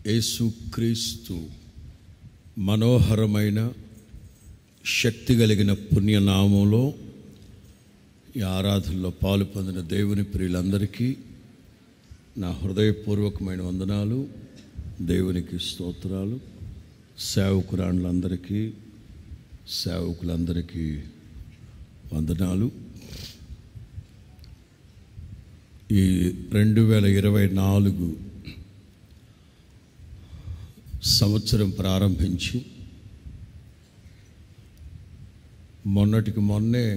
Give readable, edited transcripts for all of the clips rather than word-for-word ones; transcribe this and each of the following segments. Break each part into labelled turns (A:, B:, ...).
A: యేసుక్రీస్తు మనోహరమైన శక్తి కలిగిన పుణ్యనామంలో ఈ ఆరాధనలో పాలు పొందిన దేవుని ప్రియులందరికీ నా హృదయపూర్వకమైన వందనాలు, దేవునికి స్తోత్రాలు. సేవకులందరికీ వందనాలు. ఈ 2024 సంవత్సరం ప్రారంభించి మొన్నటికి మొన్నే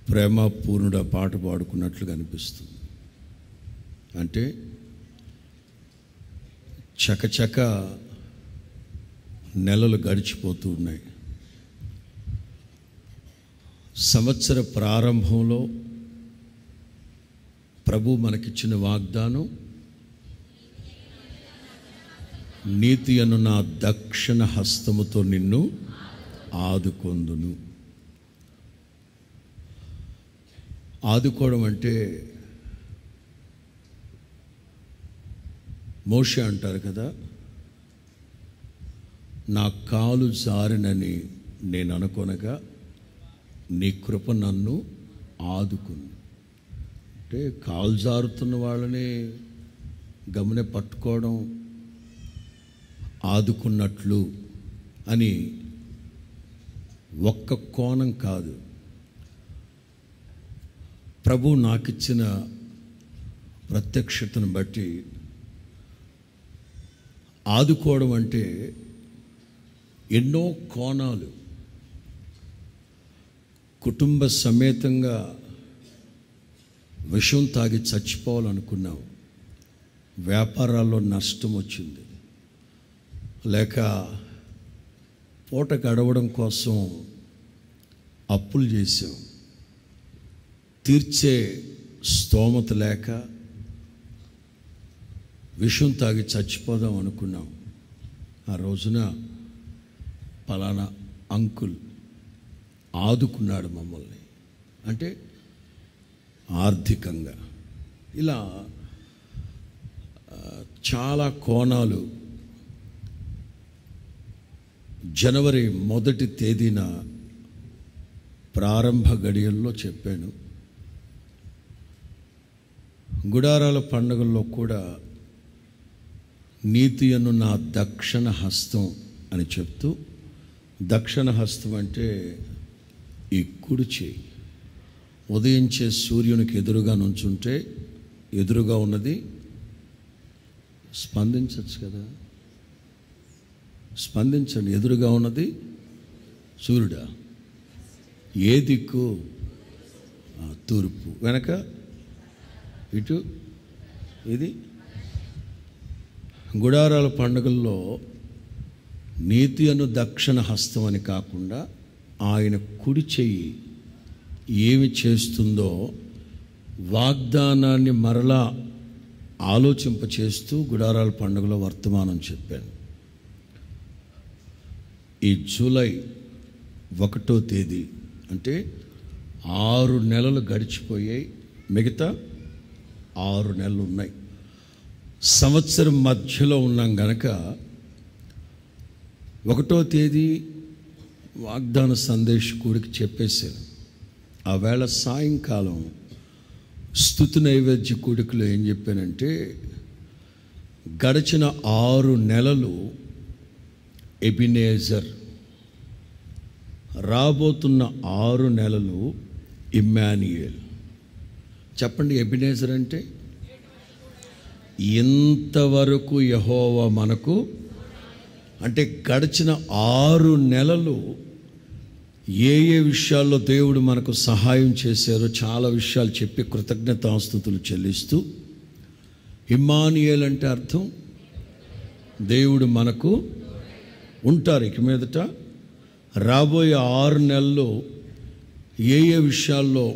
A: ప్రేమపూర్ణుడ పాట పాడుకున్నట్లుగా అనిపిస్తుంది. అంటే చకచక నెలలు గడిచిపోతూ ఉన్నాయి. సంవత్సర ప్రారంభంలో ప్రభు మనకిచ్చిన వాగ్దానం, నీతి అను నా దక్షిణ హస్తముతో నిన్ను ఆదుకొందును. ఆదుకోవడం అంటే మోషే అంటారు కదా, నా కాలు జారినని నేను అనుకొనగా నీ కృప నన్ను ఆదుకుంది. అంటే కాలు జారుతున్న వాళ్ళని గమనే పట్టుకోవడం, ఆదుకున్నట్లు అని ఒక్క కోణం కాదు. ప్రభు నాకిచ్చిన ప్రత్యక్షతను బట్టి ఆదుకోవడం అంటే ఎన్నో కోణాలు. కుటుంబ సమేతంగా విషం తాగి చచ్చిపోవాలనుకున్నాం, వ్యాపారాల్లో నష్టం వచ్చింది, లేక పూట గడవడం కోసం అప్పులు చేసాం, తీర్చే స్తోమత లేక విషం తాగి చచ్చిపోదాం అనుకున్నాం. ఆ రోజున పలానా అంకుల్ ఆదుకున్నాడు మమ్మల్ని, అంటే ఆర్థికంగా. ఇలా చాలా కోణాలు. జనవరి 1వ తేదీన ప్రారంభ గడియల్లో చెప్పాను. గుడారాల పండుగల్లో కూడా నీతి అను నా దక్షిణ హస్తం అని చెప్తూ, దక్షిణ హస్తం అంటే ఈ కుడి చేయి. ఉదయించే సూర్యునికి ఎదురుగా నుంచుంటే ఎదురుగా ఉన్నది స్పందించవచ్చు కదా, స్పందించండి. ఎదురుగా ఉన్నది సూర్యుడా? ఏ దిక్కు? తూర్పు. వెనక ఇటు ఇది. గుడారాల పండుగల్లో నీతి అను దక్షిణ హస్తం అని కాకుండా ఆయన కుడి చెయ్యి ఏమి చేస్తుందో వాగ్దానాన్ని మరలా ఆలోచింపచేస్తూ గుడారాల పండుగలో వర్తమానం చెప్పాను. ఈ జూలై 1వ తేదీ అంటే 6 నెలలు గడిచిపోయాయి. మిగతా 6 నెలలు ఉన్నాయి. సంవత్సరం మధ్యలో ఉన్నాం గనక 1వ తేదీ వాగ్దాన సందేశకుడికి చెప్పేశాను. ఆ వేళ సాయంకాలం స్తుతి నైవేద్య కూడికలో ఏం చెప్పానంటే, గడిచిన 6 నెలలు ఎబినేజర్, రాబోతున్న 6 నెలలు ఇమ్మాన్యుయేల్. చెప్పండి, ఎబినేజర్ అంటే ఇంతవరకు యెహోవా మనకు, అంటే గడిచిన 6 నెలలు ఏ విషయాల్లో దేవుడు మనకు సహాయం చేశారో చాలా విషయాలు చెప్పి కృతజ్ఞతాస్తుతులు చెల్లిస్తూ, ఇమ్మానుయేల్ అంటే అర్థం దేవుడు మనకు ఉంటారు. ఇక మీదట రాబోయే 6 నెలల్లో ఏ విషయాల్లో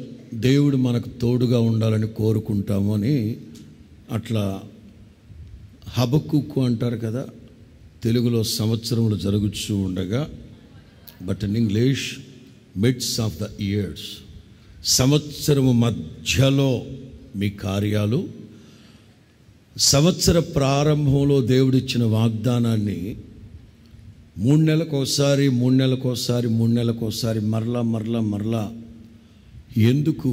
A: దేవుడు మనకు తోడుగా ఉండాలని కోరుకుంటామో అని అట్లా హబక్కుకు అంటారు కదా, తెలుగులో సంవత్సరములు జరుగుతూ ఉండగా, but in English mids of the years, సంవత్సరము మధ్యలో మీ కార్యాలు సంవత్సర ప్రారంభంలో దేవుడిచ్చిన వాగ్దానాన్ని 3 నెలలకోసారి మరలా ఎందుకు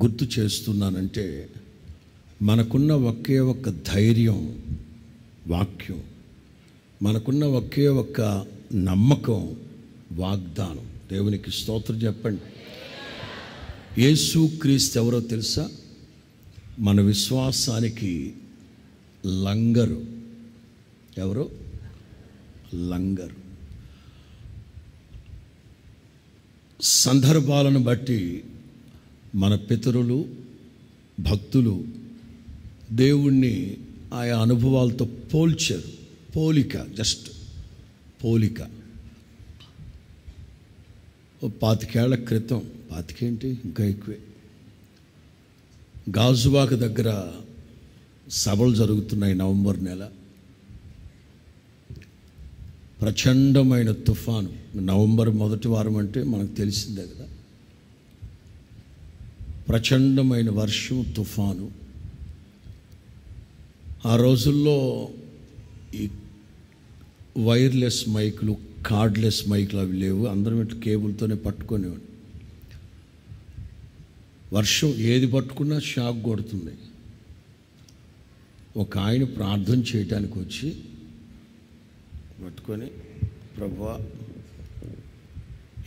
A: గుర్తు చేస్తున్నానంటే, మనకున్న ఒకే ఒక్క ధైర్యం వాక్యం, మనకున్న ఒకే ఒక్క నమ్మకం వాగ్దానం. దేవునికి స్తోత్రం చెప్పండి. యేసుక్రీస్తు ఎవరో తెలుసా? మన విశ్వాసానికి లంగరు. ఎవరో? లంగరు. సందర్భాలను బట్టి మన పితరులు, భక్తులు దేవుణ్ణి ఆయా అనుభవాలతో పోల్చారు. జస్ట్ పోలిక. 25 ఏళ్ల క్రితం, 25 ఏంటి, ఇంకా ఎక్కువే, గాజువాక దగ్గర సభలు జరుగుతున్నాయి. నవంబర్ నెల ప్రచండమైన తుఫాను. నవంబర్ మొదటి వారం అంటే మనకు తెలిసిందే కదా. ప్రచండమైన వర్షం, తుఫాను. ఆ రోజుల్లో ఈ వైర్లెస్ మైకులు, కార్డ్లెస్ మైకులు అవి లేవు. అందరం ఇట్లా కేబుల్తోనే పట్టుకునేవాడు. వర్షం ఏది పట్టుకున్నా షాక్ కొడుతుంది. ఒక ఆయన ప్రార్థన చేయటానికి వచ్చి పట్టుకొని, ప్రభువా,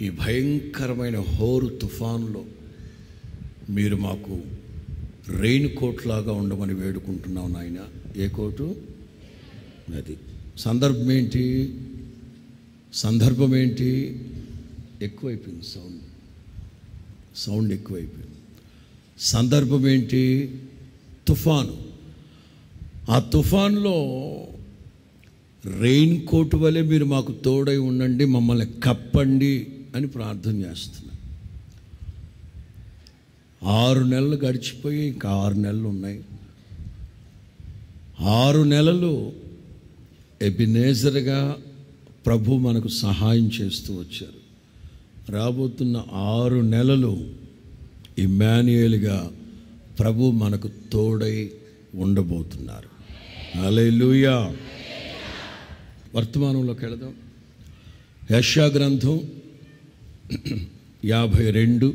A: ఈ భయంకరమైన హోరు తుఫానులో మీరు మాకు రెయిన్ కోట్ లాగా ఉండమని వేడుకుంటున్నాం నాయన. ఏ కోటు? అది. సందర్భం ఏంటి? ఎక్కువైపోయింది సౌండ్ ఎక్కువైపోయింది. సందర్భం ఏంటి? తుఫాను. ఆ తుఫాన్లో రెయిన్ కోట్ వలె మీరు మాకు తోడై ఉండండి, మమ్మల్ని కప్పండి అని ప్రార్థన చేస్తున్నా. 6 నెలలు గడిచిపోయి ఇంకా 6 నెలలు ఉన్నాయి. 6 నెలలు ఎబినేజర్గా ప్రభు మనకు సహాయం చేస్తూ వచ్చారు. రాబోతున్న 6 నెలలు ఇమ్మాన్యుయేలుగా ప్రభు మనకు తోడై ఉండబోతున్నారు. హల్లెలూయా. వర్తమానంలోకి వెళదాం. యెషయా గ్రంథం 52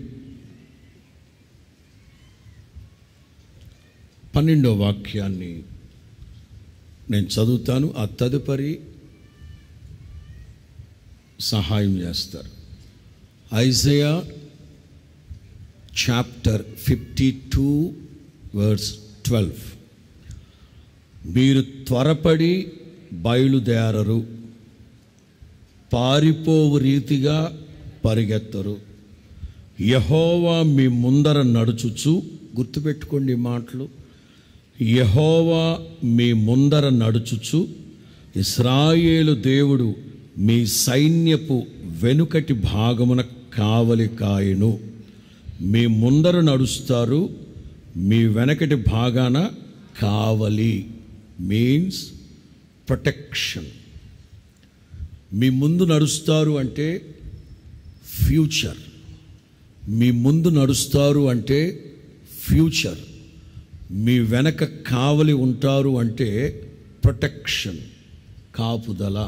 A: 12వ వాక్యాన్ని నేను చదువుతాను. ఆ తదుపరి సహాయం చేస్తారు. Isaiah chapter 52 verse 12. మీరు త్వరపడి బయలుదేరరు, పారిపోవు రీతిగా పరిగెత్తరు. యెహోవా మీ ముందర నడుచుచు, గుర్తుపెట్టుకోండి ఈ మాటలు, యెహోవా మీ ముందర నడుచుచు, ఇశ్రాయేలు దేవుడు మీ సైన్యపు వెనుకటి భాగమున కావలి కాయును. మీ ముందర నడుస్తారు, మీ వెనకటి భాగాన కావలి మీన్స్ ప్రొటెక్షన్. మీ ముందు నడుస్తారు అంటే ఫ్యూచర్. మీ ముందు నడుస్తారు అంటే ఫ్యూచర్. మీ వెనక కావలి ఉంటారు అంటే ప్రొటెక్షన్, కాపుదల.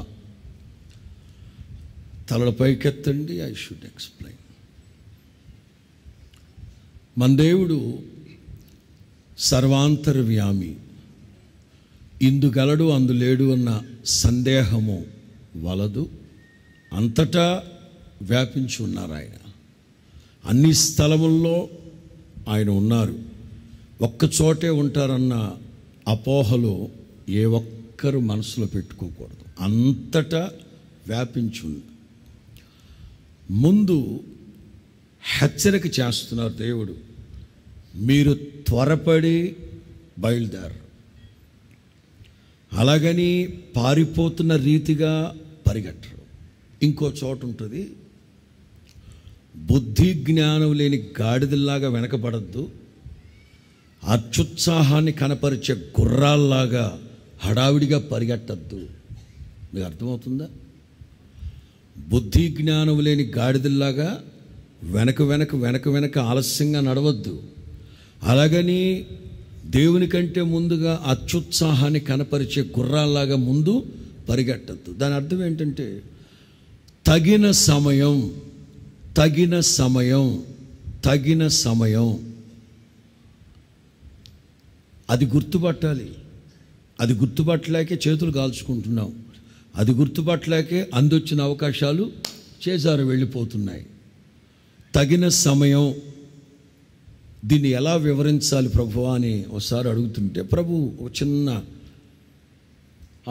A: తలల పైకెత్తండి. I should explain. మన దేవుడు సర్వాంతర్వ్యామి, ఇందుగలడు అందులేడు అన్న సందేహము వలదు. అంతటా వ్యాపించి ఉన్నారు ఆయన. అన్ని స్థలముల్లో ఆయన ఉన్నారు. ఒక్కచోటే ఉంటారన్న అపోహలు ఏ ఒక్కరు మనసులో పెట్టుకోకూడదు. అంతటా వ్యాపించి ఉంది. ముందు హెచ్చరిక చేస్తున్నారు దేవుడు, మీరు త్వరపడి బయలుదేరు. అలాగని పారిపోతున్న రీతిగా పరిగెట్టరు. ఇంకో చోట ఉంటుంది, బుద్ధి జ్ఞానం లేని గాడిదల్లాగా వెనకబడద్దు, అత్యుత్సాహాన్ని కనపరిచే గుర్రాల్లాగా హడావిడిగా పరిగెట్టద్దు. మీకు అర్థమవుతుందా? బుద్ధి జ్ఞానం లేని గాడిదల్లాగా వెనక ఆలస్యంగా నడవద్దు. అలాగని దేవుని కంటే ముందుగా అత్యుత్సాహాన్ని కనపరిచే గుర్రాల్లాగా ముందు పరిగెట్టద్దు. దాని అర్థం ఏంటంటే తగిన సమయం, తగిన సమయం, తగిన సమయం. అది గుర్తుపట్టాలి. అది గుర్తుపట్టలేకే చేతులు కాల్చుకుంటున్నాం. అది గుర్తుపట్టలేకే అందొచ్చిన అవకాశాలు చేజారు వెళ్ళిపోతున్నాయి. తగిన సమయం, దీన్ని ఎలా వివరించాలి ప్రభువా అని ఒకసారి అడుగుతుంటే ప్రభు ఒక చిన్న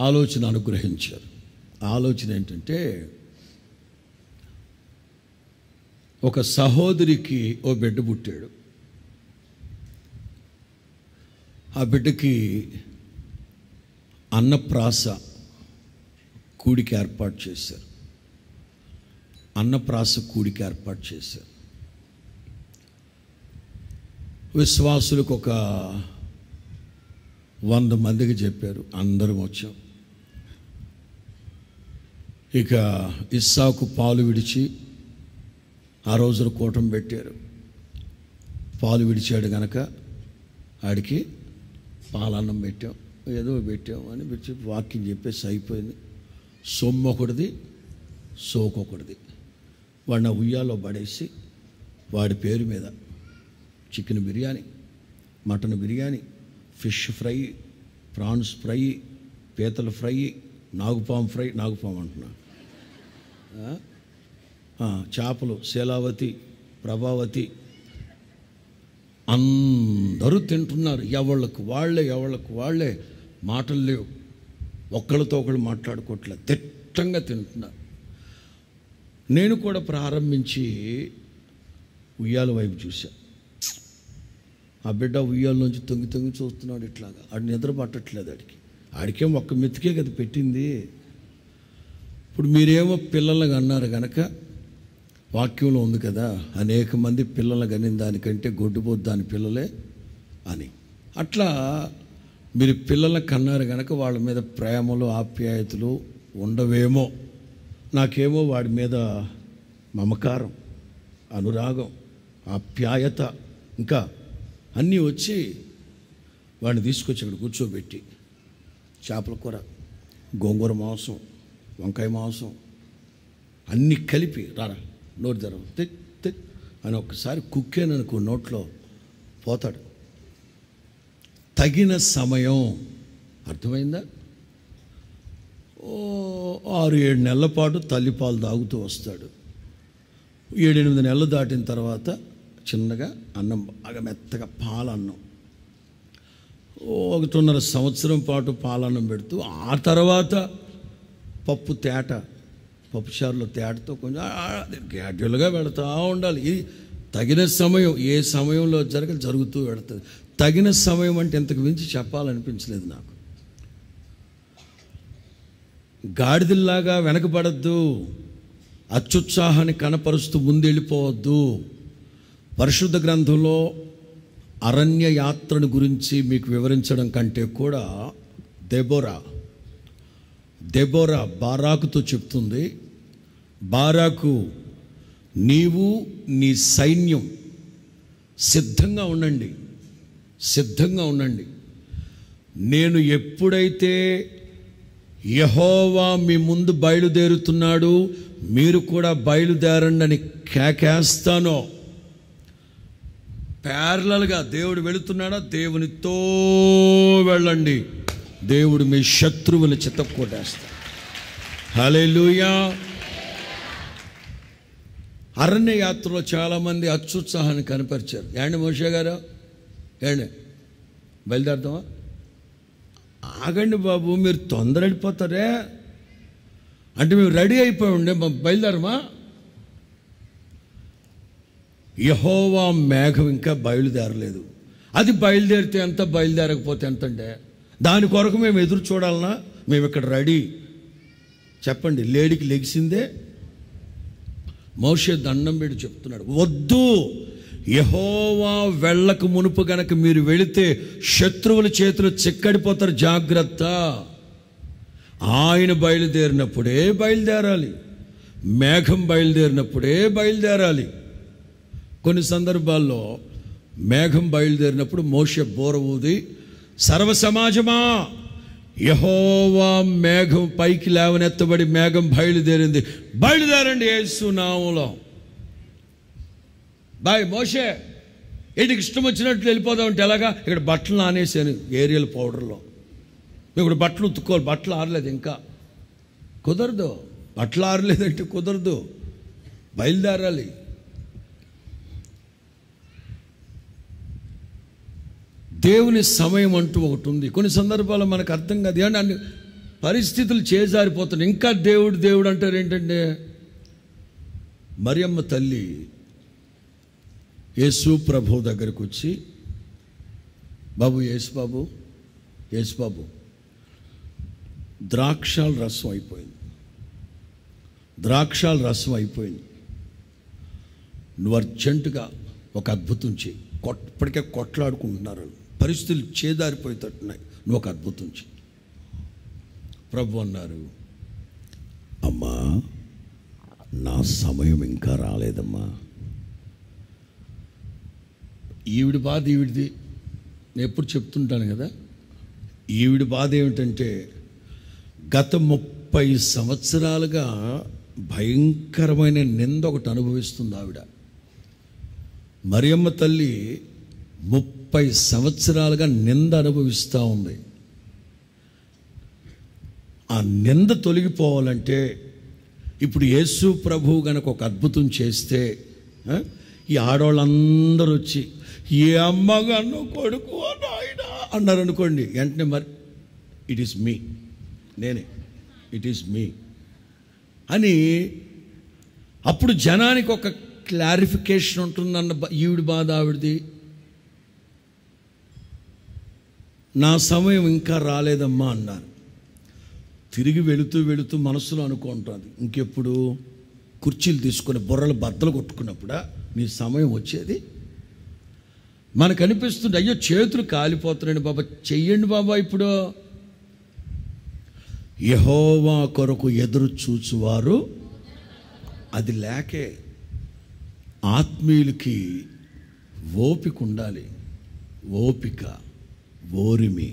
A: ఆలోచన అనుగ్రహించారు. ఆలోచన ఏంటంటే, ఒక సహోదరికి ఓ బిడ్డ పుట్టాడు. ఆ బిడ్డకి అన్నప్రాస కూడికి ఏర్పాటు చేశారు. అన్నప్రాస కూడికి ఏర్పాటు చేశారు. విశ్వాసులకు ఒక 100 మందికి చెప్పారు. అందరం వచ్చాం. ఇక ఇస్సాకు పాలు విడిచి ఆ రోజున కూటం పెట్టారు. పాలు విడిచాడు గనక ఆడికి పాలన్నం పెట్టాం, ఏదో పెట్టాం అని పిలిచి వాక్యం చెప్పేసి అయిపోయింది. సొమ్ము ఒకటిది, సోకొకటిది. వాడిని ఉయ్యాలో పడేసి వాడి పేరు మీద chicken biryani, mutton biryani, fish fry, prawns fry, పీతల ఫ్రై, నాగుపాము ఫ్రై, నాగుపాము అంటున్నా, చేపలు శీలావతి, ప్రభావతి, అందరూ తింటున్నారు. ఎవళ్ళకు వాళ్ళే మాటలు లేవు. ఒకళ్ళతో ఒకళ్ళు మాట్లాడుకోవట్లేదు, తిట్టంగా తింటున్నారు. నేను కూడా ప్రారంభించి ఉయ్యాల వైపు చూశా. ఆ బిడ్డ ఉయ్యాల నుంచి తొంగి చూస్తున్నాడు ఇట్లాగా. ఆడు నిద్ర పట్టట్లేదు. ఆడికేం ఒక్క మెతుకే కదా పెట్టింది. ఇప్పుడు మీరేమో పిల్లలకు అన్నారు కనుక వాక్యంలో ఉంది కదా, అనేక మంది పిల్లలు కనిన దానికంటే గొడ్డుపోద్దు దాని పిల్లలే అని. అట్లా మీరు పిల్లలకు కన్నారు కనుక వాళ్ళ మీద ప్రేమలు ఆప్యాయతలు ఉండవేమో. నాకేమో వాడి మీద మమకారం, అనురాగం, ఆప్యాయత ఇంకా అన్నీ వచ్చి వాడిని తీసుకొచ్చి అక్కడ కూర్చోబెట్టి చేపల కూర, గోంగూర మాంసం, వంకాయ మాంసం అన్నీ కలిపి రారా నోరు తెరవ తెక్ అని ఒక్కసారి కుక్కేననుకో నోట్లో పోతాడు. తగిన సమయం, అర్థమైందా? 6-7 నెలల పాటు తల్లిపాలు తాగుతూ వస్తాడు. 7-8 నెలలు దాటిన తర్వాత చిన్నగా అన్నం, బాగా మెత్తగా పాలన్నం, 1.5 సంవత్సరం పాటు పాలన్నం పెడుతూ ఆ తర్వాత పప్పుచారులో తేటతో కొంచెం గ్యాడ్యువల్గా పెడతా ఉండాలి. ఇది తగిన సమయం. ఏ సమయంలో జరుగుతూ పెడుతుంది. తగిన సమయం అంటే ఇంతకు మించి చెప్పాలనిపించలేదు నాకు. గాడిదల్లాగా వెనకబడద్దు, అత్యుత్సాహాన్ని కనపరుస్తూ ముందెళ్ళిపోవద్దు. పరిశుద్ధ గ్రంథంలో అరణ్య యాత్రను గురించి మీకు వివరించడం కంటే కూడా దెబోరా బారాకుతో చెప్తుంది, బారాకు నీవు నీ సైన్యం సిద్ధంగా ఉండండి. నేను ఎప్పుడైతే యెహోవా మీ ముందు బయలుదేరుతున్నాడు, మీరు కూడా బయలుదేరండి అని కేకేస్తానో, ప్యారలల్గా దేవుడు వెళుతున్నాడా, దేవునితో వెళ్ళండి. దేవుడు మీ శత్రువులు చితక్కొట్టేస్తాడు. హల్లెలూయా. అరణ్య యాత్రలో చాలామంది అత్యుత్సాహాన్ని కనపరిచారు. ఏండి మోషే గారు, ఏండి బయలుదేరదామా? ఆగండి బాబు, మీరు తొందరడిపోతారే. అంటే మేము రెడీ అయిపోయి ఉండే బయలుదేరమా? యెహోవా మేఘం ఇంకా బయలుదేరలేదు. అది బయలుదేరితే ఎంత, బయలుదేరకపోతే ఎంత అంటే దాని కొరకు మేము ఎదురు చూడాలన్నా? మేము ఇక్కడ రెడీ. చెప్పండి, లేడికి లెగిసిందే. మోషే దండం పెట్టి చెప్తున్నాడు, వద్దు, యెహోవా వెళ్ళక మునుపు గనక మీరు వెళితే శత్రువుల చేతులు చిక్కడిపోతారు, జాగ్రత్త. ఆయన బయలుదేరినప్పుడే బయలుదేరాలి, మేఘం బయలుదేరినప్పుడే బయలుదేరాలి. కొన్ని సందర్భాల్లో మేఘం బయలుదేరినప్పుడు మోషే బోర ఊది, సర్వ సమాజమా యెహోవా మేఘం పైకి లేవనెత్తబడి మేఘం బయలుదేరింది, బయలుదేరండి యేసు నామములో. బాయ్ మోషే, ఇంటికి ఇష్టం వచ్చినట్లు వెళ్ళిపోదామంటే ఎలాగా? ఇక్కడ బట్టలు నానేసాను ఏరియల్ పౌడర్లో, ఇప్పుడు బట్టలు ఉతుక్కోవాలి, బట్టలు ఆరలేదు, ఇంకా కుదరదు. బట్టలు ఆరలేదంటే కుదరదు, బయలుదేరాలి. దేవుని సమయం అంటూ ఒకటి ఉంది. కొన్ని సందర్భాల్లో మనకు అర్థం కాదు, ఏమన్నా అన్ని పరిస్థితులు చేజారిపోతున్నాయి, ఇంకా దేవుడు దేవుడు అంటారు ఏంటంటే. మరియమ్మ తల్లి యేసు ప్రభు దగ్గరకు వచ్చి, బాబు యేసుబాబు ద్రాక్షాల రసం అయిపోయింది, నువ్వు అర్జెంటుగా ఒక అద్భుతం చేయి. ఇప్పటికే కొట్లాడుకుంటున్నారు, పరిస్థితులు చేదారిపోయేటట్టున్నాయి, నువ్వు ఒక అద్భుతం చేయి. ప్రభు అన్నారు, అమ్మా నా సమయం ఇంకా రాలేదమ్మా. ఈవిడి బాధ ఈవిడిది, నేను ఎప్పుడు చెప్తుంటాను కదా. ఈవిడి బాధ ఏమిటంటే గత 30 సంవత్సరాలుగా భయంకరమైన నింద ఒకటి అనుభవిస్తుంది ఆవిడ. మరియమ్మ తల్లి 30 సంవత్సరాలుగా నింద అనుభవిస్తూ ఉంది. ఆ నింద తొలగిపోవాలంటే ఇప్పుడు యేసు ప్రభువు గనక ఒక అద్భుతం చేస్తే, ఈ ఆడవాళ్ళందరూ వచ్చి ఏ అమ్మగాను కొడుకు నాయన అన్నారు అనుకోండి, వెంటనే మరి ఇట్ ఈస్ మీ అని అప్పుడు జనానికి ఒక క్లారిఫికేషన్ ఉంటుందన్న ఈవిడి బాధ ఆవిడది. నా సమయం ఇంకా రాలేదమ్మా అన్నారు. తిరిగి వెళుతూ మనసులో అనుకుంటుంది, ఇంకెప్పుడు కుర్చీలు తీసుకొని బుర్రలు బద్దలు కొట్టుకున్నప్పుడా నీ సమయం వచ్చేది? మనకు అనిపిస్తుంది, అయ్యో చేతులు కాలిపోతున్నాయండి బాబా, చెయ్యండి బాబా. ఇప్పుడు యెహోవా కొరకు ఎదురు చూచువారు, అది లేకే. ఆత్మీయులకి ఓపిక ఉండాలి, ఓరిమి.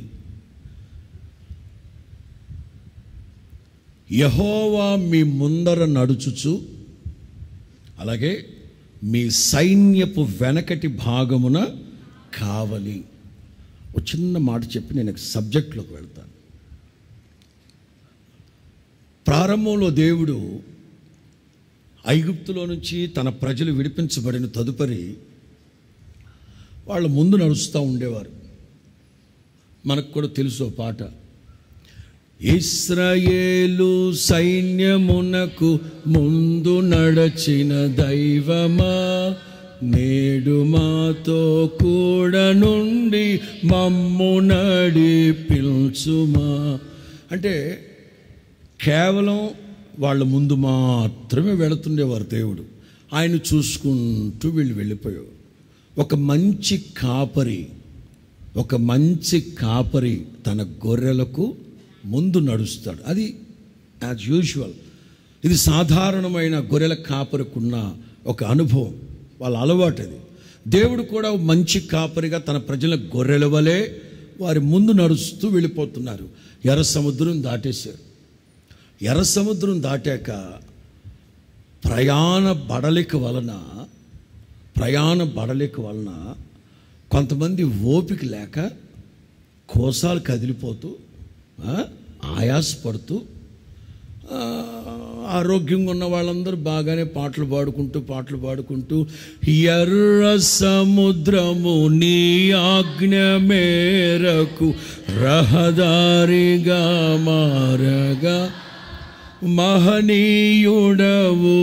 A: యెహోవా మీ ముందర నడుచుచు, అలాగే మీ సైన్యపు వెనకటి భాగమున కావలి. ఒక చిన్న మాట చెప్పి నేను సబ్జెక్ట్లోకి వెళ్తాను. ప్రారంభంలో దేవుడు ఐగుప్తులో నుంచి తన ప్రజలు విడిపించబడిన తదుపరి వాళ్ళ ముందు నడుస్తూ ఉండేవారు. మనకు కూడా తెలుసు పాట, ఇశ్రాయేలు సైన్యమునకు ముందు నడచిన దైవమా, నేడు మాతో కూడా నుండి మమ్ము నడిపించుమా. అంటే కేవలం వాళ్ళ ముందు మాత్రమే వెళుతుండేవారు దేవుడు. ఆయన చూసుకుంటూ వెళ్ళిపోయారు. ఒక మంచి కాపరి తన గొర్రెలకు ముందు నడుస్తాడు. అది యాజ్ యూజువల్, ఇది సాధారణమైన గొర్రెల కాపరికున్న ఒక అనుభవం, వాళ్ళ అలవాటు అది. దేవుడు కూడా మంచి కాపరిగా తన ప్రజల గొర్రెల వలె వారి ముందు నడుస్తూ వెళ్ళిపోతున్నారు. ఎర్ర సముద్రం దాటేశారు. ఎర్ర సముద్రం దాటాక ప్రయాణ బడలిక వలన కొంతమంది ఓపిక లేక కోసాలు కదిలిపోతూ ఆయాసపడుతూ, ఆరోగ్యంగా ఉన్న వాళ్ళందరూ బాగానే పాటలు పాడుకుంటూ ఎర్ర సముద్రము నీ ఆజ్ఞ మేరకు రహదారిగా మారగా మహనీయుడవు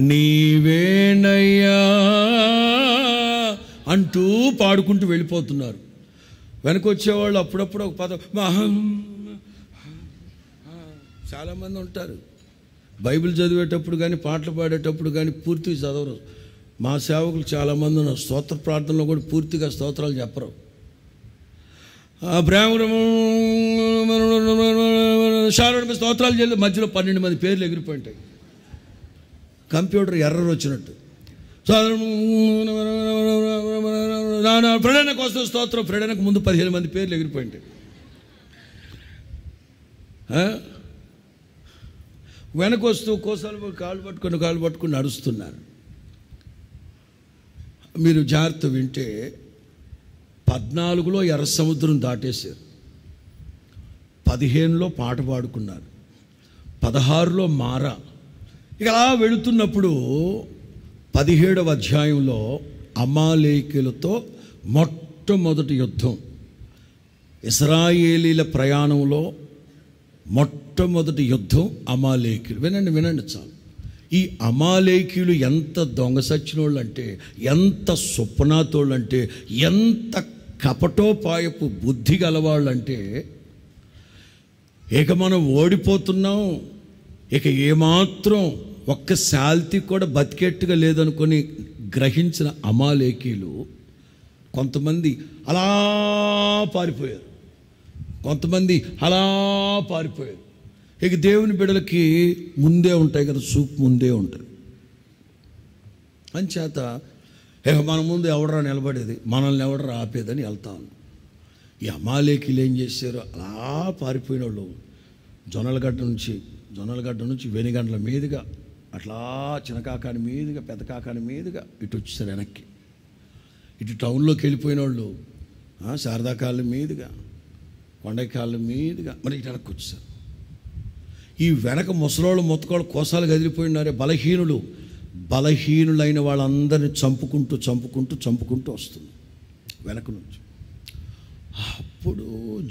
A: నీవేనయ్యా అంటూ పాడుకుంటూ వెళ్ళిపోతున్నారు. వెనకొచ్చేవాళ్ళు అప్పుడప్పుడు ఒక పదం చాలామంది ఉంటారు. బైబిల్ చదివేటప్పుడు కానీ పాటలు పాడేటప్పుడు కానీ పూర్తిగా చదవరు. మా సేవకులు చాలామంది ఉన్నారు, స్తోత్ర ప్రార్థనలో కూడా పూర్తిగా స్తోత్రాలు చెప్పరు. శారణ స్తోత్రాలు చేయలేదు, మధ్యలో 12 మంది పేర్లు ఎగిరిపోయింటాయి, కంప్యూటర్ ఎర్రర్ వచ్చినట్టు. ప్రేరణకు వస్తుంది స్తోత్రం. ప్రేరణకు ముందు 15 మంది పేర్లు ఎగిరిపోయింది. వెనక వస్తూ కోసాలు కాళ్ళు పట్టుకొని నడుస్తున్నారు. మీరు జాగ్రత్త వింటే 14లో ఎర్ర సముద్రం దాటేశారు, 15లో పాట పాడుకున్నారు, 16లో మారా. ఇక అలా వెళుతున్నప్పుడు 17వ అధ్యాయంలో అమాలేకీయులతో మొట్టమొదటి యుద్ధం. ఇశ్రాయేలీల ప్రయాణంలో మొట్టమొదటి యుద్ధం అమాలేకీయులు. వినండి చాలు. ఈ అమాలేకీయులు ఎంత దొంగ సచ్చినోళ్ళు అంటే, ఎంత స్వప్నాతోళ్ళు అంటే, ఎంత కపటోపాయపు బుద్ధి గలవాళ్ళంటే, ఇక మనం ఓడిపోతున్నాం, ఇక ఏమాత్రం ఒక్క శాల్తీ కూడా బతికేట్టుగా లేదనుకొని గ్రహించిన అమాలేకీయులు కొంతమంది అలా పారిపోయారు, కొంతమంది అలా పారిపోయారు. ఇక దేవుని బిడ్డలకి ముందే ఉంటాయి కదా, చూపు ముందే ఉంటుంది. అంచేత ఇక మన ముందు ఎవడరా నిలబడేది, మనల్ని ఎవడరా ఆపేదని వెళ్తాను. ఈ అమాలేకీయులు ఏం చేశారు, అలా పారిపోయిన వాళ్ళు జొన్నలగడ్డ నుంచి వెనిగండ్ల మీదుగా అట్లా చిన్నకాకాని మీదుగా పెద్ద కాకాని మీదుగా ఇటు వచ్చేసారు వెనక్కి. ఇటు టౌన్లోకి వెళ్ళిపోయిన వాళ్ళు శారదాకాళ్ళ మీదుగా కొండకాళ్ళ మీదుగా మరి ఇటు వెనక్కి వచ్చేసారు. ఈ వెనక ముసలోళ్ళు మొత్తకోళ్ళు కోసాలు కదిలిపోయినారే బలహీనులైన వాళ్ళందరినీ చంపుకుంటూ వస్తుంది వెనక నుంచి. అప్పుడు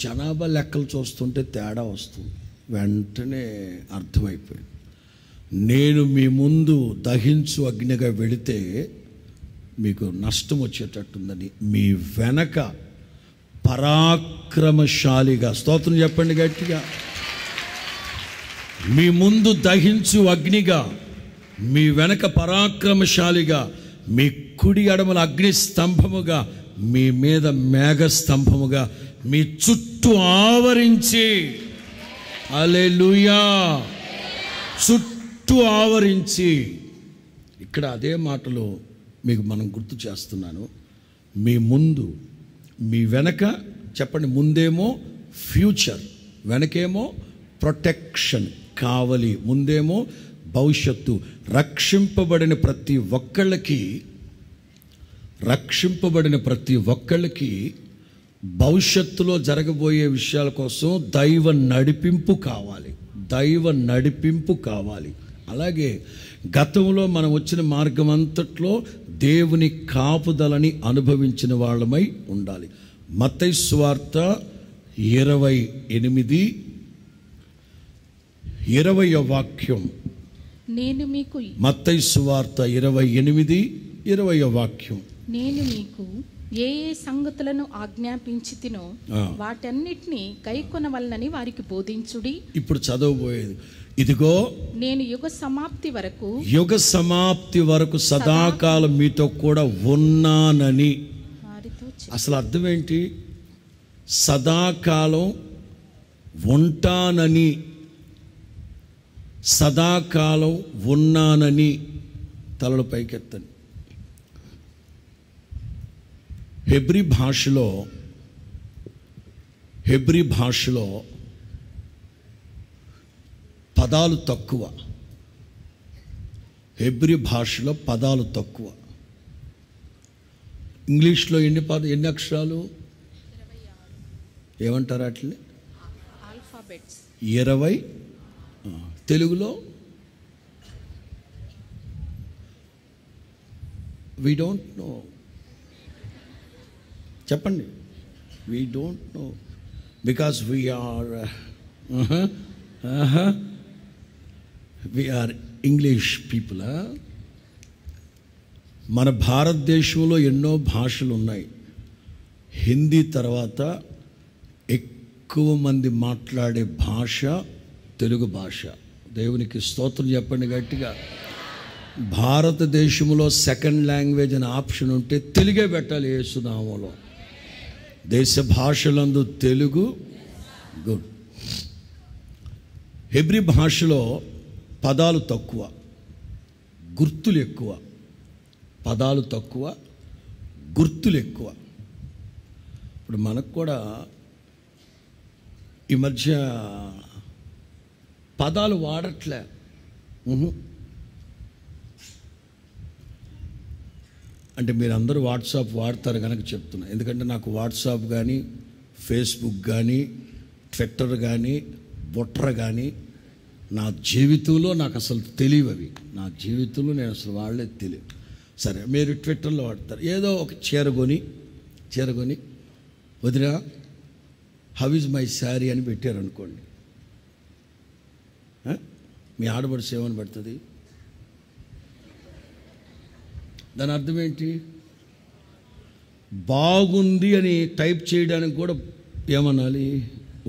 A: జనాభా లెక్కలు చూస్తుంటే తేడా వస్తుంది. వెంటనే అర్థమైపోయింది, నేను మీ ముందు దహించు అగ్నిగా వెళితే మీకు నష్టం వచ్చేటట్టుందని మీ వెనక పరాక్రమశాలిగా, స్తోత్రం చెప్పండి గట్టిగా, మీ ముందు దహించు అగ్నిగా, మీ వెనక పరాక్రమశాలిగా, మీ కుడి ఎడమల అగ్ని స్తంభముగా, మీ మీద మేఘ స్తంభముగా మీ చుట్టూ ఆవరించి, హల్లెలూయా, చుట్టూ ఆవరించి. ఇక్కడ అదే మాటలు మీకు మనం గుర్తు చేస్తున్నాను. మీ ముందు, మీ వెనక చెప్పండి. ముందేమో ఫ్యూచర్, వెనకేమో ప్రొటెక్షన్, కావలి. ముందేమో భవిష్యత్తు. రక్షింపబడిన ప్రతి ఒక్కళ్ళకి భవిష్యత్తులో జరగబోయే విషయాల కోసం దైవ నడిపింపు కావాలి. అలాగే గతంలో మనం వచ్చిన మార్గం అంతట్లో దేవుని కాపుదలని అనుభవించిన వాళ్ళమై ఉండాలి. మత్తయి సువార్త 28:20 వాక్యం.
B: నేను మీకు,
A: మత్తయి సువార్త 28:20 వాక్యం.
B: నేను మీకు ఏ సంగతులను ఆజ్ఞాపించితినో వాటన్నిటిని కైకొనవలనని వారికి బోధించుడి.
A: ఇప్పుడు చదవబోయేది, ఇదిగో నేను
B: యుగ సమాప్తి వరకు
A: సదాకాలం మీతో కూడా ఉన్నానని. అసలు అర్థం ఏంటి? సదాకాలం ఉంటానని, సదాకాలం ఉన్నానని. తలలు పైకెత్తండి. హెబ్రీ భాషలో పదాలు తక్కువ. ఇంగ్లీష్లో ఎన్ని అక్షరాలు ఏమంటారు అట్లే? 20. తెలుగులో we don't know. చెప్పండి. we don't know because we are English people. మన భారతదేశంలో ఎన్నో భాషలు ఉన్నాయి. హిందీ తర్వాత ఎక్కువ మంది మాట్లాడే భాష తెలుగు భాష. దేవునికి స్తోత్రం చెప్పండి గట్టిగా. భారతదేశంలో సెకండ్ లాంగ్వేజ్ అనే ఆప్షన్ ఉంటే తెలుగే పెట్టాలి. యేసునామంలో దేశ భాషలందు తెలుగు గుడ్. హెబ్రీ భాషలో పదాలు తక్కువ, గుర్తులు ఎక్కువ. పదాలు తక్కువ, గుర్తులు ఎక్కువ. ఇప్పుడు మనకు కూడా ఈ మధ్య పదాలు వాడట్లే. అంటే మీరందరూ వాట్సాప్ వాడతారు కనుక చెప్తున్నా. ఎందుకంటే నాకు వాట్సాప్ కానీ, ఫేస్బుక్ కానీ, ట్విట్టర్ కానీ, బొట్టర్ కానీ నా జీవితంలో నాకు అసలు తెలియవు. అవి నా జీవితంలో నేను అసలు వాడలేదు, తెలియదు. సరే, మీరు ట్విట్టర్లో వాడతారు. ఏదో ఒక చీరగొని వదినా హౌ ఈజ్ మై శారీ అని పెట్టారనుకోండి, మీ ఆడబడుసు ఏమని పెడుతుంది? దాని అర్థం ఏంటి? బాగుంది అని టైప్ చేయడానికి కూడా ఏమనాలి?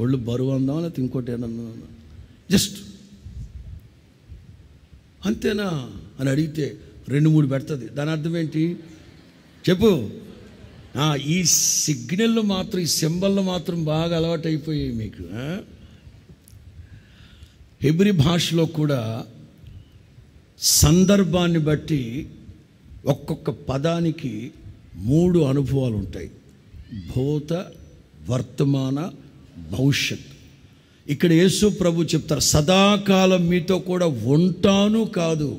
A: ఒళ్ళు బరువు అందాం, లేకపోతే ఇంకోటి ఏమన్నా, జస్ట్ అంతేనా అని అడిగితే 2-3 పెడుతుంది. దాని అర్థం ఏంటి చెప్పు? ఈ సిగ్నల్లో మాత్రం, ఈ సింబల్లో మాత్రం బాగా అలవాటు అయిపోయాయి మీకు. హెబ్రీ భాషలో కూడా సందర్భాన్ని బట్టి ఒక్కొక్క పదానికి 3 అనుభవాలు ఉంటాయి: భూత, వర్తమాన, భవిష్యత్. ఇక్కడ యేసు ప్రభు చెప్తారు, సదాకాలం మీతో కూడా ఉంటాను కాదు.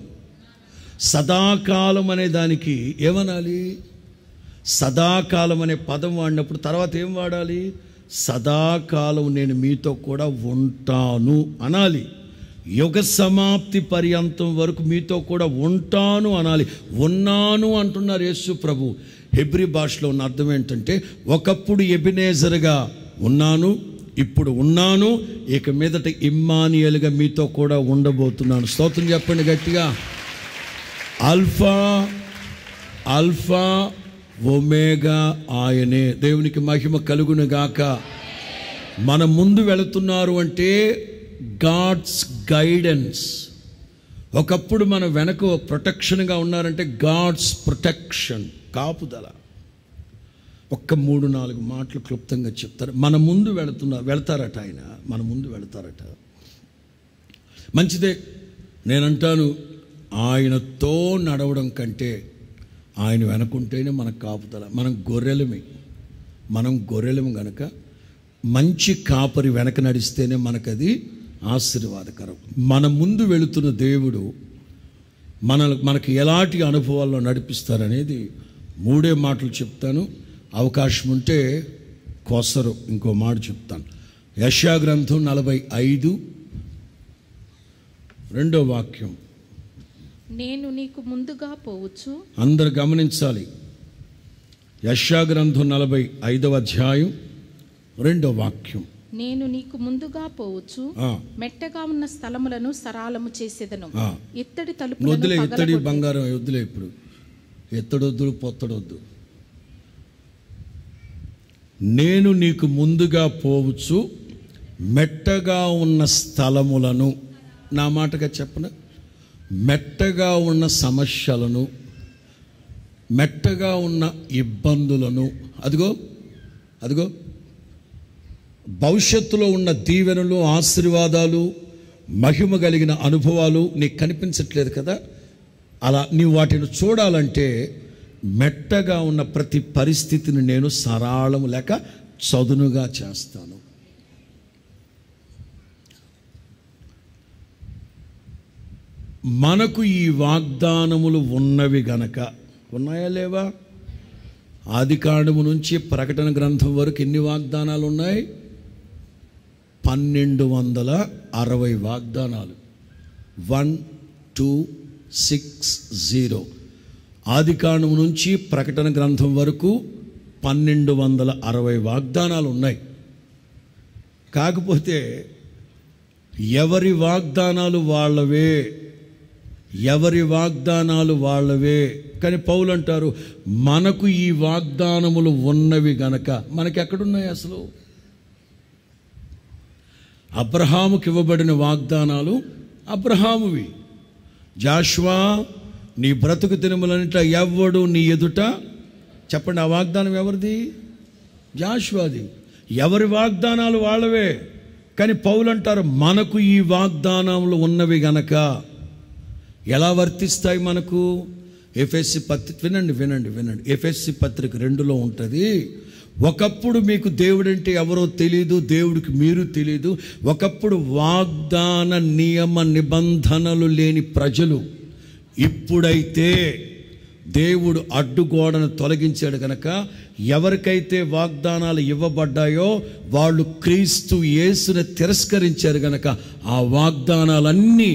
A: సదాకాలం అనే దానికి ఏమనాలి? సదాకాలం అనే పదం వాడినప్పుడు తర్వాత ఏం వాడాలి? సదాకాలం నేను మీతో కూడా ఉంటాను అనాలి. యుగ సమాప్తి పర్యంతం వరకు మీతో కూడా ఉంటాను అనాలి. ఉన్నాను అంటున్నారు యేసు ప్రభు. హెబ్రీ భాషలో ఉన్న అర్థం ఏంటంటే, ఒకప్పుడు ఎబినేజర్గా ఉన్నాను, ఇప్పుడు ఉన్నాను, ఇక మీదట ఇమ్మానియేలుగా మీతో కూడా ఉండబోతున్నాను. స్తోత్రం చెప్పండి గట్టిగా. అల్ఫా ఒమేగా ఆయనే. దేవునికి మహిమ కలుగును గాక. మన ముందు వెళుతున్నారు అంటే గాడ్స్ గైడెన్స్. ఒకప్పుడు మన వెనక ప్రొటెక్షన్గా ఉన్నారంటే గాడ్స్ ప్రొటెక్షన్, కాపుదల. ఒక్క 3-4 మాటలు క్లుప్తంగా చెప్తారు. మన ముందు వెళతారట ఆయన, మన ముందు వెళతారట. మంచిదే. నేనంటాను, ఆయనతో నడవడం కంటే ఆయన వెనకుంటేనే మనకు కాపుదల. మనం గొర్రెలము గనక మంచి కాపరి వెనక నడిస్తేనే మనకది ఆశీర్వాదకరం. మన ముందు వెళుతున్న దేవుడు మనకి ఎలాంటి అనుభవాల్లో నడిపిస్తారనేది 3 మాటలు చెప్తాను. అవకాశం ఉంటే కోసరు ఇంకో మాట చెప్తాను. యెషయా గ్రంథం 45:2 వాక్యం.
B: నేను నీకు ముందుగా పోవచ్చు.
A: అందరు గమనించాలి. యెషయా గ్రంథం 45:2 వాక్యం.
B: నేను నీకు ముందుగా పోవచ్చు, మెట్టగా ఉన్న స్థలములను సరాలము చేసేదను. ఇత్తడి తలుపులను
A: ఇత్తడి బంగారం వద్దులే. ఇప్పుడు ఎత్తడొద్దు, పొత్తడొద్దు. నేను నీకు ముందుగా పోవచ్చు, మెట్టగా ఉన్న స్థలములను, నా మాటగా చెప్పన, మెట్టగా ఉన్న సమస్యలను, మెట్టగా ఉన్న ఇబ్బందులను, అదిగో భవిష్యత్తులో ఉన్న దీవెనలు, ఆశీర్వాదాలు, మహిమ కలిగిన అనుభవాలు నీకు కనిపించట్లేదు కదా. అలా నీవు వాటిని చూడాలంటే మెట్టగా ఉన్న ప్రతి పరిస్థితిని నేను సరళము లేక చదునుగా చేస్తాను. మనకు ఈ వాగ్దానములు ఉన్నవి గనక, ఉన్నాయా లేవా? ఆదికాండము నుంచి ప్రకటన గ్రంథం వరకు ఎన్ని వాగ్దానాలు ఉన్నాయి? 1260 వాగ్దానాలు. 1260. ఆదికాండము నుంచి ప్రకటన గ్రంథం వరకు 1260 వాగ్దానాలు ఉన్నాయి. కాకపోతే ఎవరి వాగ్దానాలు వాళ్ళవే. కానీ పౌలు అంటారు, మనకు ఈ వాగ్దానములు ఉన్నవి గనక. మనకి ఎక్కడున్నాయి అసలు? అబ్రహాముకి ఇవ్వబడిన వాగ్దానాలు అబ్రహామువి. జాషువా, నీ బ్రతుకు దినములన్నిట ఎవ్వడు నీ ఎదుట, చెప్పండి, ఆ వాగ్దానం ఎవరిది? జాషువాది. ఎవరి వాగ్దానాలు వాళ్ళవే. కానీ పౌలు అంటారు, మనకు ఈ వాగ్దానములు ఉన్నవి గనక. ఎలా వర్తిస్తాయి మనకు? ఎఫెసీ పత్రిక వినండి. ఎఫెసీ పత్రిక 2లో ఉంటుంది. ఒకప్పుడు మీకు దేవుడంటే ఎవరో తెలియదు, దేవుడికి మీరు తెలియదు. ఒకప్పుడు వాగ్దాన నియమ నిబంధనలు లేని ప్రజలు. ఇప్పుడైతే దేవుడు అడ్డుగోడను తొలగించాడు కనుక ఎవరికైతే వాగ్దానాలు ఇవ్వబడ్డాయో వాళ్ళు క్రీస్తు యేసుని తిరస్కరించారు కనుక ఆ వాగ్దానాలన్నీ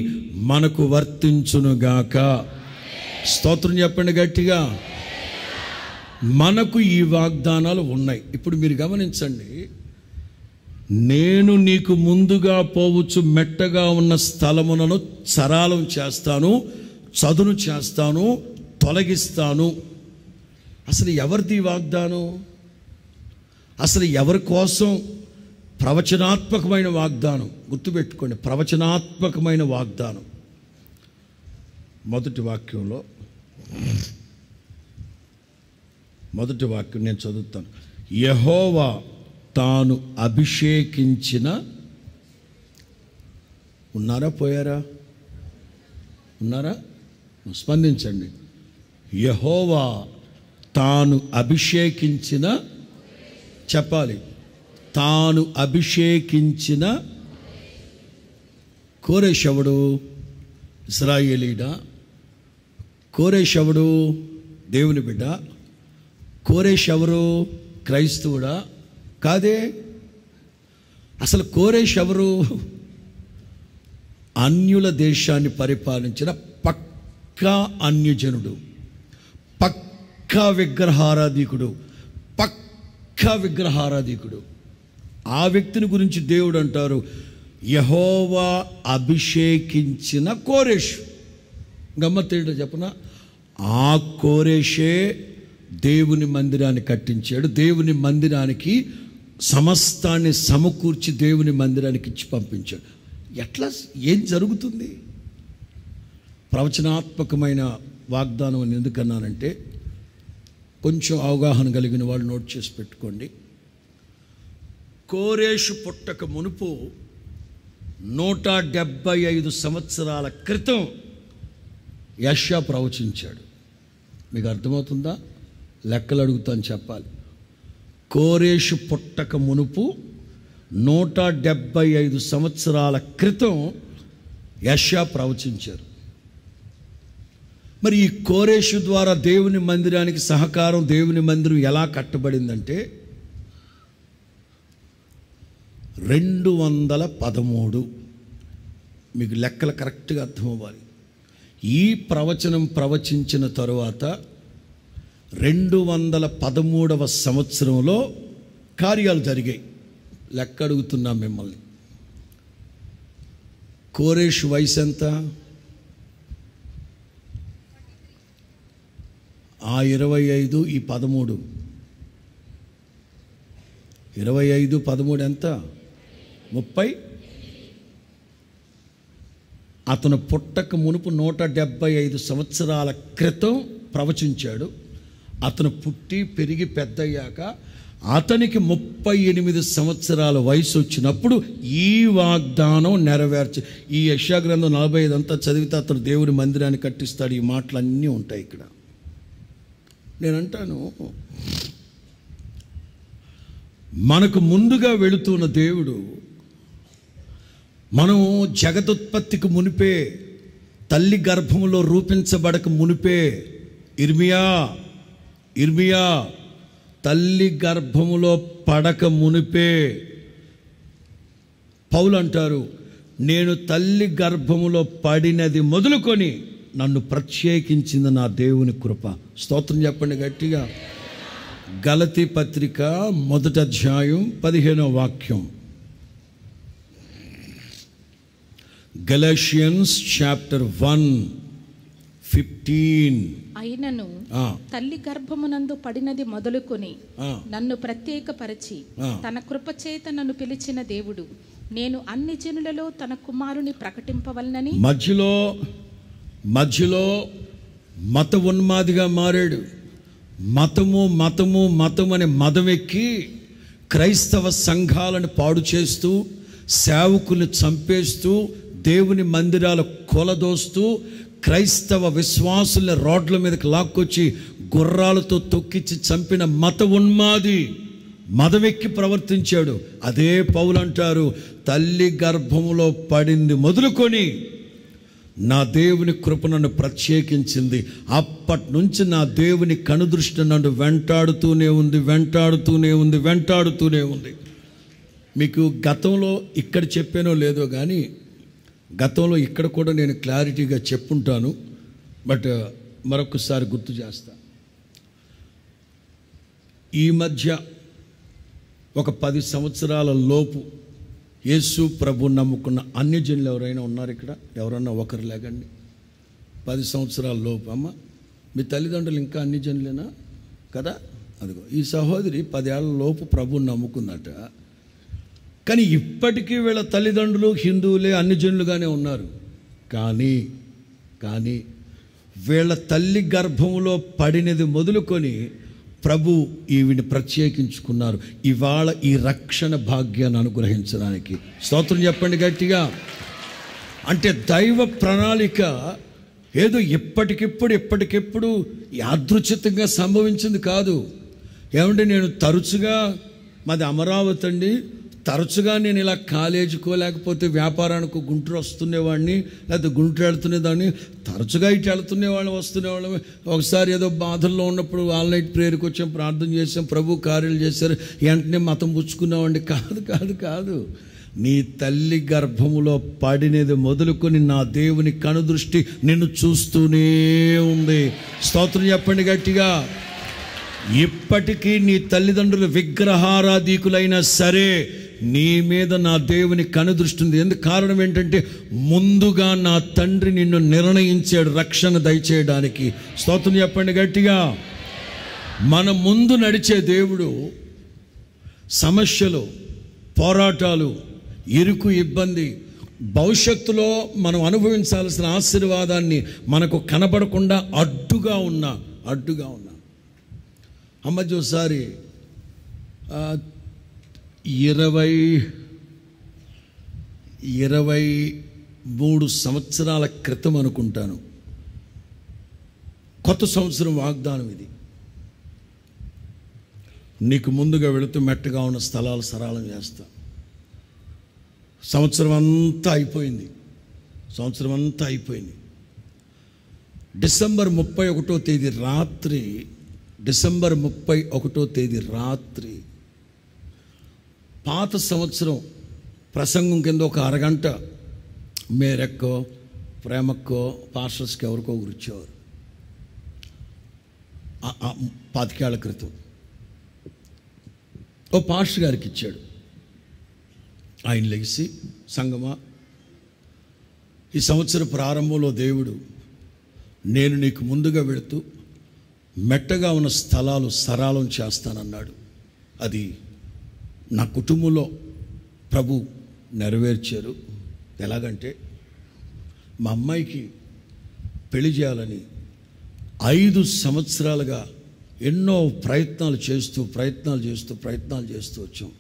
A: మనకు వర్తించునుగాక. స్తోత్రం చెప్పండి గట్టిగా. మనకు ఈ వాగ్దానాలు ఉన్నాయి. ఇప్పుడు మీరు గమనించండి, నేను నీకు ముందుగా పోవచ్చు మెట్టగా ఉన్న స్థలములను సరళం చేస్తాను, చదును చేస్తాను, తొలగిస్తాను. అసలు ఎవరిది వాగ్దానం? అసలు ఎవరి కోసం? ప్రవచనాత్మకమైన వాగ్దానం. గుర్తుపెట్టుకోండి, ప్రవచనాత్మకమైన వాగ్దానం. మొదటి వాక్యం నేను చదువుతాను. యెహోవా తాను అభిషేకించిన, ఉన్నారా పోయారా? ఉన్నారా? స్పందించండి. యెహోవా తాను అభిషేకించిన, చెప్పాలి, తాను అభిషేకించిన కోరేషవుడు ఇశ్రాయేలీడా? కోరేషవుడు దేవుని బిడ్డ? కోరేషెవరు? క్రైస్తవుడా? కాదే. అసలు కోరేషెవరు? అన్యుల దేశాన్ని పరిపాలించిన పక్కా అన్యజనుడు, పక్కా విగ్రహారాధికుడు. ఆ వ్యక్తిని గురించి దేవుడు అంటారు, యెహోవా అభిషేకించిన కోరేషు. గమ్మత్తేంటో చెప్పనా? ఆ కోరేషే దేవుని మందిరాన్ని కట్టించాడు. దేవుని మందిరానికి సమస్తాన్ని సమకూర్చి దేవుని మందిరానికి ఇచ్చి పంపించాడు. ఎట్లా? ఏం జరుగుతుంది? ప్రవచనాత్మకమైన వాగ్దానం అని ఎందుకన్నానంటే, కొంచెం అవగాహన కలిగిన వాళ్ళు నోట్ చేసి పెట్టుకోండి. కోరేషు పుట్టక మునుపు 175 సంవత్సరాల క్రితం యెషయా ప్రవచించాడు. మీకు అర్థమవుతుందా? లెక్కలు అడుగుతాను, చెప్పాలి. కోరేషు పుట్టక మునుపు 175 సంవత్సరాల క్రితం యెషయా ప్రవచించారు. మరి ఈ కోరేషు ద్వారా దేవుని మందిరానికి సహకారం, దేవుని మందిరం ఎలా కట్టబడిందంటే 213. మీకు లెక్కలు కరెక్ట్గా అర్థం అవ్వాలి. ఈ ప్రవచనం ప్రవచించిన తరువాత 213వ సంవత్సరంలో కార్యాలు జరిగాయి. లెక్క అడుగుతున్నాం మిమ్మల్ని. కోరేషు వయసు ఎంత? ఆ 25 ఈ 13, 25 13 ఎంత? 30. అతను పుట్టక మునుపు 175 సంవత్సరాల క్రితం ప్రవచించాడు. అతను పుట్టి పెరిగి పెద్దయ్యాక అతనికి 38 సంవత్సరాల వయసు వచ్చినప్పుడు ఈ వాగ్దానం నెరవేర్చి, ఈ యెషయా గ్రంథం 45 అంతా చదివితే అతను దేవుని మందిరాన్ని కట్టిస్తాడు. ఈ మాటలన్నీ ఉంటాయి ఇక్కడ. నేనంటాను, మనకు ముందుగా వెళుతున్న దేవుడు, మనం జగదుత్పత్తికి మునిపే, తల్లి గర్భములో రూపించబడక మునిపే, ఇర్మియా తల్లి గర్భములో పడక మునిపే, పౌలు అంటారు, నేను తల్లి గర్భములో పడినది మొదలుకొని నన్ను ప్రత్యేకించింది నా దేవుని కృప. స్తోత్రం చెప్పండి గట్టిగా. గలతీ పత్రిక 1వ అధ్యాయం 15వ వాక్యం. గలాషియన్స్ చాప్టర్ 1:15.
B: అయినను తల్లి గర్భమునందు పడినది మొదలుకొని నన్ను ప్రత్యేకపరిచి తన కృపచేత నన్ను పిలిచిన దేవుడు, నేను అన్ని జనులలో తన కుమారుని ప్రకటింపవలనని. మధ్యలో మత ఉన్మాదిగా మారాడు. మతము అనే మదం ఎక్కి క్రైస్తవ సంఘాలను పాడు చేస్తూ, సేవకుల్ని చంపేస్తూ, దేవుని మందిరాలు కొలదోస్తూ,
A: క్రైస్తవ విశ్వాసుల రోడ్ల మీదకి లాక్కొచ్చి గుర్రాలతో తొక్కిచ్చి చంపిన మత ఉన్మాది, మదవెక్కి ప్రవర్తించాడు. అదే పౌలు అంటారు, తల్లి గర్భములో పడింది మొదలుకొని నా దేవుని కృప నన్ను ప్రత్యేకించింది. అప్పటి నుంచి నా దేవుని కనుదృష్టి నన్ను వెంటాడుతూనే ఉంది. మీకు గతంలో ఇక్కడ చెప్పానో లేదో కానీ గతంలో ఇక్కడ కూడా నేను క్లారిటీగా చెప్పుంటాను. బట్ మరొకసారి గుర్తు చేస్తా. ఈ మధ్య ఒక 10 సంవత్సరాల లోపు యేసు ప్రభు నమ్ముకున్న అన్యజనులు ఎవరైనా ఉన్నారు ఇక్కడ? ఎవరన్నా ఒకరు లేకండి. 10 సంవత్సరాల లోపు. అమ్మ, మీ తల్లిదండ్రులు ఇంకా అన్యజనులేనా కదా? అదిగో ఈ సహోదరి 10 ఏళ్ల లోపు ప్రభుని నమ్ముకుందట. కానీ ఇప్పటికీ వీళ్ళ తల్లిదండ్రులు హిందువులే, అన్యజనులుగానే ఉన్నారు. కానీ వీళ్ళ తల్లి గర్భంలో పడినది మొదలుకొని ప్రభు ఈవిని ప్రత్యేకించుకున్నారు ఇవాళ ఈ రక్షణ భాగ్యాన్ని అనుగ్రహించడానికి. స్తోత్రం చెప్పండి గట్టిగా. అంటే దైవ ప్రణాళిక ఏదో ఎప్పటికెప్పుడు యాదృచ్ఛికంగా సంభవించింది కాదు. ఏమంటే నేను తరచుగా, మాది అమరావతి అండి, తరచుగా నేను ఇలా కాలేజీకో లేకపోతే వ్యాపారానికి గుంటూరు వస్తునేవాడిని, లేకపోతే గుంటూరు వెళ్తునేదాన్ని. తరచుగా ఇటు వెళ్తునేవాళ్ళం, వస్తునేవాళ్ళం. ఒకసారి ఏదో బాధల్లో ఉన్నప్పుడు ఆల్నైట్ ప్రేయర్కి వచ్చాం, ప్రార్థన చేసాం, ప్రభు కార్యాలు చేశారు, వెంటనే మతం పుచ్చుకున్నామండి. కాదు. నీ తల్లి గర్భములో పడినది మొదలుకొని నా దేవుని కనుదృష్టి నిన్ను చూస్తూనే ఉంది. స్తోత్రం చెప్పండి గట్టిగా. ఇప్పటికీ నీ తల్లిదండ్రులు విగ్రహారాధికులైనా సరే నీ మీద నా దేవుని కనుదృష్టి ఉంది. ఎందుకు? కారణం ఏంటంటే ముందుగా నా తండ్రి నిన్ను నిర్ణయించాడు రక్షణ దయచేయడానికి. స్తోత్రం చెప్పండి గట్టిగా. మన ముందు నడిచే దేవుడు సమస్యలు, పోరాటాలు, ఇరుకు, ఇబ్బంది, భవిష్యత్తులో మనం అనుభవించాల్సిన ఆశీర్వాదాన్ని మనకు కనబడకుండా అడ్డుగా ఉన్నా అమ్మజీ ఒకసారి 23 సంవత్సరాల క్రితం అనుకుంటాను, కొత్త సంవత్సరం వాగ్దానం ఇది. నీకు ముందుగా వెళుతూ మెట్టగా ఉన్న స్థలాలు సరళం చేస్తా. సంవత్సరం అంతా అయిపోయింది. డిసెంబర్ 31వ తేదీ రాత్రి పాత సంవత్సరం ప్రసంగం కింద ఒక అరగంట మేరెక్కో, ప్రేమక్కో, పాస్టర్స్కి ఎవరికో గురిచ్చేవారు. 25 ఏళ్ల క్రితం ఓ పాస్టర్ గారికి ఇచ్చాడు. ఆయన లెగిసి, సంగమా, ఈ సంవత్సర ప్రారంభంలో దేవుడు నేను నీకు ముందుగా వెళుతూ మెట్టగా ఉన్న స్థలాలు సరళం చేస్తానన్నాడు. అది నా కుటుంబంలో ప్రభు నెరవేర్చారు. ఎలాగంటే మా అమ్మాయికి పెళ్లి చేయాలని 5 సంవత్సరాలుగా ఎన్నో ప్రయత్నాలు చేస్తూ వచ్చాం.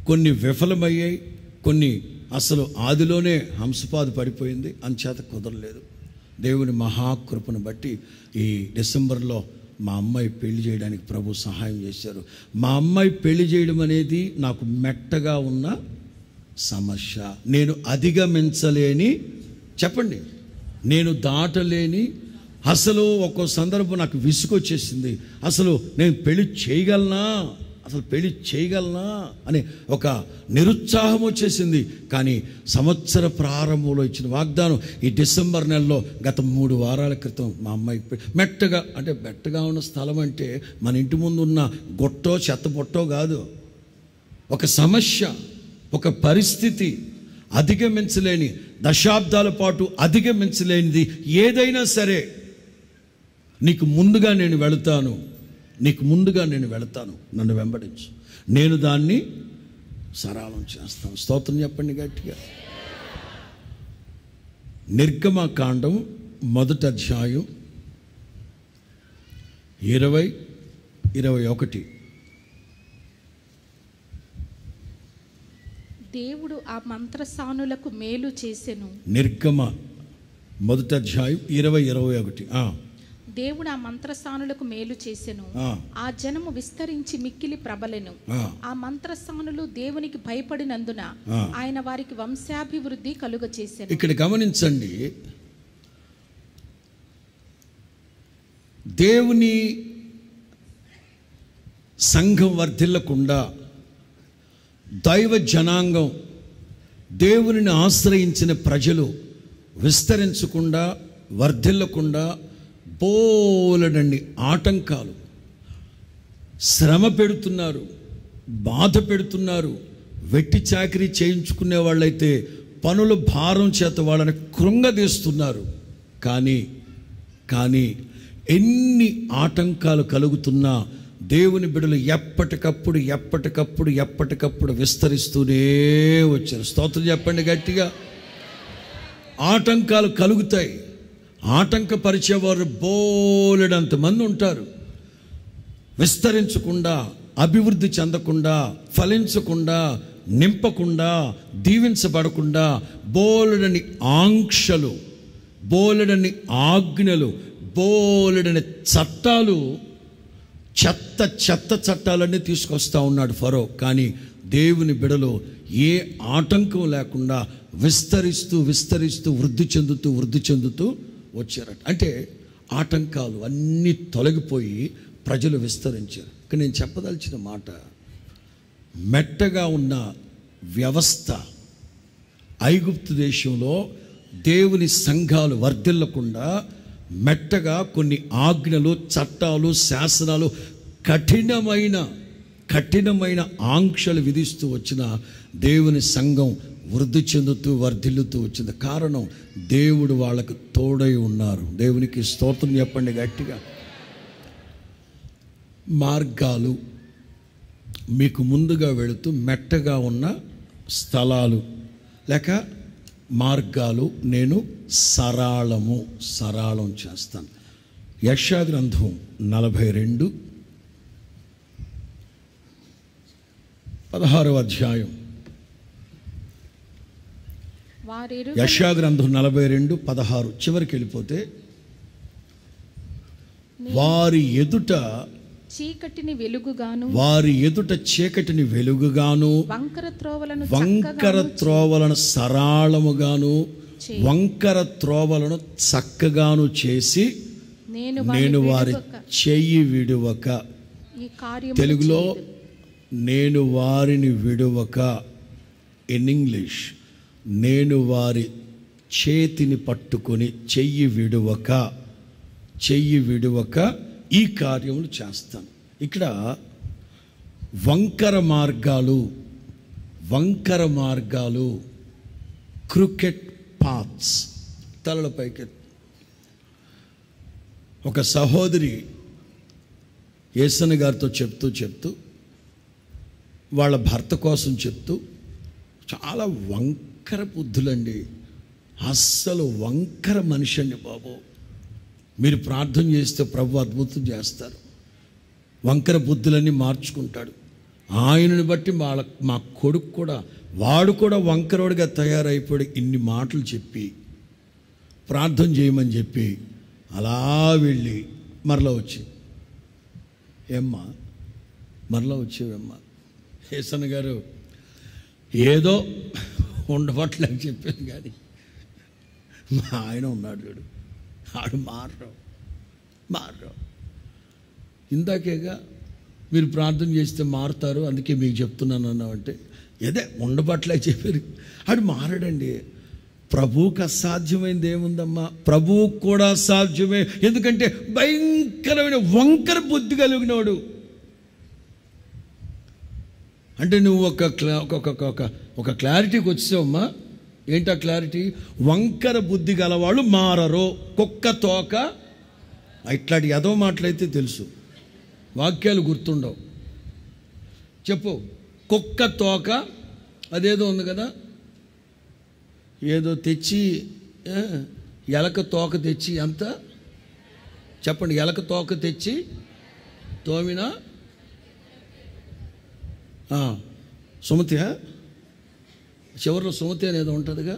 A: కొన్ని విఫలమయ్యాయి, కొన్ని అసలు ఆదిలోనే హంసపాదు పడిపోయింది, అంచేత కుదరలేదు. దేవుని మహాకృపను బట్టి ఈ డిసెంబర్లో మా అమ్మాయి పెళ్లి చేయడానికి ప్రభు సహాయం చేశారు. మా అమ్మాయి పెళ్లి చేయడం అనేది నాకు మెట్టగా ఉన్న సమస్య. నేను అధిగమించలేని, చెప్పండి, నేను దాటలేని, అసలు ఒక్కో సందర్భం నాకు విసుగొచ్చేసింది. అసలు నేను పెళ్లి చేయగలనా అనే ఒక నిరుత్సాహం వచ్చేసింది. కానీ సంవత్సర ప్రారంభంలో ఇచ్చిన వాగ్దానం ఈ డిసెంబర్ నెలలో గత 3 వారాల క్రితం మా అమ్మాయి మెట్టగా ఉన్న స్థలం అంటే మన ఇంటి ముందు ఉన్న గొట్టో చెత్త పొట్టో కాదు. ఒక సమస్య, ఒక పరిస్థితి, అధిగమించలేని, దశాబ్దాల పాటు అధిగమించలేనిది ఏదైనా సరే నీకు ముందుగా నేను వెళతాను, నన్ను వెంబడించు, నేను దాన్ని సరళం చేస్తాను. స్తోత్రం చెప్పండి గట్టిగా. నిర్గమకాండం 1వ అధ్యాయం 20-21.
B: దేవుడు ఆ మంత్రసానులకు మేలు చేసెను.
A: నిర్గమ మొదటి అధ్యాయం 20-21.
B: దేవుడు ఆ మంత్రస్థానులకు మేలు చేసెను, ఆ జనము విస్తరించి మిక్కిలి ప్రబలెను. ఆ మంత్రస్థానులు దేవునికి భయపడినందున ఆయన వారికి వంశాభివృద్ధి కలుగ చేసెను.
A: ఇక్కడ గమనించండి, దేవుని సంఘం వర్ధిల్లకుండా, దైవ జనాంగం, దేవునిని ఆశ్రయించిన ప్రజలు విస్తరించకుండా, వర్ధిల్లకుండా బోలెడన్ని ఆటంకాలు, శ్రమ పెడుతున్నారు, బాధ పెడుతున్నారు. వెట్టి చాకిరీ చేయించుకునే వాళ్ళైతే పనుల భారం చేత వాళ్ళని కృంగదీస్తున్నారు. కానీ ఎన్ని ఆటంకాలు కలుగుతున్నా దేవుని బిడ్డలు ఎప్పటికప్పుడు విస్తరిస్తూనే వచ్చారు. స్తోత్రం చెప్పండి గట్టిగా. ఆటంకాలు కలుగుతాయి. ఆటంకపరిచేవారు బోలెడంత మంది ఉంటారు. విస్తరించకుండా, అభివృద్ధి చెందకుండా, ఫలించకుండా, నింపకుండా, దీవించబడకుండా బోలెడని ఆంక్షలు, బోలెడని ఆజ్ఞలు, బోలెడని చట్టాలు, చెత్త చట్టాలన్నీ తీసుకొస్తా ఉన్నాడు ఫరో. కానీ దేవుని బిడలో ఏ ఆటంకం లేకుండా విస్తరిస్తూ వృద్ధి చెందుతూ వచ్చారట. అంటే ఆటంకాలు అన్నీ తొలగిపోయి ప్రజలు విస్తరించారు. కానీ నేను చెప్పదలిచిన మాట, మెట్టగా ఉన్న వ్యవస్థ ఐగుప్తు దేశంలో దేవుని సంఘాలు వర్ధిల్లకుండా మెట్టగా కొన్ని ఆజ్ఞలు, చట్టాలు, శాసనాలు, కఠినమైన ఆంక్షలు విధిస్తూ వచ్చిన దేవుని సంఘం వృద్ధి చెందుతూ వర్ధిల్లుతూ వచ్చింది. కారణం, దేవుడు వాళ్ళకు తోడై ఉన్నారు. దేవునికి స్తోత్రం చెప్పండి గట్టిగా. మార్గాలు మీకు ముందుగా వెళుతూ మెట్టగా ఉన్న స్థలాలు లేక మార్గాలు నేను సరళం చేస్తాను. యెషయా గ్రంథం 42:16 అధ్యాయం. యెషయా గ్రంథం 42:16 చివరికి వెళ్ళిపోతే, వారి ఎదుట చీకటిని వెలుగుగాను, వంకర త్రోవలను సరళముగాను, వంకర త్రోవలను చక్కగాను చేసి నేను వారి చెయ్యి విడువక, తెలుగులో నేను వారిని విడువక, ఇన్ ఇంగ్లీష్ నేను వారి చేతిని పట్టుకొని చెయ్యి విడువక ఈ కార్యములు చేస్తాను. ఇక్కడ వంకర మార్గాలు, క్రికెట్ పాత్స్, తలలపైకి. ఒక సహోదరి యేసన్న గారితో చెప్తూ వాళ్ళ భర్త కోసం చెప్తూ, చాలా వంకర బుద్ధులండి, అస్సలు వంకర మనిషి అండి బాబు, మీరు ప్రార్థన చేస్తే ప్రభు అద్భుతం చేస్తారు, వంకర బుద్ధులన్నీ మార్చుకుంటాడు. ఆయనను బట్టి మా కొడుకు కూడా, వాడు కూడా వంకరోడిగా తయారైపోయి ఇన్ని మాటలు చెప్పి ప్రార్థన చేయమని చెప్పి అలా వెళ్ళి మరలా వచ్చేవమ్మా యేసన్న గారు ఏదో ఉండబట్టలేక చెప్పాను. కానీ మా ఆయన ఉన్నాడు చూడు, ఆడు మారరు. ఇందాకేగా మీరు ప్రార్థన చేస్తే మారుతారు, అందుకే మీకు చెప్తున్నాను అన్నామంటే, ఏదే ఉండబట్టలేక చెప్పారు. ఆడు మారడండి. ప్రభువుకు అసాధ్యమైనది ఏముందమ్మా? ప్రభువుకు కూడా సాధ్యమే. ఎందుకంటే భయంకరమైన వంకర బుద్ధి కలిగినవాడు. అంటే నువ్వు ఒక క్లారిటీకి వచ్చావమ్మా. ఏంటి ఆ క్లారిటీ? వంకర బుద్ధి గలవాళ్ళు మారరు. కుక్క తోక, ఇట్లాంటి ఏదో మాటలైతే తెలుసు, వాక్యాలు గుర్తుండవు. చెప్పు. కుక్క తోక అదేదో ఉంది కదా, ఏదో తెచ్చి ఎలక తోక తెచ్చి ఎంత చెప్పండి, ఎలక తోక తెచ్చి తోమినా సుమతి, చివరిలో సుమతి అనేది ఉంటుందిగా.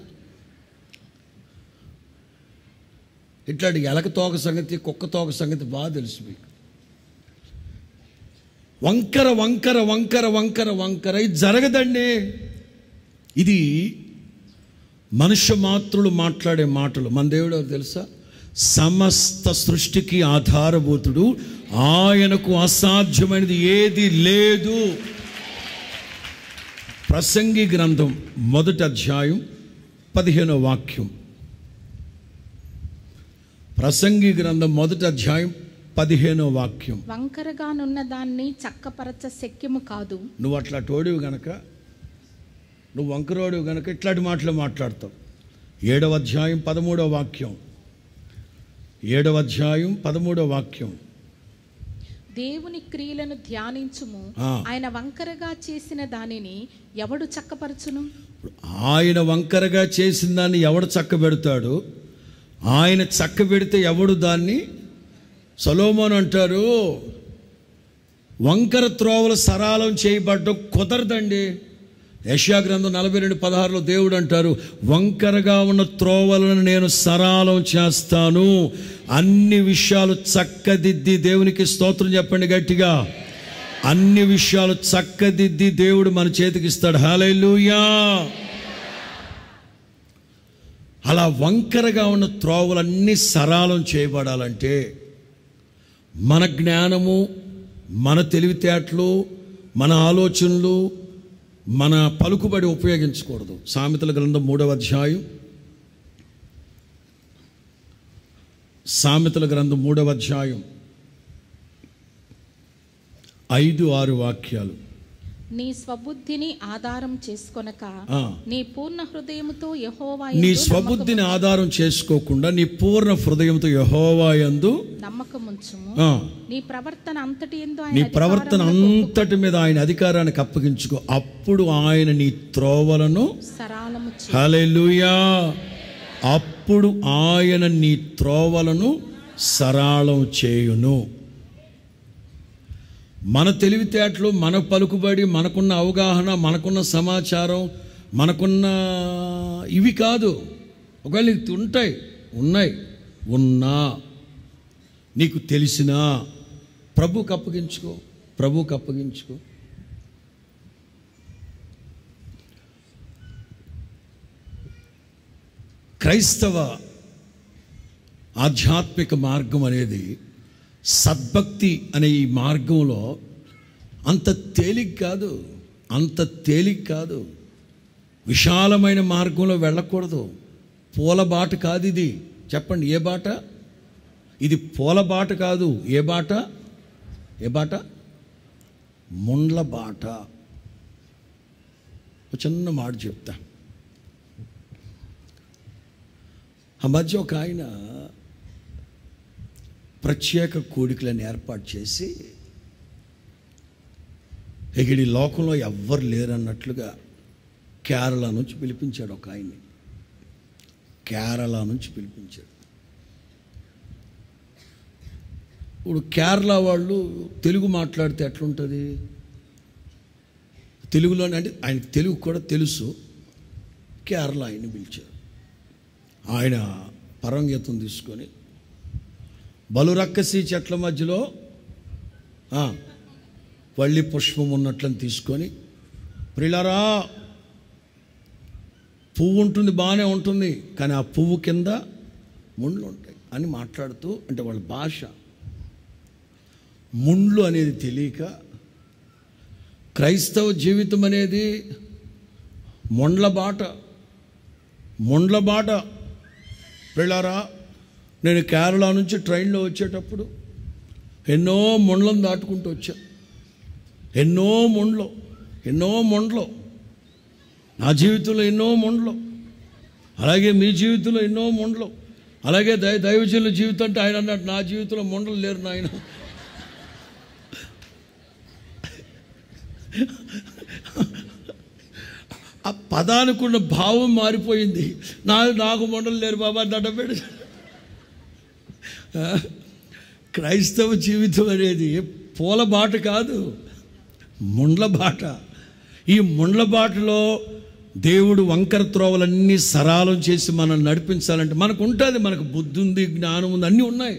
A: ఇట్లాంటి ఎలక తోక సంగతి, కుక్క తోక సంగతి బాగా తెలుసు మీకు. వంకర వంకర వంకర వంకర వంకర ఇది జరగదండి. ఇది మనుష్య మాత్రులు మాట్లాడే మాటలు. మన దేవుడు ఎవరు తెలుసా? సమస్త సృష్టికి ఆధారభూతుడు, ఆయనకు అసాధ్యమైనది ఏది లేదు. ప్రసంగి గ్రంథం 1వ అధ్యాయం 15వ వాక్యం. ప్రసంగి గ్రంథం 1వ అధ్యాయం 15వ వాక్యం.
B: వంకరగానున్న దాన్ని చక్కపరచ శక్యము కాదు.
A: నువ్వు అట్లా టోడివి గనక, నువ్వు వంకరోడివి గనక ఇట్లాంటి మాటలు మాట్లాడతావు. 7వ అధ్యాయం 13వ వాక్యం. 7వ అధ్యాయం 13వ వాక్యం.
B: దేవుని క్రియలను ధ్యానించుము, ఆయన వంకరగా చేసిన దానిని ఎవడు చక్కపరచును?
A: ఆయన వంకరగా చేసిన దాన్ని ఎవడు చక్కబెడతాడు? ఆయన చక్కబెడితే ఎవడు దాన్ని? సొలొమోను అంటారు, వంకర త్రోవలు సరాలం చేయబడ్డం కుదరదండి. యెషయా గ్రంథం 42:16 దేవుడు అంటారు, వంకరగా ఉన్న త్రోవలను నేను సరాలం చేస్తాను, అన్ని విషయాలు చక్కదిద్ది. దేవునికి స్తోత్రం చెప్పండి గట్టిగా. అన్ని విషయాలు చక్కదిద్ది దేవుడు మన చేతికి ఇస్తాడు. హల్లెలూయా. అలా వంకరగా ఉన్న త్రోవలన్నీ సరాలం చేయబడాలంటే మన జ్ఞానము, మన తెలివితేటలు, మన ఆలోచనలు, మన పలుకుబడి ఉపయోగించకూడదు. సామెతల గ్రంథం 3వ అధ్యాయం, సామెతల గ్రంథం 3వ అధ్యాయం 5-6 వాక్యాలు.
B: నీ స్వబుద్ధిని ఆధారం చేసుకొనక నీ పూర్ణ హృదయముతో యెహోవా
A: నీ స్వబుద్ధిని ఆధారం చేసుకోకుండా నీ పూర్ణ హృదయంతో యెహోవా యందు నమ్మకముంచుము. నీ ప్రవర్తన అంతటి మీద ఆయన అధికారానికి అప్పగించుకో. అప్పుడు ఆయన నీ త్రోవలను
B: సరాలము చేయును.
A: హల్లెలూయా. అప్పుడు ఆయన నీ త్రోవలను సరాళం చేయును. మన తెలివితేటలు, మన పలుకుబడి, మనకున్న అవగాహన, మనకున్న సమాచారం, మనకున్న ఇవి కాదు. ఒకవేళ నీకు ఉన్నా నీకు తెలిసినా ప్రభువుకి అప్పగించుకో. క్రైస్తవ ఆధ్యాత్మిక మార్గం అనేది, సద్భక్తి అనే ఈ మార్గంలో అంత తేలిక కాదు. విశాలమైన మార్గంలో వెళ్ళకూడదు. పూలబాట కాదు ఇది. చెప్పండి, ఏ బాట ఇది? పూలబాట కాదు. ఏ బాట? ముండ్ల బాట. ఒక చిన్న మాట చెప్తా. ఆ మధ్య ఒక ఆయన ప్రత్యేక కూడికలను ఏర్పాటు చేసి, ఇక ఈ లోకంలో ఎవ్వరు లేరన్నట్లుగా కేరళ నుంచి పిలిపించాడు. ఒక ఆయన్ని కేరళ నుంచి పిలిపించాడు. ఇప్పుడు కేరళ వాళ్ళు తెలుగు మాట్లాడితే ఎట్లుంటుంది? తెలుగులోనే, అంటే ఆయనకి తెలుగు కూడా తెలుసు. కేరళ ఆయన్ని పిలిచారు. ఆయన పరంగీతం తీసుకొని బలురక్కసి చెట్ల మధ్యలో వల్లి పుష్పం ఉన్నట్లని తీసుకొని, ప్రియులారా, పువ్వు ఉంటుంది, బాగానే ఉంటుంది, కానీ ఆ పువ్వు కింద ముండ్లు ఉంటాయి అని మాట్లాడుతూ, అంటే వాళ్ళ భాష ముండ్లు అనేది తెలియక, క్రైస్తవ జీవితం అనేది ముండ్ల బాట. ప్రియులారా, నేను కేరళ నుంచి ట్రైన్లో వచ్చేటప్పుడు ఎన్నో ముండ్లను దాటుకుంటూ వచ్చా. ఎన్నో ముండ్లు నా జీవితంలో ఎన్నో ముండ్లు, అలాగే మీ జీవితంలో ఎన్నో ముండ్లు, అలాగే దైవజనుల జీవితం అంటే ఆయన అన్నట్టు నా జీవితంలో ముండ్లు లేరు నాయన. ఆ పదానికున్న భావం మారిపోయింది. నాకు ముండలు లేరు బాబా దండబెడు. క్రైస్తవ జీవితం అనేది పూల బాట కాదు, ముండ్ల బాట. ఈ ముండ్ల బాటలో దేవుడు వంకర త్రోవలన్నీ సరాలం చేసి మనం నడిపించాలంటే మనకు ఉంటుంది, మనకు బుద్ధి ఉంది, జ్ఞానం ఉంది, అన్నీ ఉన్నాయి.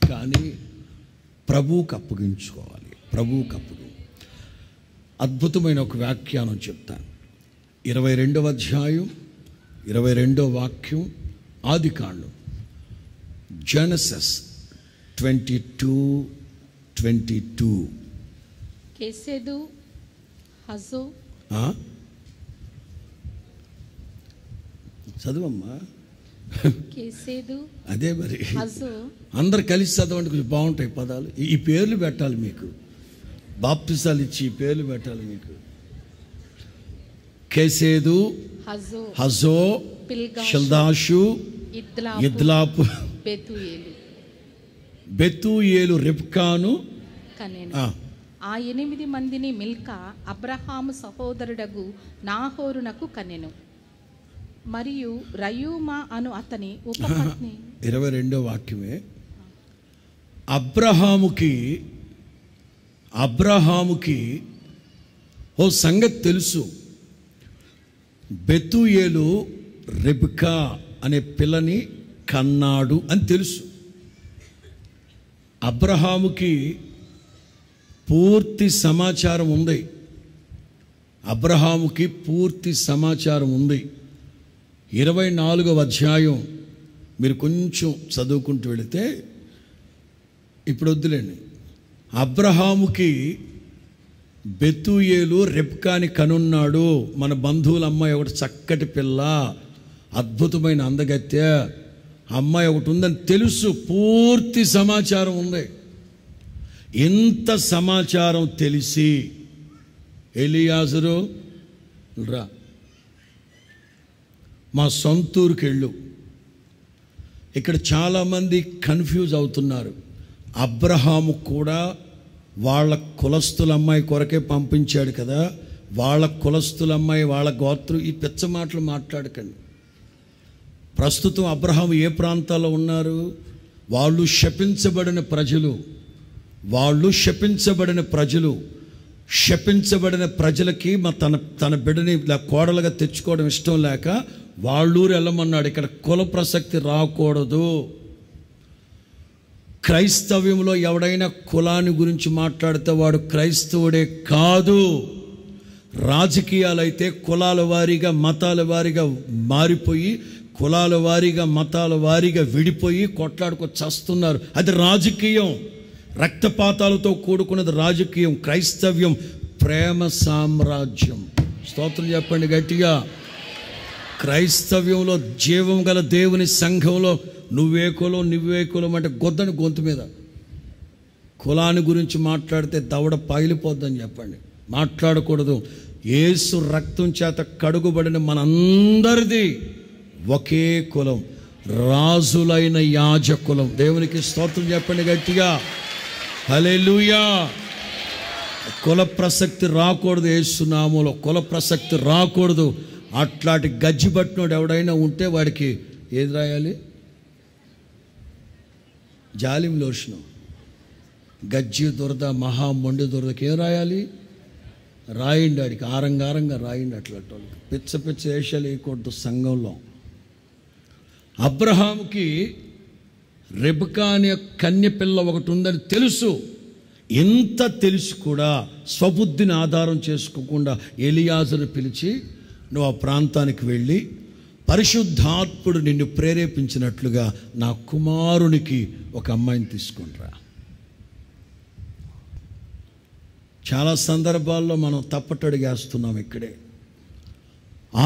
A: కానీ ప్రభువుకు అప్పగించుకోవాలి. ప్రభువుకు అద్భుతమైన ఒక వ్యాఖ్యానం చెప్తాను. 22వ అధ్యాయం 22వ వాక్యం, ఆదికాండం, జెనసిస్ 22:22.
B: కేసేదు హజో.
A: చదువమ్మా.
B: కేసేదు
A: అదే మరి
B: హజో.
A: అందరు కలిసి చదవండి, కొంచెం బాగుంటాయి పదాలు. ఈ పేర్లు పెట్టాలి మీకు, బాప్తిసాలు ఇచ్చి ఈ పేర్లు పెట్టాలి మీకు. కేసేదు, హజో, షల్దాషు, ఇద్లాపు, బెతూయేలు, రెబ్కాను
B: కనెను. ఆ 8 మందిని మిల్కా అబ్రహాము సహోదరుడగు నాహోరునకు కనెను. మరియు రయూమా అను అతని ఉపపత్ని.
A: 22వ వాక్యమే. అబ్రహాముకి ఓ సంగతి తెలుసు. బెతూయేలు రెబ్కా అనే పిల్లని కన్నాడు అని తెలుసు. అబ్రహాముకి పూర్తి సమాచారం ఉంది. 24వ అధ్యాయం మీరు కొంచెం చదువుకుంటూ వెళితే, ఇప్పుడు వద్దులేండి, అబ్రహాముకి బెతూయేలు రెబ్కాని కనున్నాడు. మన బంధువుల అమ్మాయి ఒకటి చక్కటి పిల్ల, అద్భుతమైన అందగత్తె అమ్మాయి ఒకటి ఉందని తెలుసు. పూర్తి సమాచారం ఉంది. ఇంత సమాచారం తెలిసి ఎలియాజరు రా, మా సొంతూరుకి వెళ్ళు. ఇక్కడ చాలామంది కన్ఫ్యూజ్ అవుతున్నారు. అబ్రహాము కూడా వాళ్ళ కులస్తుల అమ్మాయి కొరకే పంపించాడు కదా, వాళ్ళ కులస్తుల అమ్మాయి, వాళ్ళ గోత్రం, ఈ పిచ్చ మాటలు మాట్లాడకండి. ప్రస్తుతం అబ్రహాము ఏ ప్రాంతాల్లో ఉన్నారు? వాళ్ళు శపించబడిన ప్రజలు. శపించబడిన ప్రజలకి తన బిడ్డని కోడలుగా తెచ్చుకోవడం ఇష్టం లేక వాళ్ళూరు వెళ్ళమన్నాడు. ఇక్కడ కుల ప్రసక్తి రాకూడదు. క్రైస్తవ్యంలో ఎవడైనా కులాన్ని గురించి మాట్లాడితే వాడు క్రైస్తవుడే కాదు. రాజకీయాలైతే కులాల వారీగా, మతాల వారీగా మారిపోయి, కులాల వారీగా, మతాల వారీగా విడిపోయి కొట్లాడుకో చస్తున్నారు. అది రాజకీయం, రక్తపాతాలతో కూడుకున్నది రాజకీయం. క్రైస్తవ్యం ప్రేమ సామ్రాజ్యం. స్తోత్రం చెప్పండి గట్టిగా. క్రైస్తవ్యంలో జీవం గల దేవుని సంఘంలో నువ్వే కులం అంటే గొద్దని గొంతు మీద. కులాన్ని గురించి మాట్లాడితే దవడ పగిలిపోద్దని చెప్పండి. మాట్లాడకూడదు. యేసు రక్తం చేత కడుగుబడిన మనందరిది ఒకే కులం, రాజులైన యాజకులం. దేవునికి స్తోత్రం చెప్పండి గట్టిగా. హల్లెలూయా. కుల ప్రసక్తి రాకూడదు. యేసు నామములో కుల ప్రసక్తి రాకూడదు. అట్లాంటి గజ్జి పట్టినోడు ఎవడైనా ఉంటే వాడికి ఏది రాయాలి? జాలిం లోషను. గజ్జి దురద, మొండి దురదకి ఏం రాయాలి? రాయండి. వాడికి ఆరంగారంగా రాయండి. అట్లాంటి వాళ్ళకి పిచ్చ వేషాలు వేయకూడదు సంఘంలో. అబ్రహాముకి రెబ్కా అనే కన్య పిల్ల ఒకటి ఉందని తెలుసు. ఎంత తెలిసి కూడా స్వబుద్ధిని ఆధారం చేసుకోకుండా ఎలియాజరు పిలిచి, నువ్వు ఆ ప్రాంతానికి వెళ్ళి పరిశుద్ధాత్ముడు నిన్ను ప్రేరేపించినట్లుగా నా కుమారునికి ఒక అమ్మాయిని తీసుకొనిరా. చాలా సందర్భాల్లో మనం తప్పటడుగేస్తున్నాం. ఇక్కడే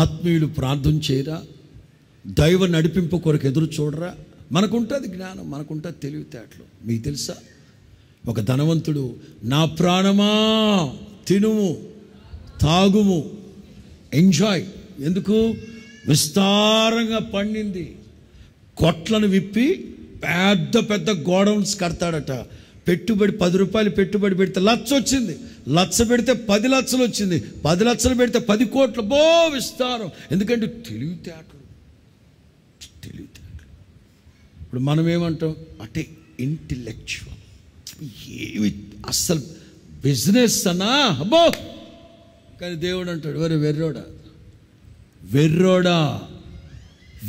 A: ఆత్మీయులు ప్రార్థన చేయరా, దైవ నడిపింపు కొరకు ఎదురు చూడరా. మనకుంటుంది జ్ఞానం, మనకుంటుంది తెలివితేటలు. మీకు తెలుసా, ఒక ధనవంతుడు, నా ప్రాణమా తినుము తాగుము, ఎంజాయ్. ఎందుకు? విస్తారంగా పండింది. కొట్లను విప్పి పెద్ద పెద్ద గోడౌన్స్ కడతాడట. పెట్టుబడి 10 రూపాయలు పెట్టుబడి పెడితే 1,00,000 వచ్చింది. 1,00,000 పెడితే 10 లక్షలు వచ్చింది. 10 లక్షలు పెడితే 10 కోట్లు. విస్తారం. ఎందుకంటే తెలివితేటలు. ఇప్పుడు మనం ఏమంటాం అంటే ఇంటెలెక్చువల్. ఏమి అస్సలు బిజినెస్ అన్నా అబ్బో. కానీ దేవుడు అంటాడు, వెర్రోడా, వెర్రోడా,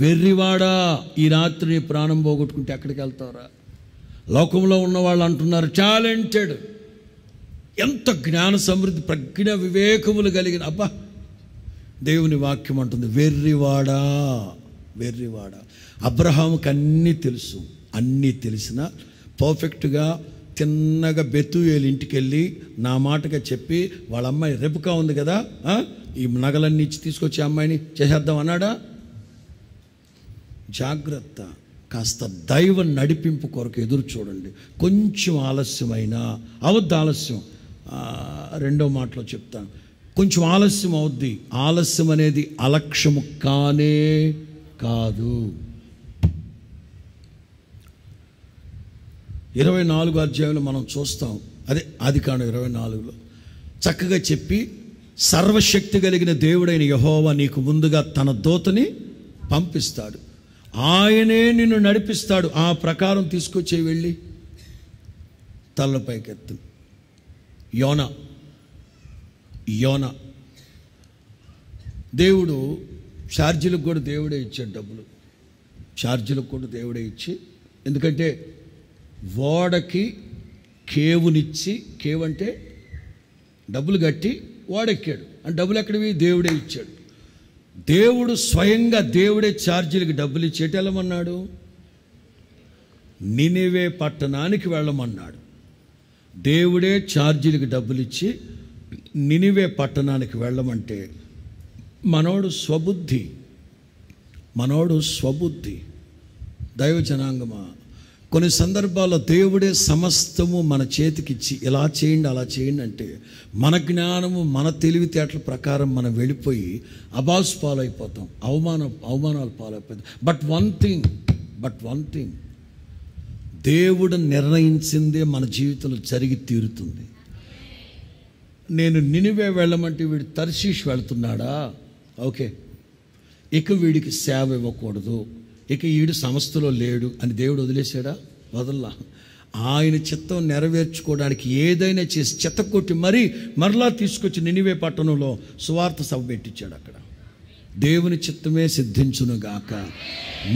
A: వెర్రివాడా, ఈ రాత్రి నీ ప్రాణం పోగొట్టుకుంటే ఎక్కడికి వెళ్తావురా? లోకంలో ఉన్న వాళ్ళు అంటున్నారు టాలెంటెడ్, ఎంత జ్ఞాన సమృద్ధి, ప్రజ్ఞ వివేకములు కలిగిన. అబ్బా, దేవుని వాక్యం అంటుంది వెర్రివాడా, వెర్రివాడా. అబ్రహాముకి అన్నీ తెలుసు, అన్నీ తెలిసిన పర్ఫెక్ట్గా తిన్నగా బెతూయేలు ఇంటికి వెళ్ళి నా మాటగా చెప్పి వాళ్ళ అమ్మాయి రెబకా ఉంది కదా, ఈ నగలన్నీ ఇచ్చి తీసుకొచ్చి అమ్మాయిని చేసేద్దాం అన్నాడా? జాగ్రత్త, కాస్త దైవ నడిపింపు కొరకు ఎదురు చూడండి. కొంచెం ఆలస్యమైనా అవద్దు, ఆలస్యం రెండో మాటలో చెప్తాను, కొంచెం ఆలస్యం అవుద్ది. ఆలస్యం అనేది అలక్ష్యము కానే కాదు. 24వ అధ్యాయంలో మనం చూస్తాం, అదే ఆదికాండం 24లో చక్కగా చెప్పి, సర్వశక్తి కలిగిన దేవుడైన యెహోవా నీకు ముందుగా తన దూతని పంపిస్తాడు, ఆయనే నిన్ను నడిపిస్తాడు, ఆ ప్రకారం తీసుకొచ్చే వెళ్ళి తలపైకెత్తు. యోనా దేవుడు ఛార్జీలకు కూడా దేవుడే ఇచ్చాడు డబ్బులు, ఛార్జీలకు కూడా దేవుడే ఇచ్చి, ఎందుకంటే ఓడకి కేవునిచ్చి, కేవు అంటే డబ్బులు కట్టి ఓడెక్కాడు, అంటే డబ్బులు ఎక్కడివి? దేవుడే ఇచ్చాడు. దేవుడు స్వయంగా దేవుడే ఛార్జీలకు డబ్బులు ఇచ్చి ఎటు వెళ్ళమన్నాడు? నినివే పట్టణానికి వెళ్ళమన్నాడు. దేవుడే ఛార్జీలకు డబ్బులు ఇచ్చి నినివే పట్టణానికి వెళ్ళమంటే మనోడు స్వబుద్ధి. దైవ జనాంగమా, కొన్ని సందర్భాల్లో దేవుడే సమస్తము మన చేతికిచ్చి ఇలా చేయండి అలా చేయండి అంటే మన జ్ఞానము మన తెలివితేటల ప్రకారం మనం వెళ్ళిపోయి అబాల్స్ పాలైపోతాం, అవమానాలు పాలైపోతాం. బట్ వన్ థింగ్ దేవుడు నిర్ణయించిందే మన జీవితంలో జరిగి తీరుతుంది. నేను నినివే వెళ్ళమంటే వీడు తర్షీష్ వెళ్తున్నాడా? ఓకే, ఇక వీడికి సేవ ఇవ్వకూడదు, ఇక వీడు సంస్థలో లేడు అని దేవుడు వదిలేశాడా? వదల్లా. ఆయన చిత్తం నెరవేర్చుకోవడానికి ఏదైనా చేసి చెత్తకొట్టి మరలా తీసుకొచ్చి నినివే పట్టణంలో సువార్త సభ పెట్టించాడు. అక్కడ దేవుని చిత్తమే సిద్ధించును గాక,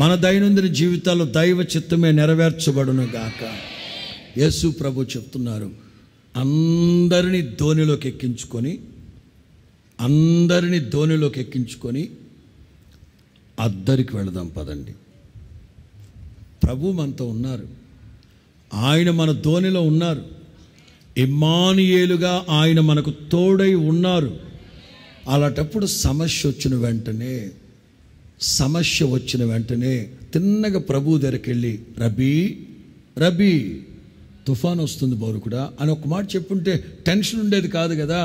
A: మన దైనందిన జీవితాల్లో దైవ చిత్తమే నెరవేర్చబడును గాక. యేసు ప్రభు చెప్తున్నారు, అందరినీ ధోనిలోకి ఎక్కించుకొని అద్దరికి వెళదాం పదండి. ప్రభు మనతో ఉన్నారు, ఆయన మన ధోనిలో ఉన్నారు, ఇమ్మానుయేలుగా ఆయన మనకు తోడై ఉన్నారు. అలాంటప్పుడు సమస్య వచ్చిన వెంటనే తిన్నగా ప్రభు దగ్గరికి వెళ్ళి రబీ తుఫాన్ వస్తుంది బోరుకుడా అని ఒక మాట చెప్పుంటే టెన్షన్ ఉండేది కాదు కదా.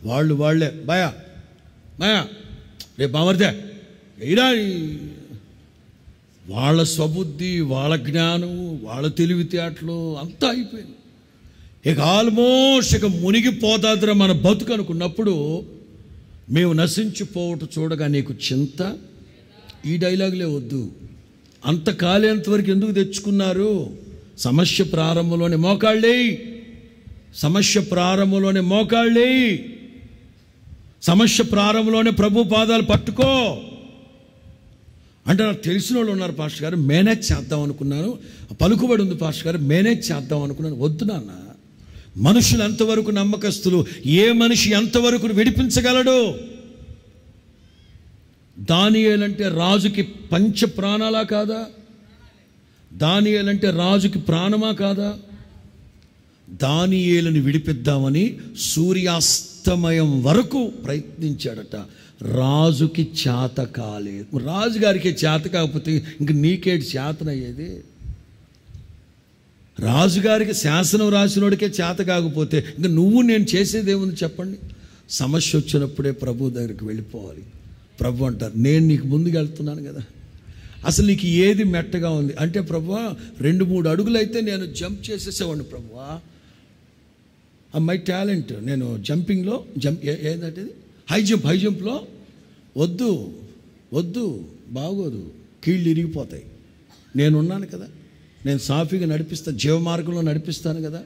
A: వాళ్ళే బాయా రేపు బామర్దే ఇలా, వాళ్ళ స్వబుద్ధి, వాళ్ళ జ్ఞానము, వాళ్ళ తెలివితేటలు అంతా అయిపోయింది. ఇక ఆల్మోస్ట్ ఇక మునిగిపోతాదిరా మన బతుకు అనుకున్నప్పుడు మేము నశించిపోవటం చూడగా నీకు చింత. ఈ డైలాగులే వద్దు. అంత కాలేంతవరకు ఎందుకు తెచ్చుకున్నారు? సమస్య ప్రారంభంలోనే మోకాళ్ళేయి, సమస్య ప్రారంభంలోనే ప్రభు పాదాలు పట్టుకో. అంటే నాకు తెలిసిన వాళ్ళు ఉన్నారు పాస్టర్ గారు, మేనేజ్ చేద్దాం అనుకున్నాను, పలుకుబడి ఉంది పాస్టర్ గారు, మేనేజ్ చేద్దాం అనుకున్నాను. వద్దు నాన్న, మనుషులు ఎంతవరకు నమ్మకస్తులు, ఏ మనిషి ఎంతవరకు విడిపించగలడు? దానియేలంటే రాజుకి పంచ ప్రాణాలా కాదా? దానియేలంటే రాజుకి ప్రాణమా కాదా? దానియేలుని విడిపిద్దామని సూర్యాస్తమయం వరకు ప్రయత్నించాడట. రాజుకి చేత కాలేదు. రాజుగారికి చేత కాకపోతే ఇంక నీకేటి చేతనయ్యేది? రాజుగారికి శాసనం రాసినోడికే చేత కాకపోతే ఇంక నేను చేసేదేముంది చెప్పండి? సమస్య వచ్చినప్పుడే ప్రభు దగ్గరికి వెళ్ళిపోవాలి. ప్రభు అంటారు, నేను నీకు ముందుకు వెళ్తున్నాను కదా, అసలు నీకు ఏది మెట్టగా ఉంది అంటే, ప్రభువా 2-3 అడుగులు అయితే నేను జంప్ చేసేసేవాడిని ప్రభువా, మై టాలెంట్, నేను జంపింగ్లో ఏంటంటే హై జంప్లో వద్దు బాగోదు, కీళ్ళు ఇరిగిపోతాయి. నేనున్నాను కదా, నేను సాఫీగా నడిపిస్తాను, జీవమార్గంలో నడిపిస్తాను కదా.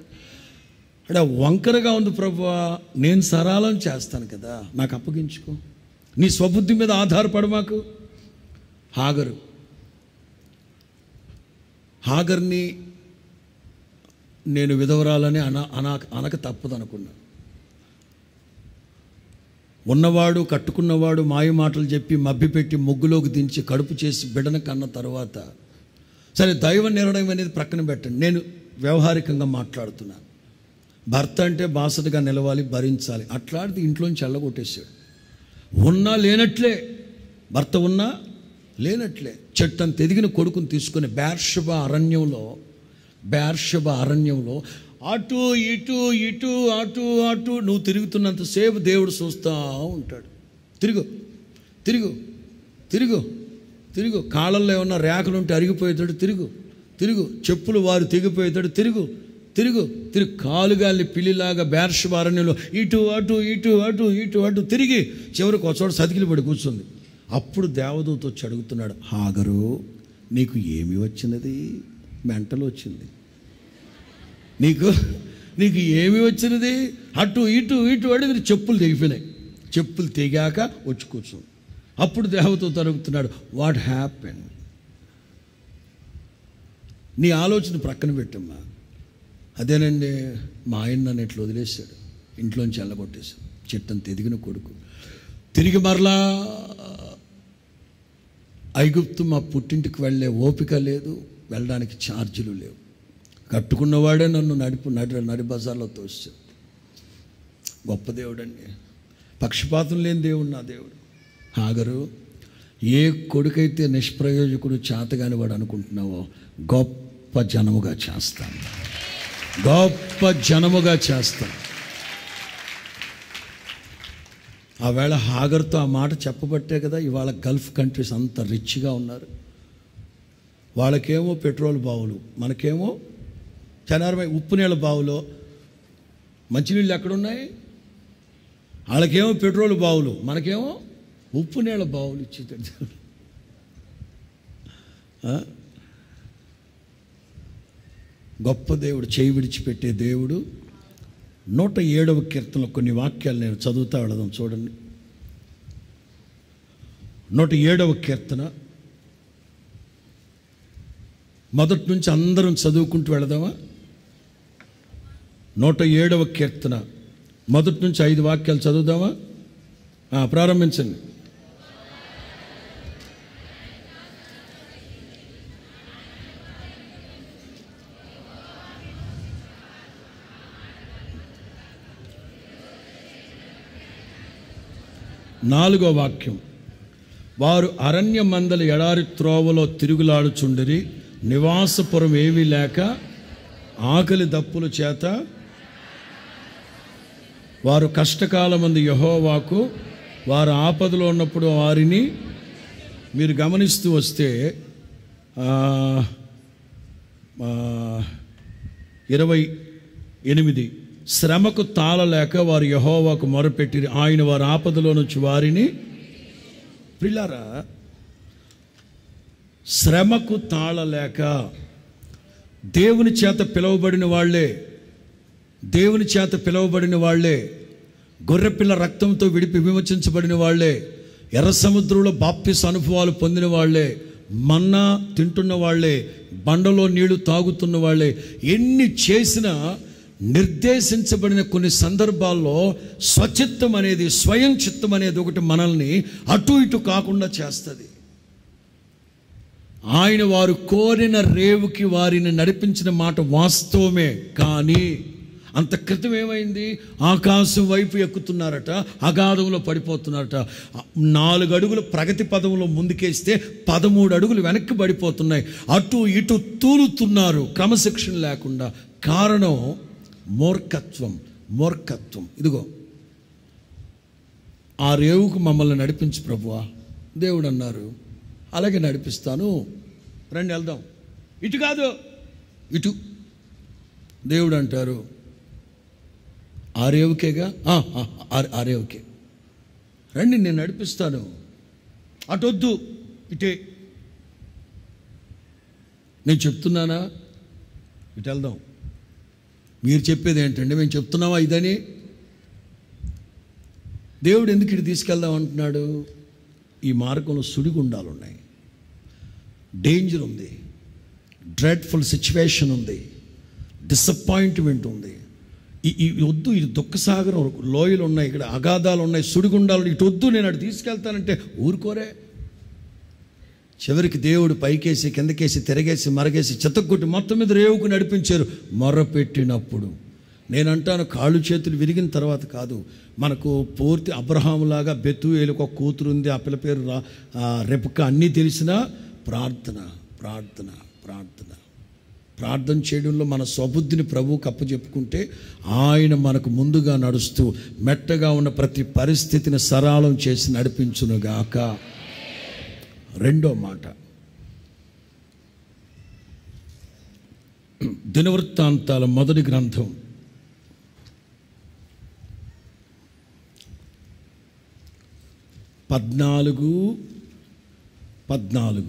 A: అంటే వంకరగా ఉంది ప్రభువా, నేను సరళం చేస్తాను కదా, నాకు అప్పగించుకో. నీ స్వబుద్ధి మీద ఆధారపడు మాకు. హాగర్ని నేను విధవరాలని అనక తప్పదు అనుకున్నా. ఉన్నవాడు కట్టుకున్నవాడు మాయ మాటలు చెప్పి మభ్యపెట్టి ముగ్గులోకి దించి కడుపు చేసి బిడ్డను కన్న తర్వాత, సరే దైవ నిర్ణయం అనేది ప్రక్కన పెట్టండి, నేను వ్యవహారికంగా మాట్లాడుతున్నాను. భర్త అంటే బాసటగా నిలవాలి, భరించాలి. అట్లాంటిది ఇంట్లోంచి వెళ్ళగొట్టేశాడు. ఉన్నా లేనట్లే, భర్త ఉన్నా లేనట్లే. చెట్టంత ఎదిగిన కొడుకుని తీసుకుని బేర్షెబ అరణ్యంలో అటు ఇటు ఇటు అటు అటు నువ్వు తిరుగుతున్నంతసేపు దేవుడు చూస్తూ ఉంటాడు. తిరుగు కాళ్ళల్లో ఏమన్నా రేఖలు ఉంటే అరిగిపోయేతాడు, తిరుగు చెప్పులు వారు తెగిపోయేతాడు, తిరుగు కాలుగాలి పిల్లిలాగా బేర్షెబ అరణ్యంలో ఇటు అటు ఇటు అటు ఇటు అటు తిరిగి చివరికి ఒక చోట సతికిలి పడి కూర్చుంది. అప్పుడు దేవదూత వచ్చి అడుగుతున్నాడు, హాగరు నీకు ఏమి వచ్చినది? మెంటలు వచ్చింది. నీకు ఏమి వచ్చినది? అటు ఇటు ఇటు అడిగి చెప్పులు తెగిపోయినాయి. చెప్పులు తెగాక వచ్చి కూర్చుంది. అప్పుడు దేవదూత అడుగుతున్నాడు, వాట్ హ్యాపెన్? నీ ఆలోచన ప్రక్కన పెట్టమ్మా. అదేనండి, మా ఆయన నన్ను ఎట్లా వదిలేశాడు, ఇంట్లోంచి వెళ్ళగొట్టేశాడు. చెట్టంత ఎదిగిన కొడుకు తిరిగి మరలా ఐగుప్తు మా పుట్టింటికి వెళ్ళే ఓపిక లేదు, వెళ్ళడానికి ఛార్జీలు లేవు. కట్టుకున్నవాడే నన్ను నడి బజార్లో తోస్తాడు. గొప్ప దేవుడు అండి, పక్షపాతం లేని దేవుడు నా దేవుడు. హాగరు, ఏ కొడుకైతే నిష్ప్రయోజకుడు చేతగాని వాడు అనుకుంటున్నావో గొప్ప జనముగా చేస్తాను. ఆవేళ హాగర్తో ఆ మాట చెప్పబట్టే కదా ఇవాళ గల్ఫ్ కంట్రీస్ అంత రిచ్గా ఉన్నారు. వాళ్ళకేమో పెట్రోల్ బావులు, మనకేమో చనారమై ఉప్పు నీళ్ళ బావులో మంచినీళ్ళు ఎక్కడున్నాయి? వాళ్ళకేమో పెట్రోల్ బావులు, మనకేమో ఉప్పు నీళ్ళ బావులు ఇచ్చేటట్టు. గొప్ప దేవుడు, చేయి విడిచిపెట్టే దేవుడు. 107వ కీర్తనలో కొన్ని వాక్యాలు నేను చదువుతా వెళదాం. చూడండి, 107వ కీర్తన మొదటి నుంచి అందరం చదువుకుంటూ వెళదామా? 107వ కీర్తన మొదటి నుంచి 5 వాక్యాలు చదువుదామా? ప్రారంభించండి. నాలుగో వాక్యం, వారు అరణ్య మందల ఎడారి త్రోవలో తిరుగులాడుచుండిరి, నివాసపురం ఏమీ లేక ఆకలి దప్పుల చేత వారు కష్టకాలమందు యెహోవాకు వారు ఆపదలో ఉన్నప్పుడు వారిని మీరు గమనిస్తూ వస్తే 28 శ్రమకు తాళలేక వారు యెహోవాకు మొరపెట్టిరి, ఆయన వారి ఆపదలో నుంచి వారిని. పిల్లరా, శ్రమకు తాళలేక దేవుని చేత పిలువబడిన వాళ్ళే, గొర్రెపిల్ల రక్తంతో విమోచించబడిన వాళ్ళే, ఎర్ర సముద్రంలో బాప్తిస అనుభవాలు పొందిన వాళ్ళే, మన్నా తింటున్న వాళ్ళే, బండలో నీళ్లు తాగుతున్న వాళ్ళే. ఎన్ని చేసినా నిర్దేశించబడిన కొన్ని సందర్భాల్లో స్వచిత్తం అనేది, స్వయం చిత్తం అనేది ఒకటి మనల్ని అటు ఇటు కాకుండా చేస్తుంది. ఆయన వారు కోరిన రేవుకి వారిని నడిపించిన మాట వాస్తవమే. కానీ అంత క్రితం ఏమైంది? ఆకాశం వైపు ఎక్కుతున్నారట, అగాధంలో పడిపోతున్నారట. 4 అడుగులు ప్రగతి పదంలో ముందుకేస్తే 13 అడుగులు వెనక్కి పడిపోతున్నాయి. అటు ఇటు తూలుతున్నారు క్రమశిక్షణ లేకుండా. కారణం మూర్ఖత్వం. ఇదిగో ఆ రేవుకు మమ్మల్ని నడిపించు ప్రభువా. దేవుడు అన్నారు, అలాగే నడిపిస్తాను, రండి వెళ్దాం. ఇటు కాదు, ఇటు. దేవుడు అంటారు, ఆ రేవుకేగా, ఆ రేవుకే రండి, నేను నడిపిస్తాను. అటొద్దు, ఇటే. నేను చెప్తున్నానా? ఇటు వెళ్దాం. మీరు చెప్పేది ఏంటంటే మేము చెప్తున్నావా ఇదని? దేవుడు ఎందుకు ఇటు తీసుకెళ్దాం అంటున్నాడు? ఈ మార్గంలో సుడిగుండాలు ఉన్నాయి, డేంజర్ ఉంది, డ్రెడ్ఫుల్ సిచ్యువేషన్ ఉంది, డిసప్పాయింట్మెంట్ ఉంది. ఈ వద్దు, ఇది దుఃఖసాగరం, లోయలు ఉన్నాయి, ఇక్కడ అగాధాలు ఉన్నాయి, సుడిగుండాలు, ఇటు వద్దు, నేను అటు తీసుకెళ్తానంటే ఊరుకోరే. చివరికి దేవుడు పైకేసి కిందకేసి తిరగేసి మరగేసి చెత్తకొట్టి మొత్తం మీద రేవుకు నడిపించారు. మొర్రపెట్టినప్పుడు నేను అంటాను, కాళ్ళు చేతులు విరిగిన తర్వాత కాదు, మనకు పూర్తి అబ్రహాములాగా బెతుయేలుకు ఒక కూతురు ఉంది, ఆ పిల్ల పేరు రెబెక్క, అన్నీ తెలిసినా ప్రార్థన ప్రార్థన ప్రార్థన ప్రార్థన చేయడంలో మన స్వబుద్ధిని ప్రభువుకు అప్పచెప్పుకుంటే ఆయన మనకు ముందుగా నడుస్తూ మెట్టగా ఉన్న ప్రతి పరిస్థితిని సరళం చేసి నడిపించునుగాక. రెండో మాట, దినవృత్తాంతాల మొదటి గ్రంథం 14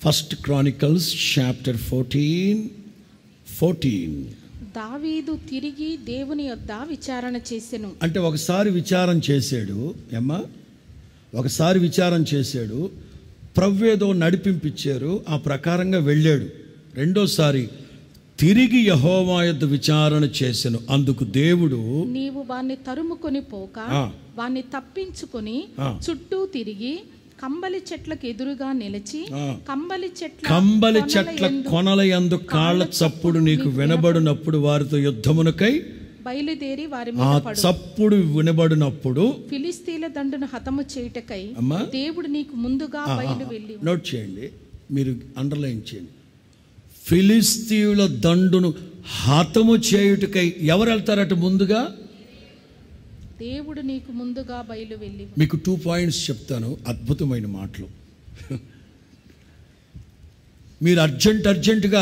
A: ఫస్ట్ క్రానికల్స్ చాప్టర్ 14.
B: దావీదు తిరిగి దేవుని యొద్ద విచారణ చేసెను.
A: అంటే ఒకసారి విచారం చేశాడు ఏమ్మా, ఒకసారి విచారం చేశాడు, ప్రభువేదో నడిపించారు, ఆ ప్రకారంగా వెళ్ళాడు. రెండోసారి తిరిగి యెహోవా యొద్ద విచారణ చేసెను. అందుకు దేవుడు,
B: నీవు వాణ్ణి తరుముకొని పోక వాణ్ణి తప్పించుకొని చుట్టూ తిరిగి కంబలి చెట్లకు ఎదురుగా నిలిచి కంబలి చెట్ల
A: కొనల యందు కాళ్ళ చప్పుడు నీకు వినబడినప్పుడు వారితో యుద్ధమునకై
B: బయలుదేరి వారి మీద
A: చప్పుడు వినబడినప్పుడు
B: ఫిలిస్తీన్ల దండును హతము చేయుటకై దేవుడు నీకు ముందుగా బయలు వెళ్ళి.
A: నోట్ చేయండి, మీరు అండర్లైన్ చేయండి. ఫిలిస్తీయుల దండును హతము చేయుటకై ఎవరు వెళ్తారట? ముందుగా
B: దేవుడు నీకు ముందుగా బయలు వెళ్ళి.
A: మీకు 2 పాయింట్స్ చెప్తాను, అద్భుతమైన మాటలు. మీరు అర్జెంటుగా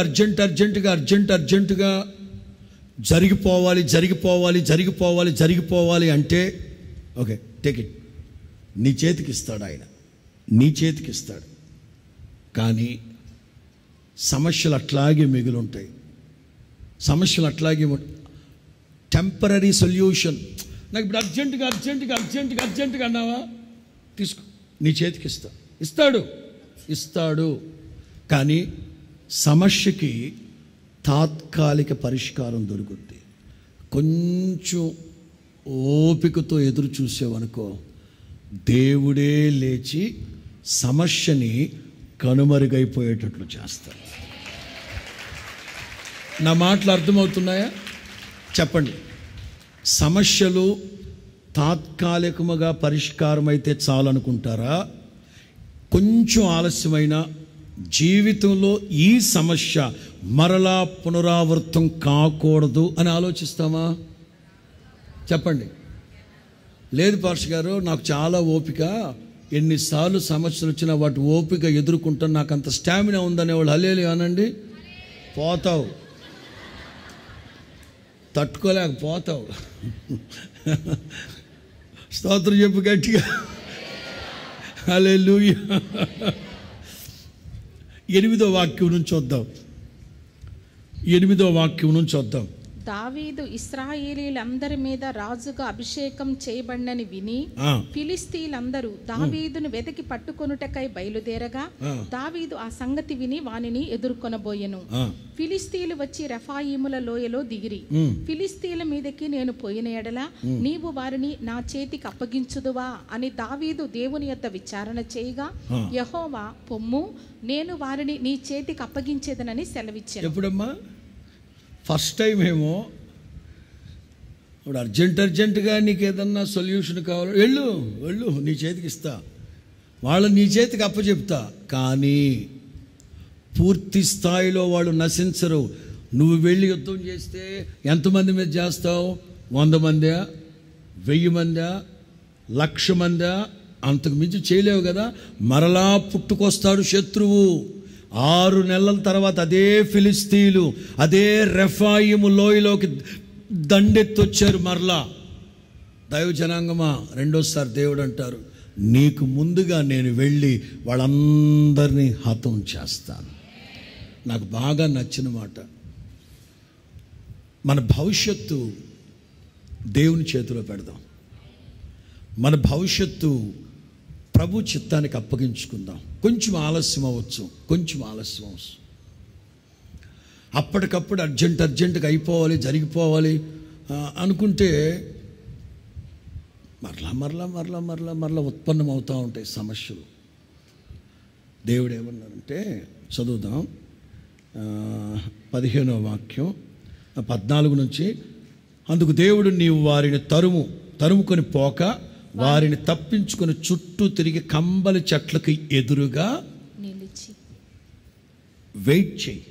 A: జరిగిపోవాలి అంటే ఓకే, టేక్ ఇట్, నీ చేతికి ఇస్తాడు ఆయన, నీ చేతికి ఇస్తాడు. కానీ సమస్యలు అట్లాగే మిగిలి ఉంటాయి, సమస్యలు అట్లాగే టెంపరీ సొల్యూషన్. నాకు ఇప్పుడు అర్జెంటుగా అన్నావా, తీసుకో, నీ చేతికి ఇస్తాడు. కానీ సమస్యకి తాత్కాలిక పరిష్కారం దొరుకుద్ది. కొంచెం ఓపికతో ఎదురు చూసేవనుకో, దేవుడే లేచి సమస్యని కనుమరుగైపోయేటట్లు చేస్తాడు. నా మాటలు అర్థమవుతున్నాయా? చెప్పండి. సమస్యలు తాత్కాలికముగా పరిష్కారం అయితే చాలనుకుంటారా? కొంచెం ఆలస్యమైన జీవితంలో ఈ సమస్య మరలా పునరావృతం కాకూడదు అని ఆలోచిస్తామా? చెప్పండి. లేదు పాస్టర్ గారు, నాకు చాలా ఓపిక, ఎన్నిసార్లు సమస్యలు వచ్చినా వాటి ఓపిక ఎదుర్కొంటాను, నాకు అంత స్టామినా ఉందనేవాళ్ళు హల్లెలూయా అనండి. పోతావు, తట్టుకోలేకపోతావు. స్తోత్రం చెప్పు గట్టిగా, హల్లెలూయా. 8వ వాక్యం నుంచి వద్దాం.
B: దావీదు ఇశ్రాయేలీయులందరి మీద రాజుగా అభిషేకం చేయబడినని విని ఫిలిస్తీయులందరూ దావీదును వెతికి పట్టుకొనుటకై బయలుదేరగా దావీదు ఆ సంగతి విని వానిని ఎదుర్కొనబోయెను. ఫిలిస్తీయులు వచ్చి రెఫాయీముల లోయలో దిగిరి. ఫిలిస్తీయుల మీదకి నేను పోయిన ఎడల నీవు వారిని నా చేతికి అప్పగించుదువా అని దావీదు దేవుని యొద్ద విచారణ చేయగా యెహోవా, పొమ్ము, నేను వారిని నీ చేతికి అప్పగించేదనని సెలవిచ్చాను.
A: ఎప్పుడమ్మా? ఫస్ట్ టైం ఏమో ఇప్పుడు అర్జెంటుగా నీకు ఏదన్నా సొల్యూషన్ కావాలి, వెళ్ళు నీ చేతికి ఇస్తా, వాళ్ళు నీ చేతికి అప్పచెప్తా. కానీ పూర్తి స్థాయిలో వాళ్ళు నశించరు. నువ్వు వెళ్ళి యుద్ధం చేస్తే ఎంతమంది మీద చేస్తావు? 100 మందా, 1000 మందా, 1,00,000 మందా? అంతకు మించి చేయలేవు కదా. మరలా పుట్టుకొస్తాడు శత్రువు. 6 నెలల తర్వాత అదే ఫిలిస్తీయులు అదే రెఫాయిము లోయలోకి దండెత్తొచ్చారు. మరలా దైవ జనాంగమా, రెండోసారి దేవుడు అంటారు, నీకు ముందుగా నేను వెళ్ళి వాళ్ళందరినీ హతం చేస్తాను. నాకు బాగా నచ్చిన మాట, మన భవిష్యత్తు దేవుని చేతిలో పెడదాం. మన భవిష్యత్తు ప్రభు చిత్తానికి అప్పగించుకుందాం. కొంచెం ఆలస్యం అవ్వచ్చు, కొంచెం ఆలస్యం అవచ్చు. అప్పటికప్పుడు అర్జెంటుగా అయిపోవాలి, జరిగిపోవాలి అనుకుంటే మరలా ఉత్పన్నం అవుతూ ఉంటాయి సమస్యలు. దేవుడు ఏమన్నారంటే, చదువుదాం 15వ వాక్యం 14 నుంచి. అందుకు దేవుడు, నీవు వారిని తరుముకొని పోక వారిని తప్పించుకొని చుట్టూ తిరిగి కంబలి చెట్లకు ఎదురుగా
B: నిలిచి
A: వెయిట్ చేయి.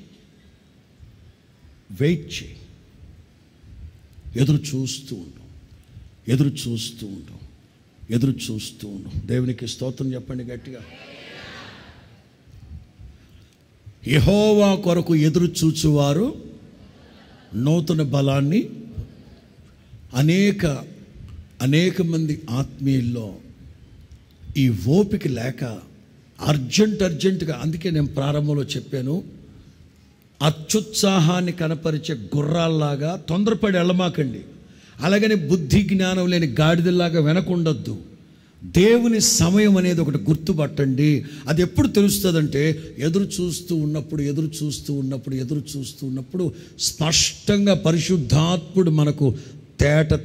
A: ఎదురు చూస్తూ ఉండు. దేవునికి స్తోత్రం చెప్పండి గట్టిగా. యెహోవా కొరకు ఎదురు చూచువారు నూతన బలాన్ని. అనేక మంది ఆత్మీయుల్లో ఈ ఓపిక లేక అర్జెంటుగా, అందుకే నేను ప్రారంభంలో చెప్పాను, అత్యుత్సాహాన్ని కనపరిచే గుర్రాల్లాగా తొందరపడి వెళ్ళమాకండి. అలాగని బుద్ధి జ్ఞానం లేని గాడిదల్లాగా వెనకుండొద్దు. దేవుని సమయం అనేది ఒకటి గుర్తుపట్టండి. అది ఎప్పుడు తెలుస్తుందంటే, ఎదురు చూస్తూ ఉన్నప్పుడు స్పష్టంగా పరిశుద్ధాత్ముడు మనకు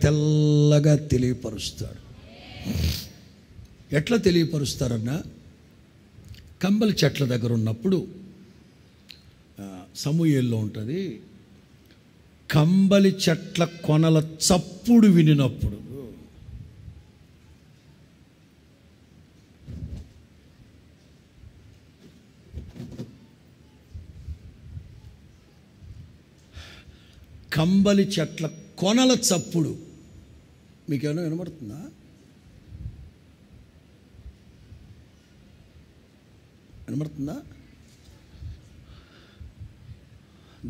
A: తెల్లగా తెలియపరుస్తాడు. ఎట్లా తెలియపరుస్తారన్నా, కంబలి చెట్ల దగ్గర ఉన్నప్పుడు సమూయేల్లో ఉంటుంది, కంబలి చెట్ల కొనల చప్పుడు వినినప్పుడు కంబలి చెట్ల కొనల చప్పుడు మీకేమైనా వినబడుతుందా?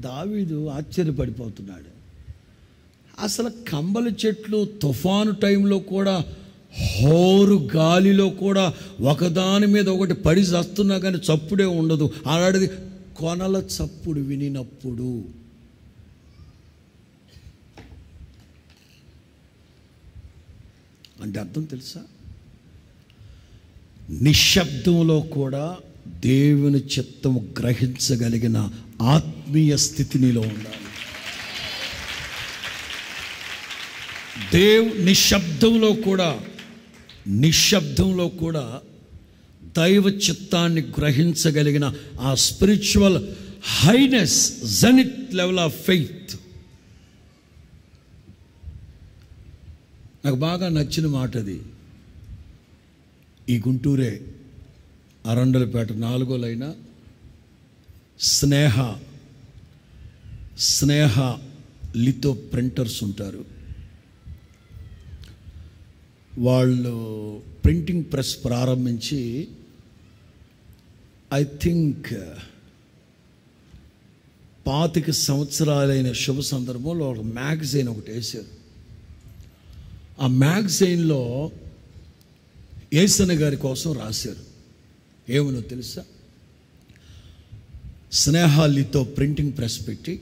A: దావీదు ఆశ్చర్యపడిపోతున్నాడు. అసలు కంబలి చెట్లు తుఫాను టైంలో కూడా, హోరు గాలిలో కూడా ఒకదాని మీద ఒకటి పడి చస్తున్నా కానీ చప్పుడే ఉండదు. అలాంటిది కొనల చప్పుడు వినినప్పుడు. అంటే అర్థం తెలుసా? నిశ్శబ్దంలో కూడా దేవుని చిత్తము గ్రహించగలిగిన ఆత్మీయ స్థితి నీలో ఉండాలి. నిశ్శబ్దంలో కూడా దైవ చిత్తాన్ని గ్రహించగలిగిన ఆ spiritual highness, zenith level of faith. నాకు బాగా నచ్చిన మాట అది. ఈ గుంటూరే అరండలపేట 4వ లైన స్నేహ లితో ప్రింటర్స్ ఉంటారు. వాళ్ళు ప్రింటింగ్ ప్రెస్ ప్రారంభించి ఐ థింక్ 25 సంవత్సరాలైన శుభ సందర్భంలో ఒక మ్యాగజైన్ ఒకటి వేశారు. ఆ మ్యాగజైన్లో యేసన్న గారి కోసం రాశారు. ఏమనో తెలుసా? స్నేహాలితో ప్రింటింగ్ ప్రెస్ పెట్టి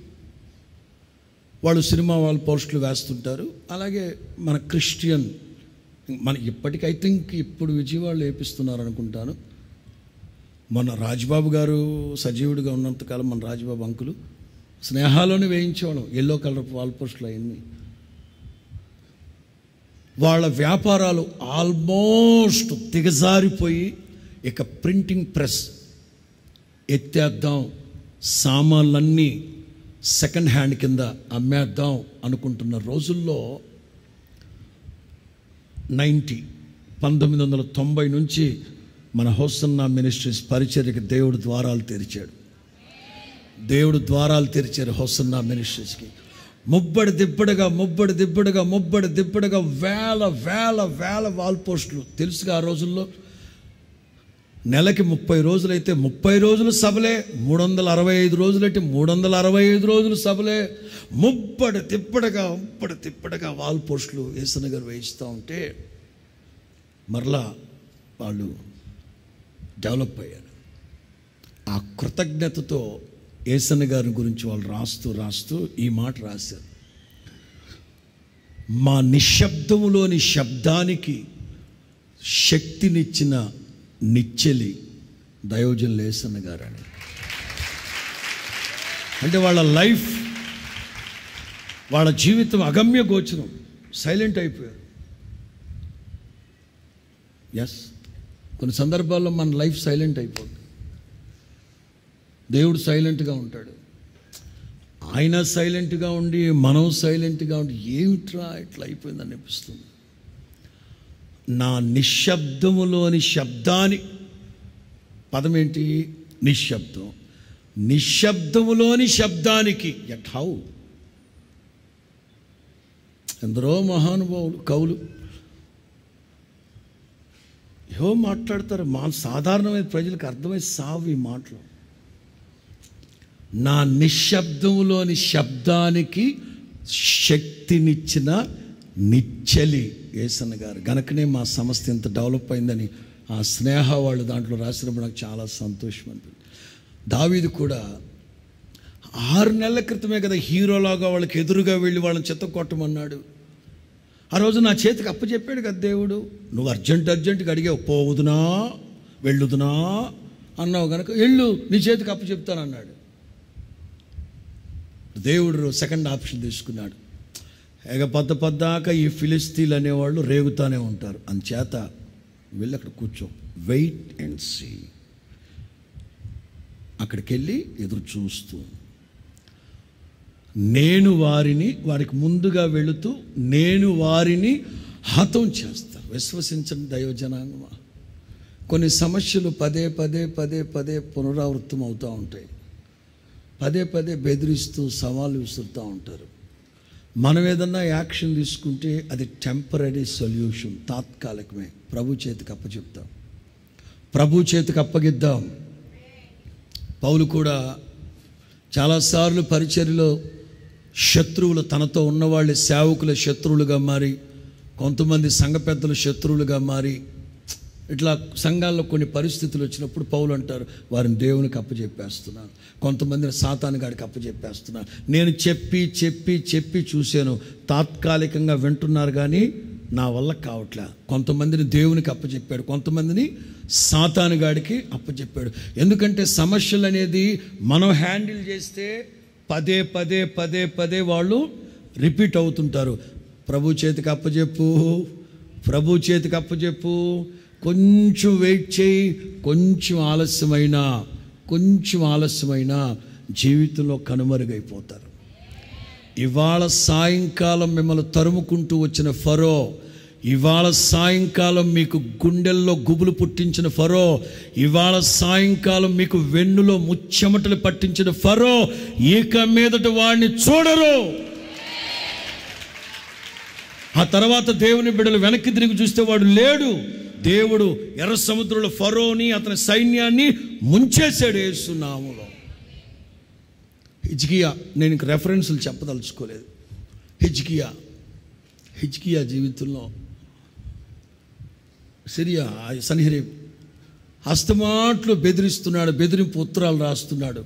A: వాళ్ళు సినిమా వాళ్ళు పోస్టులు వేస్తుంటారు. అలాగే మన క్రిస్టియన్, మన ఇప్పటికీ ఐ థింక్ ఇప్పుడు విజయవాడలో వేపిస్తున్నారు అనుకుంటాను. మన రాజ్బాబు గారు సజీవుడిగా ఉన్నంతకాలం మన రాజ్బాబు అంకులు స్నేహాలోనే వేయించేవాళ్ళం, ఎల్లో కలర్ వాల్ పోస్టులు అవన్నీ. వాళ్ళ వ్యాపారాలు ఆల్మోస్ట్ దిగజారిపోయి ఇక ప్రింటింగ్ ప్రెస్ ఎత్తేద్దాం, సామాన్లన్నీ సెకండ్ హ్యాండ్ కింద అమ్మేద్దాం అనుకుంటున్న రోజుల్లో 1990 నుంచి మన హోసన్నా మినిస్ట్రీస్ పరిచర్యకి దేవుడు ద్వారాలు తెరిచారు. హోసన్నా మినిస్ట్రీస్కి ముబ్బడి దిబ్బడిగా వేల వాల్ పోస్టులు. తెలుసుగా ఆ రోజుల్లో నెలకి 30 రోజులైతే 30 రోజులు సభలే, 365 రోజులైతే 365 రోజులు సభలే. ముబ్బడి తిప్పడగా వాల్ పోస్టులు యేసన్న గారు వేయిస్తూ ఉంటే మరలా వాళ్ళు డెవలప్ అయ్యారు. ఆ కృతజ్ఞతతో యేసన్న గారి గురించి వాళ్ళు రాస్తూ ఈ మాట రాశారు: మా నిశ్శబ్దములోని శబ్దానికి శక్తినిచ్చిన నిచ్చెలి దైవజనులు యేసన్న గారని. అంటే వాళ్ళ లైఫ్, వాళ్ళ జీవితం అగమ్య గోచరం, సైలెంట్ అయిపోయారు. ఎస్, కొన్ని సందర్భాల్లో మన లైఫ్ సైలెంట్ అయిపోతుంది. దేవుడు సైలెంట్గా ఉంటాడు, ఆయన సైలెంట్గా ఉండి మనం సైలెంట్గా ఉండి ఏమిట్రా ఇట్లా అయిపోయింది అనిపిస్తుంది. నా నిశ్శబ్దములోని శబ్దాని పదం ఏంటి? నిశ్శబ్దం. నిశ్శబ్దములోని శబ్దానికి ఎట్ హౌ ఎందరో మహానుభావులు కవులు ఏవో మాట్లాడతారు, సాధారణమైన ప్రజలకు అర్థమై సావు ఈ మాటలు. నా నిశ్శబ్దములోని శబ్దానికి శక్తినిచ్చిన నిచ్చెలి యేసన్న గారు. గనకనే మా సంస్థ ఇంత డెవలప్ అయిందని ఆ స్నేహ వాళ్ళు దాంట్లో రాసినప్పుడు నాకు చాలా సంతోషం అనిపించింది. దావీదు కూడా 6 నెలల క్రితమే కదా హీరోలాగా వాళ్ళకి ఎదురుగా వెళ్ళి వాళ్ళని చెత్త కొట్టమన్నాడు. ఆ రోజు నా చేతికి అప్పచెప్పాడు కదా దేవుడు. నువ్వు అర్జెంటుగా అడిగావు, పోవుదునా వెళ్ళుదునా అన్నావు కనుక వెళ్ళు, నీ చేతికి అప్పచెప్తానన్నాడు. దేవుడు సెకండ్ ఆప్షన్ తీసుకున్నాడు. పొద్దాక ఈ ఫిలిస్తీన్లు అనేవాళ్ళు రేగుతానే ఉంటారు, అంచేత వెళ్ళి అక్కడ కూర్చో, వెయిట్ అండ్ సీ. అక్కడికి వెళ్ళి ఎదురు చూస్తూ వారికి ముందుగా వెళుతూ నేను వారిని హతం చేస్తాను. విశ్వసించండి దైవజనాంగమా, కొన్ని సమస్యలు పదే పునరావృతం అవుతూ ఉంటాయి. పదే బెదిరిస్తూ సవాలు విసురుతూ ఉంటారు. మనం ఏదన్నా యాక్షన్ తీసుకుంటే అది టెంపరీ సొల్యూషన్, తాత్కాలికమే. ప్రభు చేతికి అప్పచెప్తాం, ప్రభు చేతికి అప్పగిద్దాం. పౌలు కూడా చాలాసార్లు పరిచర్యలో శత్రువులు, తనతో ఉన్నవాళ్ళ సేవకుల శత్రువులుగా మారి, కొంతమంది సంఘ పెద్దల శత్రువులుగా మారి, ఇట్లా సంఘాల్లో కొన్ని పరిస్థితులు వచ్చినప్పుడు పౌలు అంటారు, వారిని దేవునికి అప్పచెప్పేస్తున్నాను, కొంతమందిని సాతాను గాడికి అప్పచెప్పేస్తున్నాను. నేను చెప్పి చూశాను, తాత్కాలికంగా వింటున్నారు కానీ నా వల్ల కావట్లే. కొంతమందిని దేవునికి అప్పచెప్పాడు, కొంతమందిని సాతాను గాడికి అప్పచెప్పాడు. ఎందుకంటే సమస్యలు అనేది మనం హ్యాండిల్ చేస్తే పదే వాళ్ళు రిపీట్ అవుతుంటారు. ప్రభు చేతికి అప్పచెప్పు, కొంచెం వెయిట్ చేయి, కొంచెం ఆలస్యమైనా జీవితంలో కనుమరుగైపోతారు. ఇవాళ సాయంకాలం మిమ్మల్ని తరుముకుంటూ వచ్చిన ఫరో, ఇవాళ సాయంకాలం మీకు గుండెల్లో గుబులు పుట్టించిన ఫరో, ఇవాళ సాయంకాలం మీకు వెన్నులో ముచ్చెమటలు పట్టించిన ఫరో ఇక మీదట వాడిని చూడరు. ఆ తర్వాత దేవుని బిడ్డలు వెనక్కి తిరిగి చూస్తే వాడు లేడు. దేవుడు ఎర్ర సముద్రంలో ఫరోని అతని సైన్యాన్ని ముంచేశాడు యేసు నామములో. హిజ్కియా, నేను ఇంక రెఫరెన్సులు చెప్పదలుచుకోలేదు. హిజ్కియా జీవితంలో సిరియా సన్హెరీబ్ హస్తమాట్లు బెదిరిస్తున్నాడు, బెదిరింపు ఉత్తరాలు రాస్తున్నాడు.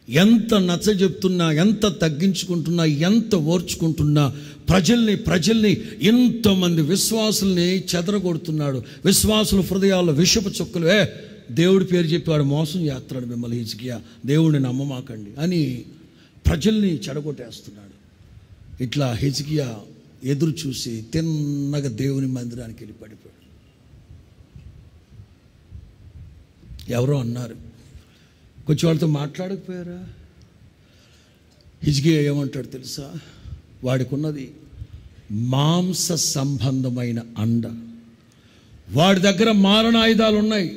A: ఎంత నచ్చ చెప్తున్నా, ఎంత తగ్గించుకుంటున్నా, ఎంత ఓర్చుకుంటున్నా ప్రజల్ని ఎంతోమంది విశ్వాసుల్ని చెదరగొడుతున్నాడు. విశ్వాసుల హృదయాల్లో విషపు చుక్కలు, దేవుడి పేరు చెప్పి వాడు మోసం చేస్తున్నాడు మిమ్మల్ని, హిజ్కియా దేవుడిని నమ్మమాకండి అని ప్రజల్ని చెడగొట్టేస్తున్నాడు. ఇట్లా హిజ్కియా ఎదురు చూసి తిన్నగా దేవుని మందిరానికి వెళ్ళి పడిపోయాడు. ఎవరో అన్నారు, కొంచెం వాళ్ళతో మాట్లాడకపోయారా? హిజ్కియా ఏమంటాడు తెలుసా? వాడికి ఉన్నది మాంస సంబంధమైన అండ, వాడి దగ్గర మారణాయుధాలు ఉన్నాయి,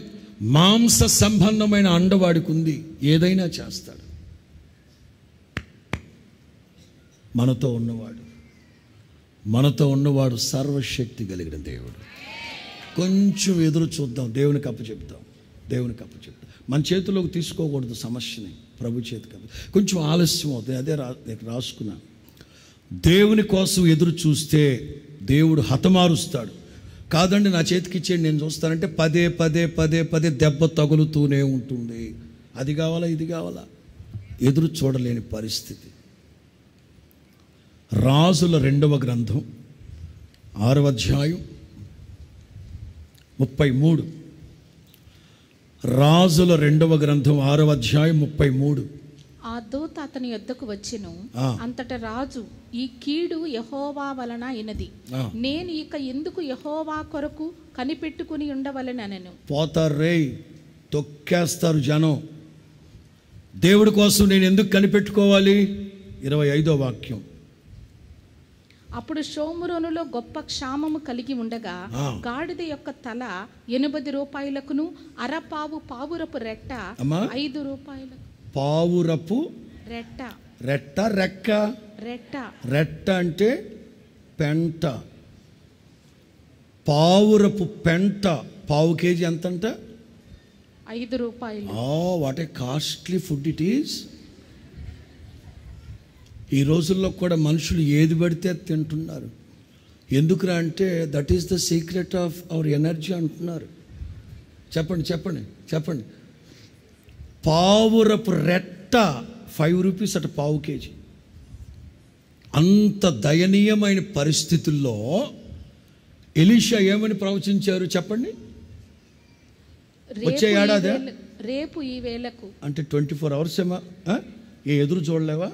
A: మాంస సంబంధమైన అండ వాడికి ఉంది, ఏదైనా చేస్తాడు. మనతో ఉన్నవాడు సర్వశక్తి కలిగిన దేవుడు. కొంచెం ఎదురు చూద్దాం, దేవునికి అప్పచెప్తాం. మన చేతిలోకి తీసుకోకూడదు సమస్యని, ప్రభు చేతికి కొంచెం ఆలస్యం అవుతుంది. అదే రాసుకున్నా, దేవుని కోసం ఎదురు చూస్తే దేవుడు హతమారుస్తాడు. కాదండి నా చేతికి ఇచ్చేయండి నేను చూస్తానంటే పదే దెబ్బ తగులుతూనే ఉంటుంది. అది కావాలా ఇది కావాలా, ఎదురు చూడలేని పరిస్థితి. రాజుల 2వ గ్రంథం 6వ అధ్యాయం 33. రాజుల 2వ గ్రంథం 6వ అధ్యాయం 33.
B: ఆ దూత అతని యొద్దకు వచ్చెను. అంతట రాజు, ఈ కీడు యెహోవా వలన అయినది, నేను ఇక ఎందుకు యెహోవా కొరకు కనిపెట్టుకుని ఉండవలెననెను.
A: పోతారు రే, తొక్కేస్తారు జనం. దేవుడి కోసం నేను ఎందుకు కనిపెట్టుకోవాలి? 25వ వాక్యం.
B: అప్పుడు షోమ్రోనులో గొప్ప క్షామము కలిగి ఉండగా గాడిద యొక్క తల 80 రూపాయలకును, అరపావు పావురపు రెట్ట 5 రూపాయలకు.
A: పావురపు
B: రెట్ట,
A: రెట్ట రెక్క,
B: రెట్ట
A: రెట్ట అంటే పెంట. పావురపు పెంట పావు కేజీ ఎంతంట?
B: 5 రూపాయలు.
A: What a costly food it is. ఈ రోజుల్లో కూడా మనుషులు ఏది పడితే తింటున్నారు. ఎందుకురా అంటే that is the secret of our energy అంటున్నారు. చెప్పండి చెప్పండి చెప్పండి. పావురపు రెట్ట 5 రూపీస్ అట పావు కేజీ. అంత దయనీయమైన పరిస్థితుల్లో ఎలీషా ఏమని ప్రవచించారు చెప్పండి? వచ్చే ఏడాది
B: రేపు ఈ వేళకు
A: అంటే 24 hours ఏమా? ఏ ఎదురు చూడలేవా?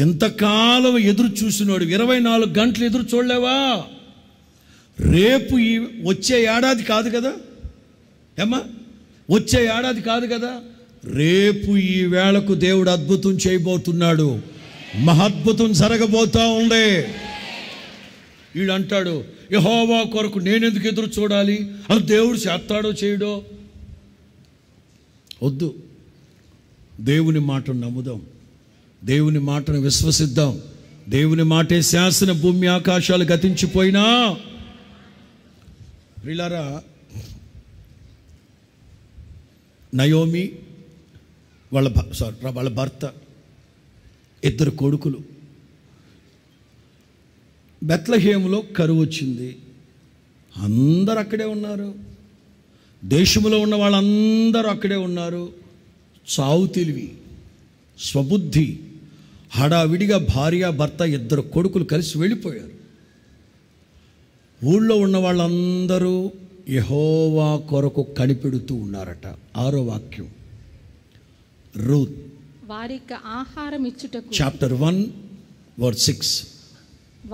A: ఎంతకాలం ఎదురు చూసినోడు 24 గంటలు ఎదురు చూడలేవా? రేపు ఈ వచ్చే ఏడాది కాదు కదా ఏమ్మా, వచ్చే ఏడాది కాదు కదా, రేపు ఈ వేళకు దేవుడు అద్భుతం చేయబోతున్నాడు. మహద్భుతం జరగబోతా ఉండే. వీడు అంటాడు, యెహోవా కొరకు నేనెందుకు ఎదురు చూడాలి? అది దేవుడు చేస్తాడో చేయడో. వద్దు, దేవుని మాటను నమ్ముదాం, దేవుని మాటను విశ్వసిద్దాం. దేవుని మాటే శాసన, భూమి ఆకాశాలు గతించిపోయినా. ప్రియులారా, నయోమి వాళ్ళ భర్త, 2 కొడుకులు. బెత్లెహేములో కరువు వచ్చింది. అందరూ అక్కడే ఉన్నారు. దేశంలో ఉన్న వాళ్ళందరూ అక్కడే ఉన్నారు. చావు తెలివి, స్వబుద్ధి, హడావిడిగా భార్య భర్త 2 కొడుకులు కలిసి వెళ్ళిపోయారు. ఊళ్ళో ఉన్న వాళ్ళందరూ యెహోవా కొరకు కనిపెడుతూ ఉన్నారట. 6వ వాక్యం. రూత్
B: వారికి ఆహారం ఇచ్చుటకు,
A: చాప్టర్ 1 verse 6.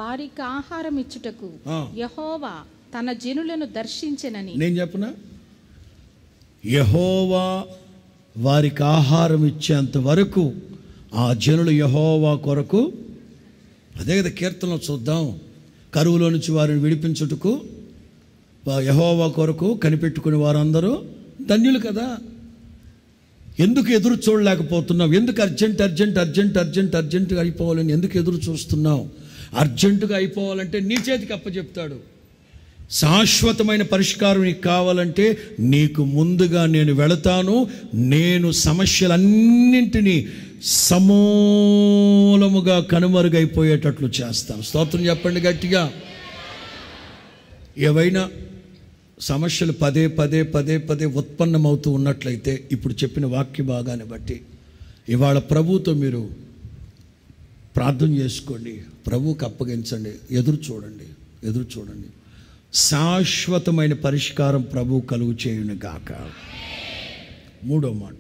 B: వారికి ఆహారం ఇచ్చుటకు యెహోవా తన జనులను దర్శించెనని.
A: నేను చెప్పనా? యెహోవా వారికి ఆహారం ఇచ్చేంత వరకు ఆ జనులు యెహోవా కొరకు, అదే కదా కీర్తనలో చూద్దాం, కరువులో నుంచి వారిని విడిపించుటకు యెహోవా కొరకు కనిపెట్టుకుని వారందరూ ధన్యులు కదా. ఎందుకు ఎదురు చూడలేకపోతున్నావు? ఎందుకు అర్జెంటుగా అయిపోవాలని ఎందుకు ఎదురు చూస్తున్నావు? అర్జెంటుగా అయిపోవాలంటే నీ చేతికి అప్పచెప్తాడు. శాశ్వతమైన పరిష్కారం నీకు కావాలంటే నీకు ముందుగా నేను వెళతాను. నేను సమస్యలన్నింటినీ సమూలముగా కనుమరుగైపోయేటట్లు చేస్తాను. స్తోత్రం చెప్పండి గట్టిగా. ఏవైనా సమస్యలు పదే ఉత్పన్నమవుతూ ఉన్నట్లయితే ఇప్పుడు చెప్పిన వాక్య భాగాన్ని బట్టి ఇవాళ ప్రభువుతో మీరు ప్రార్థన చేసుకోండి, ప్రభువుకి అప్పగించండి, ఎదురు చూడండి. శాశ్వతమైన పరిష్కారం ప్రభు కలుగు చేయును గాక. 3వ మాట,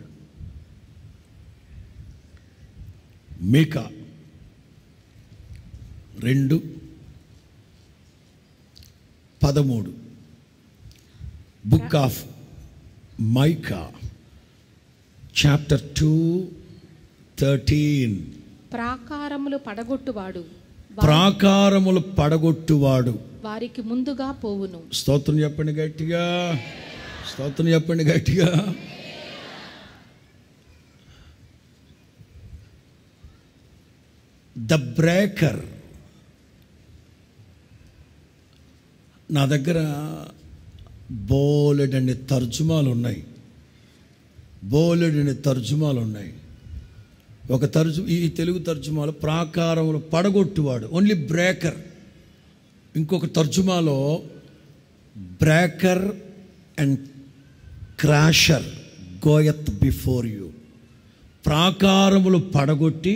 A: మీకా 2:13. Book of mica chapter 2:13.
B: ప్రాకారములు
A: పడగొట్టువాడు
B: వారికి ముందుగా పోవును.
A: స్తోత్రం చెప్పండి గట్టిగా. The breaker. నా దగ్గర బోలెడన్ని తర్జుమాలు ఉన్నాయి. ఒక ఈ తెలుగు తర్జుమాలో ప్రాకారములు పడగొట్టువాడు, ఓన్లీ బ్రేకర్. ఇంకొక తర్జుమాలో breaker and క్రాషర్ Goyat before you. ప్రాకారములు పడగొట్టి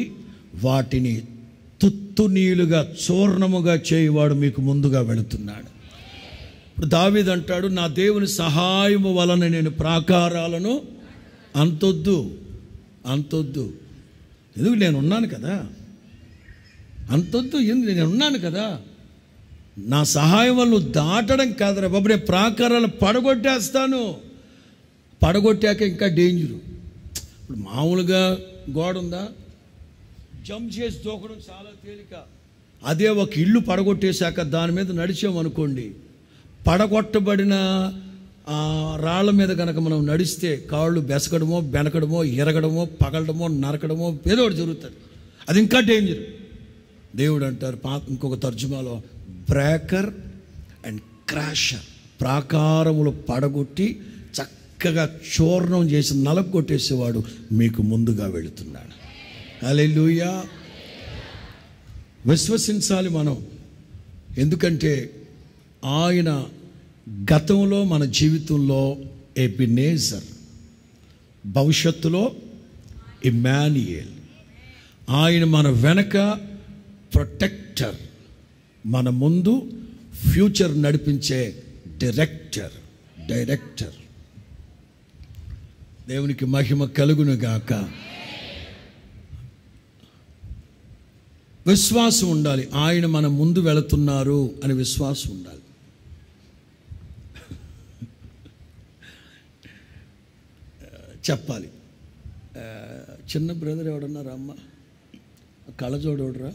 A: వాటిని తుత్తునీలుగా చూర్ణముగా చేయువాడు మీకు ముందుగా వెళుతున్నాడు. ఇప్పుడు దావీదు అంటాడు, నా దేవుని సహాయము వలన నేను ప్రాకారాలను అంతొద్దు. ఎందుకు నేనున్నాను కదా, అంతొద్దు, ఎందుకు నేనున్నాను కదా, నా సహాయం వల్ల నువ్వు దాటడం కాదురా బాబు, నేను ప్రాకారాలు పడగొట్టేస్తాను. పడగొట్టాక ఇంకా డేంజరు. ఇప్పుడు మామూలుగా గోడ ఉందా, జంప్ చేసి దూకడం చాలా తేలిక. అదే ఒక ఇల్లు పడగొట్టేశాక దాని మీద నడిచామనుకోండి, పడగొట్టబడిన రాళ్ళ మీద కనుక మనం నడిస్తే కాళ్ళు బెసకడమో బెనకడమో ఎరగడమో పగలడమో నరకడమో ఏదో ఒకటి జరుగుతుంది. అది ఇంకా డేంజర్. దేవుడు అంటారు ఇంకొక తర్జుమాలో, బ్రేకర్ అండ్ క్రాషర్, ప్రాకారములు పడగొట్టి చక్కగా చూర్ణం చేసి నలగొట్టేసేవాడు మీకు ముందుగా వెళుతున్నాడు. హల్లెలూయా. విశ్వసించాలి మనం, ఎందుకంటే ఆయన గతంలో మన జీవితంలో ఎబినేజర్, భవిష్యత్తులో ఇమ్మాన్యుయేల్. ఆయన మన వెనక ప్రొటెక్టర్, మన ముందు ఫ్యూచర్ నడిపించే డైరెక్టర్. దేవునికి మహిమ కలుగును గాక. విశ్వాసం ఉండాలి, ఆయన మన ముందు వెళుతున్నారు అని విశ్వాసం ఉండాలి. చెప్పాలి. చిన్న బ్రదర్ ఎవడన్నారా అమ్మ, కళ్ళజోడు ఎవడరా,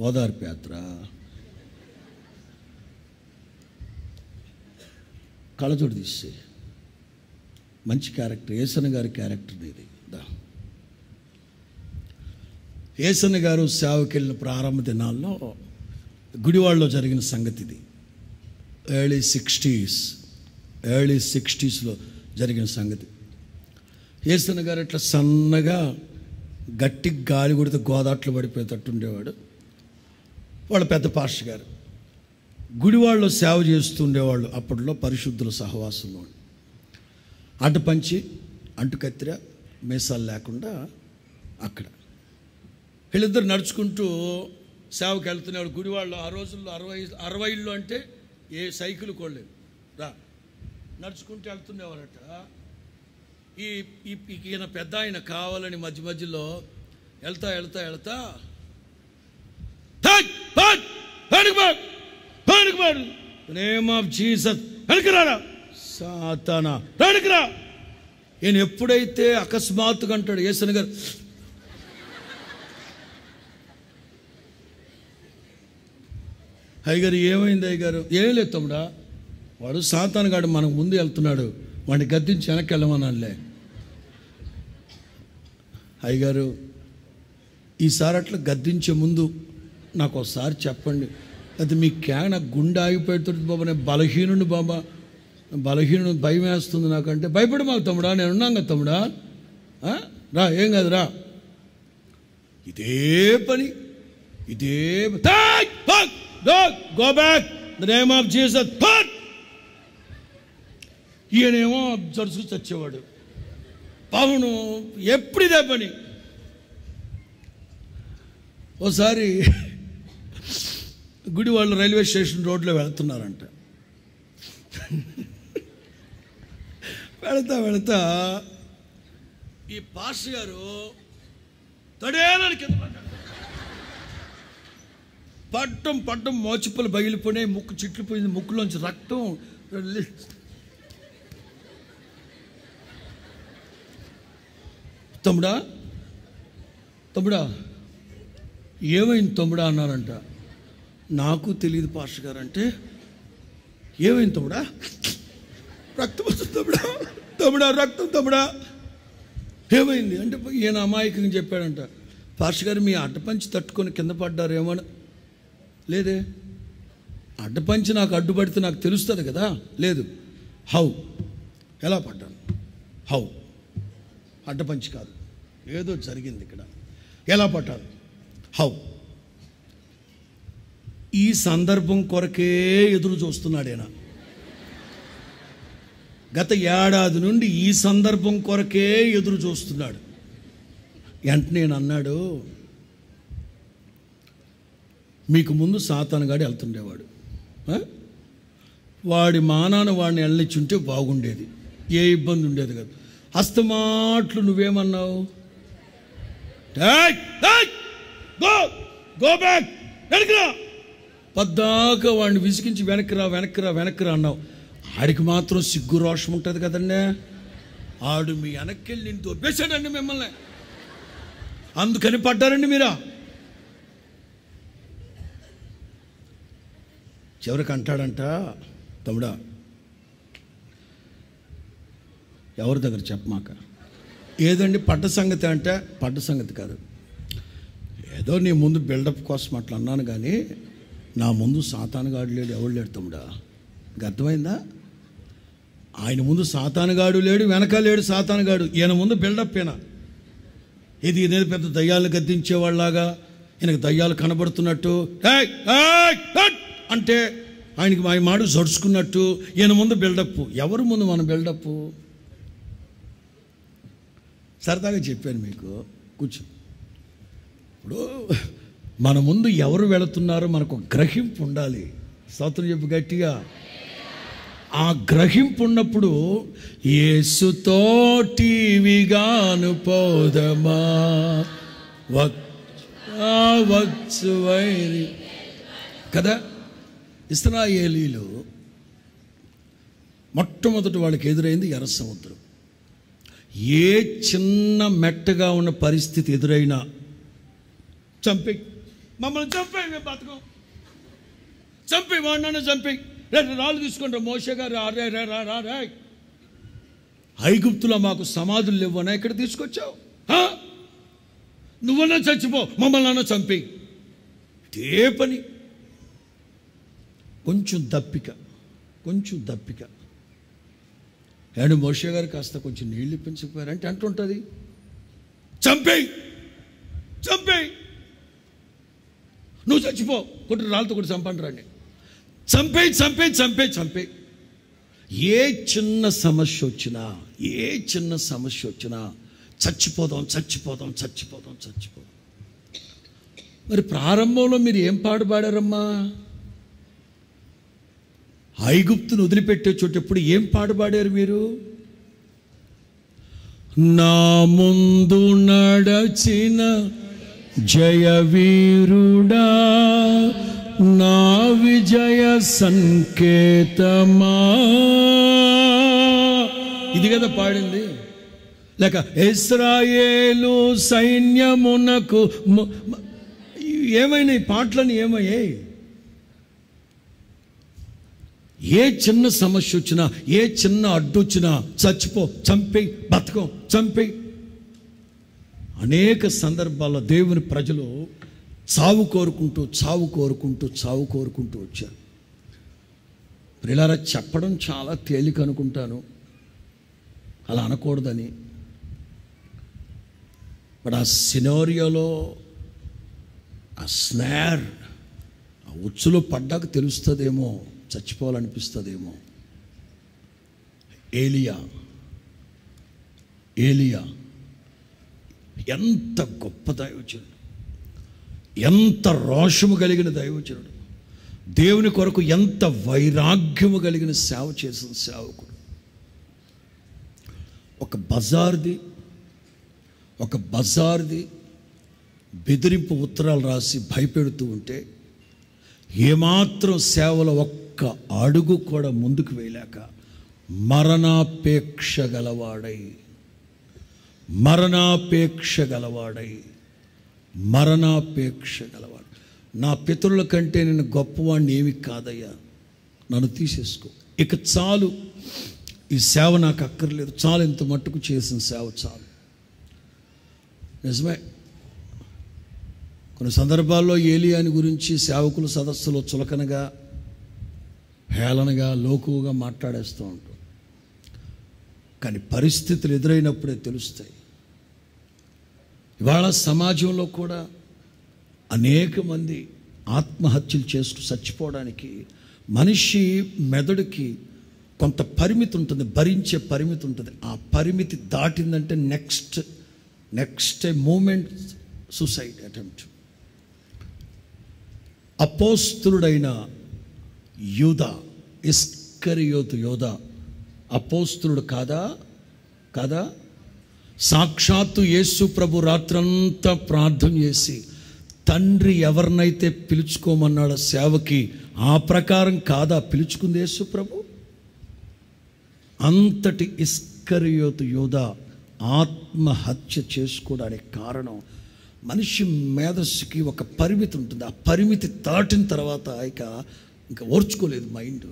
A: ఓదార్పు యాత్ర, కళ్ళజోడు తీసే మంచి క్యారెక్టర్, ఏసన్న గారి క్యారెక్టర్ ఇది. ఏసన్న గారు సేవకి వెళ్ళిన ప్రారంభ దినాల్లో గుడివాడలో జరిగిన సంగతి ఇది. ఎర్లీ సిక్స్టీస్లో జరిగిన సంగతి. ఏసన్న గారు ఇట్లా సన్నగా గట్టి గాలి కొడితే గోదాట్లు పడిపోయేటట్టు ఉండేవాడు. వాళ్ళ పెద్ద పాస్టర్ గారు గుడివాడలో సేవ చేస్తుండేవాళ్ళు. అప్పట్లో పరిశుద్ధుల సహవాసంలో అడ్డపంచి అంటు కత్తిర మీసాలు లేకుండా అక్కడ వీళ్ళిద్దరు నడుచుకుంటూ సేవకి వెళ్తున్నవాడు. గుడివాడలో ఆ రోజుల్లో 60 ఇళ్ళు అంటే ఏ సైకిల్ కొనలేదు, నడుచుకుంటూ వెళ్తుండేవారట. ఈయన పెద్ద ఆయన కావాలని మధ్యలో వెళ్తా నేమ్ ఆఫ్ జీసస్ వెనకరారా సాతానా వెనకరా. ఈయన ఎప్పుడైతే అకస్మాత్తుగా అంటాడు యేసన్న గారు, అయ్యగారు ఏమైంది అయ్యగారు? ఏం లేదు తమ్ముడా, వాడు సాతాను గాడు మనకు ముందు వెళ్తున్నాడు, వాడిని గద్దించి వెనక్కి వెళ్ళమనాలే. అయ్యగారు ఈసారి అట్లా గద్దించే ముందు నాకు ఒకసారి చెప్పండి, అది మీ నాకు గుండె ఆగిపోతుంది బాబా, నేను బలహీనుడు బాబా, బలహీనుడు, భయం వేస్తుంది నాకంటే. భయపడి మాకు తమ్ముడా, నేను ఉన్నాం కదా తమ్ముడా, రా ఏం కాదు రా. ఇదే పని go back the name of Jesus. ఈయనేమో జరుసు చచ్చేవాడు. అవును, ఎప్పుడు ఇదే పని. ఓసారి గుడి వాళ్ళు రైల్వే స్టేషన్ రోడ్లో వెళ్తున్నారంట. వెళతా ఈ పాస్టర్ గారు తడేలని కింద పడ్డం మోచిప్పులు పగిలిపోయినాయి, ముక్కు చిట్లిపోయింది, ముక్కులోంచి రక్తం. తమ్ముడా ఏమైంది తమ్ముడా అన్నారంట. నాకు తెలియదు పాస్టర్ గారు అంటే. ఏమైంది తమ్ముడా? రక్తం వస్తుంది తమ్ముడా రక్తం తమ్ముడా. ఏమైంది అంటే ఈయన అమాయకంగా చెప్పాడంట, పాస్టర్ గారు మీ అడ్డపంచి తట్టుకొని కింద పడ్డారేమో. లేదే, అడ్డపంచి నాకు అడ్డుపడితే నాకు తెలుస్తుంది కదా. లేదు, హౌ, ఎలా పడ్డాను, హౌ, అడ్డపంచి కాదు, ఏదో జరిగింది ఇక్కడ, ఎలా పడ్డాను, హౌ. ఈ సందర్భం కొరకే ఎదురు చూస్తున్నాడు ఆయన. గత ఏడాది నుండి ఈ సందర్భం కొరకే ఎదురు చూస్తున్నాడు. వెంటనే నేను అన్నాడు, మీకు ముందు సాతానుగాడు వెళ్తుండేవాడు, వాడి మానాన వాడిని వెళ్ళనిచ్చుంటే బాగుండేది, ఏ ఇబ్బంది ఉండేది కాదు. అస్తమాట్లు నువ్వేమన్నావు, గో బ్యాక్, వెనక్కిరా, పద్దాక వాడిని విసిగించి వెనక్కిరా వెనక్కిరా వెనక్కిరా అన్నావు. ఆడికి మాత్రం సిగ్గు రోషం ఉంటుంది కదండి. ఆడు మీ వెనక్కి నేను దొబ్బేశాడండి మిమ్మల్ని, అందుకని పడ్డారండి మీరా. చివరికి అంటాడంట, తమ్ముడా ఎవరి దగ్గర చెప్పమాక, ఏదండి పడ్డ సంగతి అంటే, పడ్డ సంగతి కాదు, ఏదో నీ ముందు బిల్డప్ కోసం అట్లా అన్నాను కానీ నా ముందు సాతానుగాడు లేడు, ఎవడు లేడు తమ్ముడా. నీకు అర్థమైందా? ఆయన ముందు సాతానుగాడు లేడు, వెనక లేడు సాతానుగాడు, ఈయన ముందు బిల్డప్ ఏనా. ఇదేదో పెద్ద దయ్యాలు గద్దించేవాళ్ళలాగా ఈయనకు దయ్యాలు కనబడుతున్నట్టు అంటే ఆయనకి మా మాట జడుచుకున్నట్టు ఈయన ముందు బిల్డప్. ఎవరు ముందు మన బిల్డప్? సరదాగా చెప్పాను మీకు, కూర్చో. ఇప్పుడు మన ముందు ఎవరు వెళుతున్నారో మనకు గ్రహింపు ఉండాలి. స్తోత్రం చెప్పు గట్టిగా. ఆ గ్రహింపు ఉన్నప్పుడు యేసుతో టీవీగాను పోదమా వచ్చు వైరి కదా. ఇశ్రాయేలీలు మొట్టమొదటి వాళ్ళకి ఎదురైంది ఎర్ర సముద్రం. ఏ చిన్న మెట్టగా ఉన్న పరిస్థితి ఎదురైనా చంపే, మమ్మల్ని చంపే, మేము బతకం, చంపే, వాడినన్నా చంపే, రాళ్ళు తీసుకుంటారు. మోషే గారు రా, ఐగుప్తులో మాకు సమాధులు లేవనా, ఇక్కడ తీసుకొచ్చావు, నువ్వన్నా చచ్చిపో, మమ్మల్ని అన్నా చంపే. ఇదే పని. కొంచెం దప్పిక ఏడు మోషే గారు కాస్త కొంచెం నీళ్ళు ఇప్పించకపోయారంటే అంటుంటుంది, చంపేయి, నువ్వు చచ్చిపో, కొట్టి రాళ్ళతో కూడా చంపండి రండి, చంపేయి. ఏ చిన్న సమస్య వచ్చినా చచ్చిపోదాం. మరి ప్రారంభంలో మీరు ఏం పాడుపాడారమ్మా? ఐగుప్తును వదిలిపెట్టే చోటు ఎప్పుడు ఏం పాడుపాడారు మీరు? నా ముందు నడచిన జయవీరుడా, నా విజయ సంకేతమా, ఇది కదా పాడింది. లేక ఇశ్రాయేలు సైన్యమునకు ఏమైనా పాటలని ఏమయ్యాయి? ఏ చిన్న సమస్య వచ్చినా, ఏ చిన్న అడ్డు వచ్చినా చచ్చిపో, చంపేయి, బతకం, చంపేయి. అనేక సందర్భాల్లో దేవుని ప్రజలు చావు కోరుకుంటూ వచ్చారు. ప్రియులారా, చెప్పడం చాలా తేలిక అనుకుంటాను, అలా అనకూడదని. బట్ ఆ సినారియోలో ఆ స్నార్, ఆ ఉచ్చులో పడ్డాక తెలుస్తుందేమో, చచ్చిపోవాలనిపిస్తుందేమో. ఏలియా ఎంత గొప్ప దైవజనుడు, ఎంత రోషము కలిగిన దైవజనుడు, దేవుని కొరకు ఎంత వైరాగ్యము కలిగిన సేవ చేసిన సేవకుడు. ఒక బజార్ది బెదిరింపు ఉత్తరాలు రాసి భయపెడుతూ ఉంటే ఏమాత్రం సేవలో ఒక్క అడుగు కూడా ముందుకు వేయలేక మరణాపేక్ష గలవాడు. నా పితరుల కంటే నేను గొప్పవాడిని ఏమి కాదయ్యా, నన్ను తీసేసుకో, ఇక చాలు, ఈ సేవ నాకు అక్కర్లేదు, చాలు, ఇంత మట్టుకు చేసిన సేవ చాలు. నిజమే, కొన్ని సందర్భాల్లో ఏలియాని గురించి సేవకుల సదస్సులో చులకనగా, హేళనగా, లోకువుగా మాట్లాడేస్తూ ఉంటాం. కానీ పరిస్థితులు ఎదురైనప్పుడే తెలుస్తాయి. ఇవాళ సమాజంలో కూడా అనేక మంది ఆత్మహత్యలు చేసుకు చచ్చిపోవడానికి మనిషి మెదడుకి కొంత పరిమితి ఉంటుంది, భరించే పరిమితి ఉంటుంది. ఆ పరిమితి దాటిందంటే నెక్స్ట్ మూమెంట్ సూసైడ్ అటెంప్ట్. అపోస్తులుడైన యూదా, ఇస్కరియోతు యూదా అపోస్తులుడు కాదా? సాక్షాత్తు యేసు ప్రభు రాత్రంతా ప్రార్థన చేసి తండ్రి ఎవరినైతే పిలుచుకోమన్నాడో సేవకి, ఆ ప్రకారం కాదా పిలుచుకుంది యేసు ప్రభు? అంతటి ఇస్కరియోతు యూదా ఆత్మహత్య చేసుకోవడానికి కారణం, మనిషి మేధస్సుకి ఒక పరిమితి ఉంటుంది. ఆ పరిమితి దాటిన తర్వాత ఇంకా ఓర్చుకోలేదు మైండ్.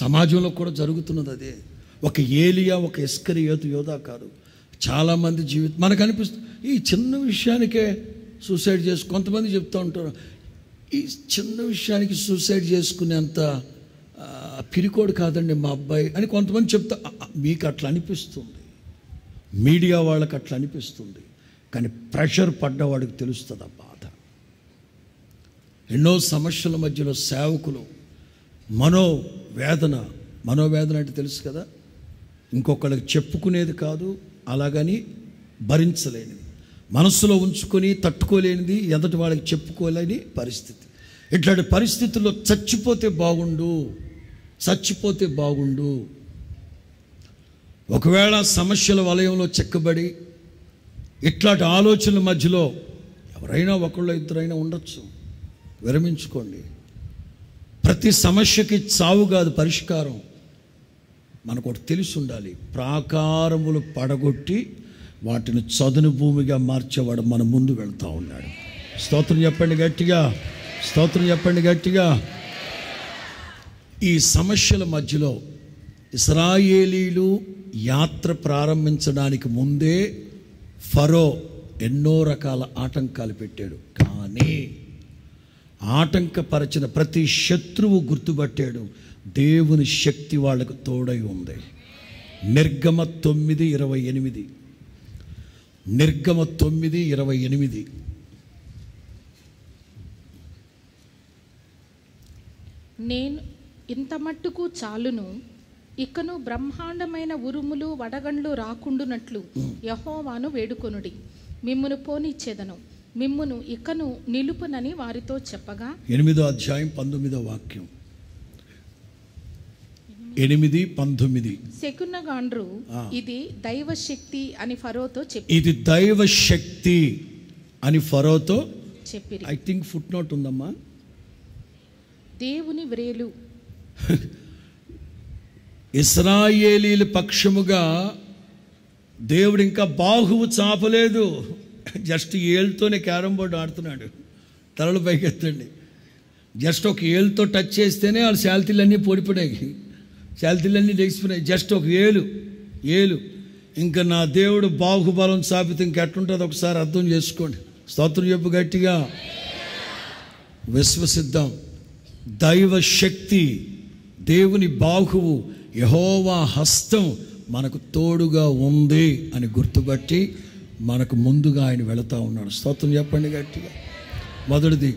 A: సమాజంలో కూడా జరుగుతున్నది అదే. ఒక ఏలియా, ఒక ఇస్కరియోతు యూదా కాదు, చాలామంది జీవితం మనకు అనిపిస్తుంది ఈ చిన్న విషయానికే సూసైడ్ కొంతమంది చెప్తూ ఉంటారు, ఈ చిన్న విషయానికి సూసైడ్ చేసుకునేంత పిరికోడు కాదండి మా అబ్బాయి అని కొంతమంది చెప్తా. మీకు అట్లా అనిపిస్తుంది, మీడియా వాళ్ళకి అట్లా అనిపిస్తుంది, కానీ ప్రెషర్ పడ్డవాడికి తెలుస్తుంది ఆ బాధ. ఎన్నో సమస్యల మధ్యలో సేవకులు మనోవేదన అంటే తెలుసు కదా, ఇంకొకళ్ళకి చెప్పుకునేది కాదు, అలాగని భరించలేనిది, మనసులో ఉంచుకొని తట్టుకోలేనిది, ఎదుటి వాళ్ళకి చెప్పుకోలేని పరిస్థితి. ఇట్లాంటి పరిస్థితుల్లో చచ్చిపోతే బాగుండు. ఒకవేళ సమస్యల వలయంలో చిక్కబడి ఇట్లాంటి ఆలోచనల మధ్యలో ఎవరైనా ఒకళ్ళు ఇద్దరైనా ఉండొచ్చు, విరమించుకోండి. ప్రతి సమస్యకి చావు కాదు పరిష్కారం. మనకు ఒకటి తెలిసి ఉండాలి, ప్రాకారములు పడగొట్టి వాటిని చదును భూమిగా మార్చేవాడు మన ముందు వెళ్తూ ఉన్నాడు. స్తోత్రం చెప్పండి గట్టిగా. ఈ సమస్యల మధ్యలో ఇశ్రాయేలీలు యాత్ర ప్రారంభించడానికి ముందే ఫరో ఎన్నో రకాల ఆటంకాలు పెట్టాడు. కానీ ఆటంకపరిచిన ప్రతి శత్రువు గుర్తుపట్టాడు, దేవుని శక్తి వాళ్ళకు తోడై ఉంది. నిర్గమ 9:28
B: నేను ఇంత మట్టుకు చాలును, ఇకను బ్రహ్మాండమైన ఉరుములు వడగండ్లు రాకుండునట్లు యెహోవాను వేడుకొనుడి, మిమ్మును పోనిచ్చేదను, మిమ్మును ఇకను నిలుపునని వారితో చెప్పగా.
A: 8వ అధ్యాయం 19వ వాక్యం. 8:19
B: శకునగాండ్రు ఇది దైవశక్తి అని ఫరోతో చెప్పిరి.
A: ఐ థింక్ ఫుట్ నోట్ ఉందమ్మా,
B: దేవుని వ్రేలు.
A: ఇశ్రాయేలీల పక్షముగా దేవుడు ఇంకా బాహువు చాపలేదు, జస్ట్ ఏళ్ళతోనే క్యారం బోర్డు ఆడుతున్నాడు. తలలు పైకెత్తండి, జస్ట్ ఒక ఏళ్ళతో టచ్ చేస్తేనే వాళ్ళ శాల్తీలన్నీ పొడిపడాయి, శాల్తీలన్నీ లెగిసిపోయినాయి. జస్ట్ ఒక ఏలు. ఇంకా నా దేవుడు బాహుబలం చాపితే ఇంకెట్లుంటుందో ఒకసారి అర్థం చేసుకోండి. స్తోత్రం చెప్పు గట్టిగా. విశ్వసిద్దాం, దైవ శక్తి, దేవుని బాహువు, యెహోవా హస్తం మనకు తోడుగా ఉంది అని గుర్తుపట్టి మనకు ముందుగా ఆయన వెళుతూ ఉన్నాడు. స్తోత్రం చెప్పండి గట్టిగా. మొదటిది,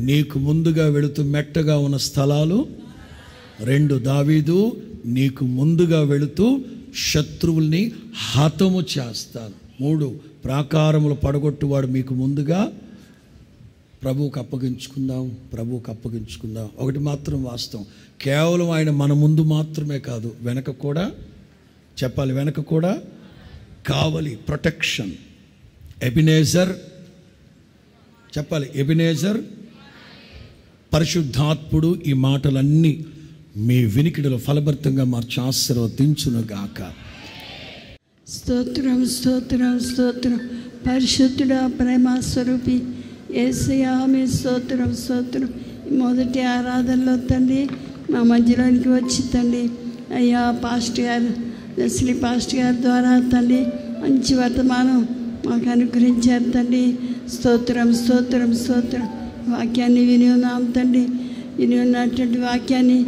A: నీకు ముందుగా వెళుతూ మెట్టగా ఉన్న స్థలాలు. 2, దావీదు నీకు ముందుగా వెళుతూ శత్రువుల్ని హతము చేస్తాను. 3, ప్రాకారములు పడగొట్టువాడు మీకు ముందుగా. ప్రభువుకు అప్పగించుకుందాం. ఒకటి మాత్రం వాస్తవం, కేవలం ఆయన మన ముందు మాత్రమే కాదు, వెనక కూడా చెప్పాలి, వెనక కూడా కావలి, ప్రొటెక్షన్. ఎబినేజర్ చెప్పాలి, ఎబినేజర్. పరిశుద్ధాత్ముడు ఈ మాటలన్నీ మీ వినికిడిలో ఫలభరితంగా మార్చి ఆశీర్వదించునుగాక.
C: స్తోత్రం. పరిశుద్ధుడా, ప్రేమ స్వరూపి యేసయ్యా, మీ స్తోత్రం. మొదటి ఆరాధనలో తండ్రి మా మధ్యలోనికి వచ్చి తండ్రి అయ్యా పాస్టర్ గారు, లెస్లీ పాస్టర్ గారి ద్వారా తండ్రి మంచి వర్తమానం మాకు అనుగ్రహించారు తండ్రి. స్తోత్రం. వాక్యాన్ని విని ఉన్నాం తండ్రి. విని ఉన్నటువంటి వాక్యాన్ని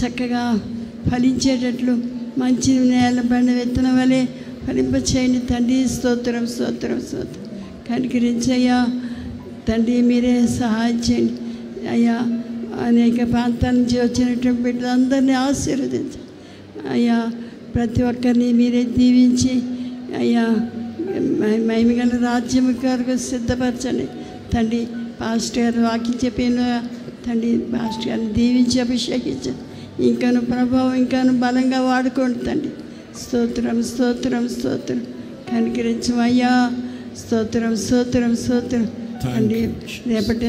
C: చక్కగా ఫలించేటట్లు మంచి నేలబడిన విత్తనం వలె ఫలింపచేయండి తండ్రి. స్తోత్రం. కనికరించయ్యా తండ్రి, మీరే సహాయం చేయండి అయ్యా. అనేక ప్రాంతాల నుంచి వచ్చినటువంటి బిడ్డలందరినీ ఆశీర్వదించు అయ్యా. ప్రతి ఒక్కరిని మీరే దీవించి అయ్యా మహిమగల రాజ్యం కొరకు సిద్ధపరచండి తండ్రి. పాస్టర్ గారు వాక్యం చెప్పిన తండ్రి, పాస్టర్ గారిని దీవించి అభిషేకించండి. ఇంకాను ప్రభావం ఇంకాను బలంగా వాడుకోండి తండ్రి. స్తోత్రం స్తోత్రం స్తోత్రం. కనికరించు అయ్యా. స్తోత్రం స్తోత్రం స్తోత్రం తండ్రి. రేపటి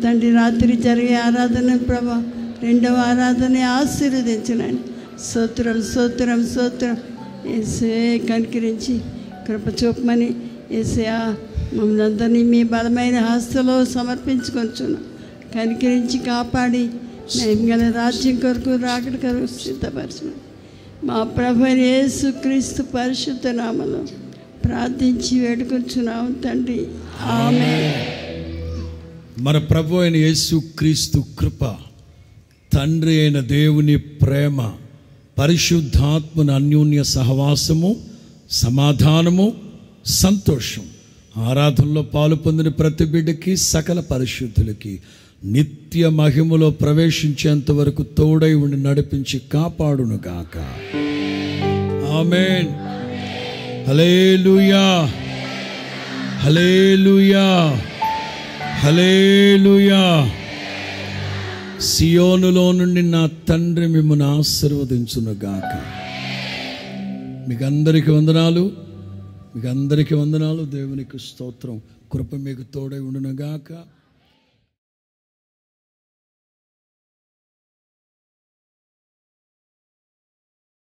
C: తండ్రి రాత్రి జరిగే ఆరాధన ప్రభా, రెండవ ఆరాధన ఆశీర్వదించనండి. స్తోత్రం స్తోత్రం స్తోత్రం. యేసయ్యా కనికరించి కృప చూపమని యేసయ్యా మమ్మల్ని అందరినీ మీ బలమైన హస్తలో సమర్పించుకొంచున్నాం. కనికరించి కాపాడి మహిమగల రాజ్యం కొరకు రాకడ కొరకు సిద్ధపరచమని మా ప్రభువైన యేసుక్రీస్తు పరిశుద్ధ నామములో ప్రార్థించి వేడుకొంచున్నాం తండ్రి. ఆమేన్.
A: మన ప్రభు అయిన యేసుక్రీస్తు కృప, తండ్రి అయిన దేవుని ప్రేమ, పరిశుద్ధాత్మన అన్యోన్య సహవాసము, సమాధానము, సంతోషం ఆరాధనలో పాలు పొందిన ప్రతి బిడ్డకి, సకల పరిశుద్ధులకి నిత్య మహిమలో ప్రవేశించేంత వరకు తోడై ఉండి నడిపించి కాపాడునుగాక. ఆమేన్. హల్లెలూయా హల్లెలూయా హల్లెలూయా. సియోనులో నుండి నా తండ్రి మిమ్మల్ని ఆశీర్వదించునుగాక. మీకు అందరికీ వందనాలు, మీకు అందరికీ వందనాలు. దేవునికి స్తోత్రం. కృప మీకు తోడై ఉండునుగాక.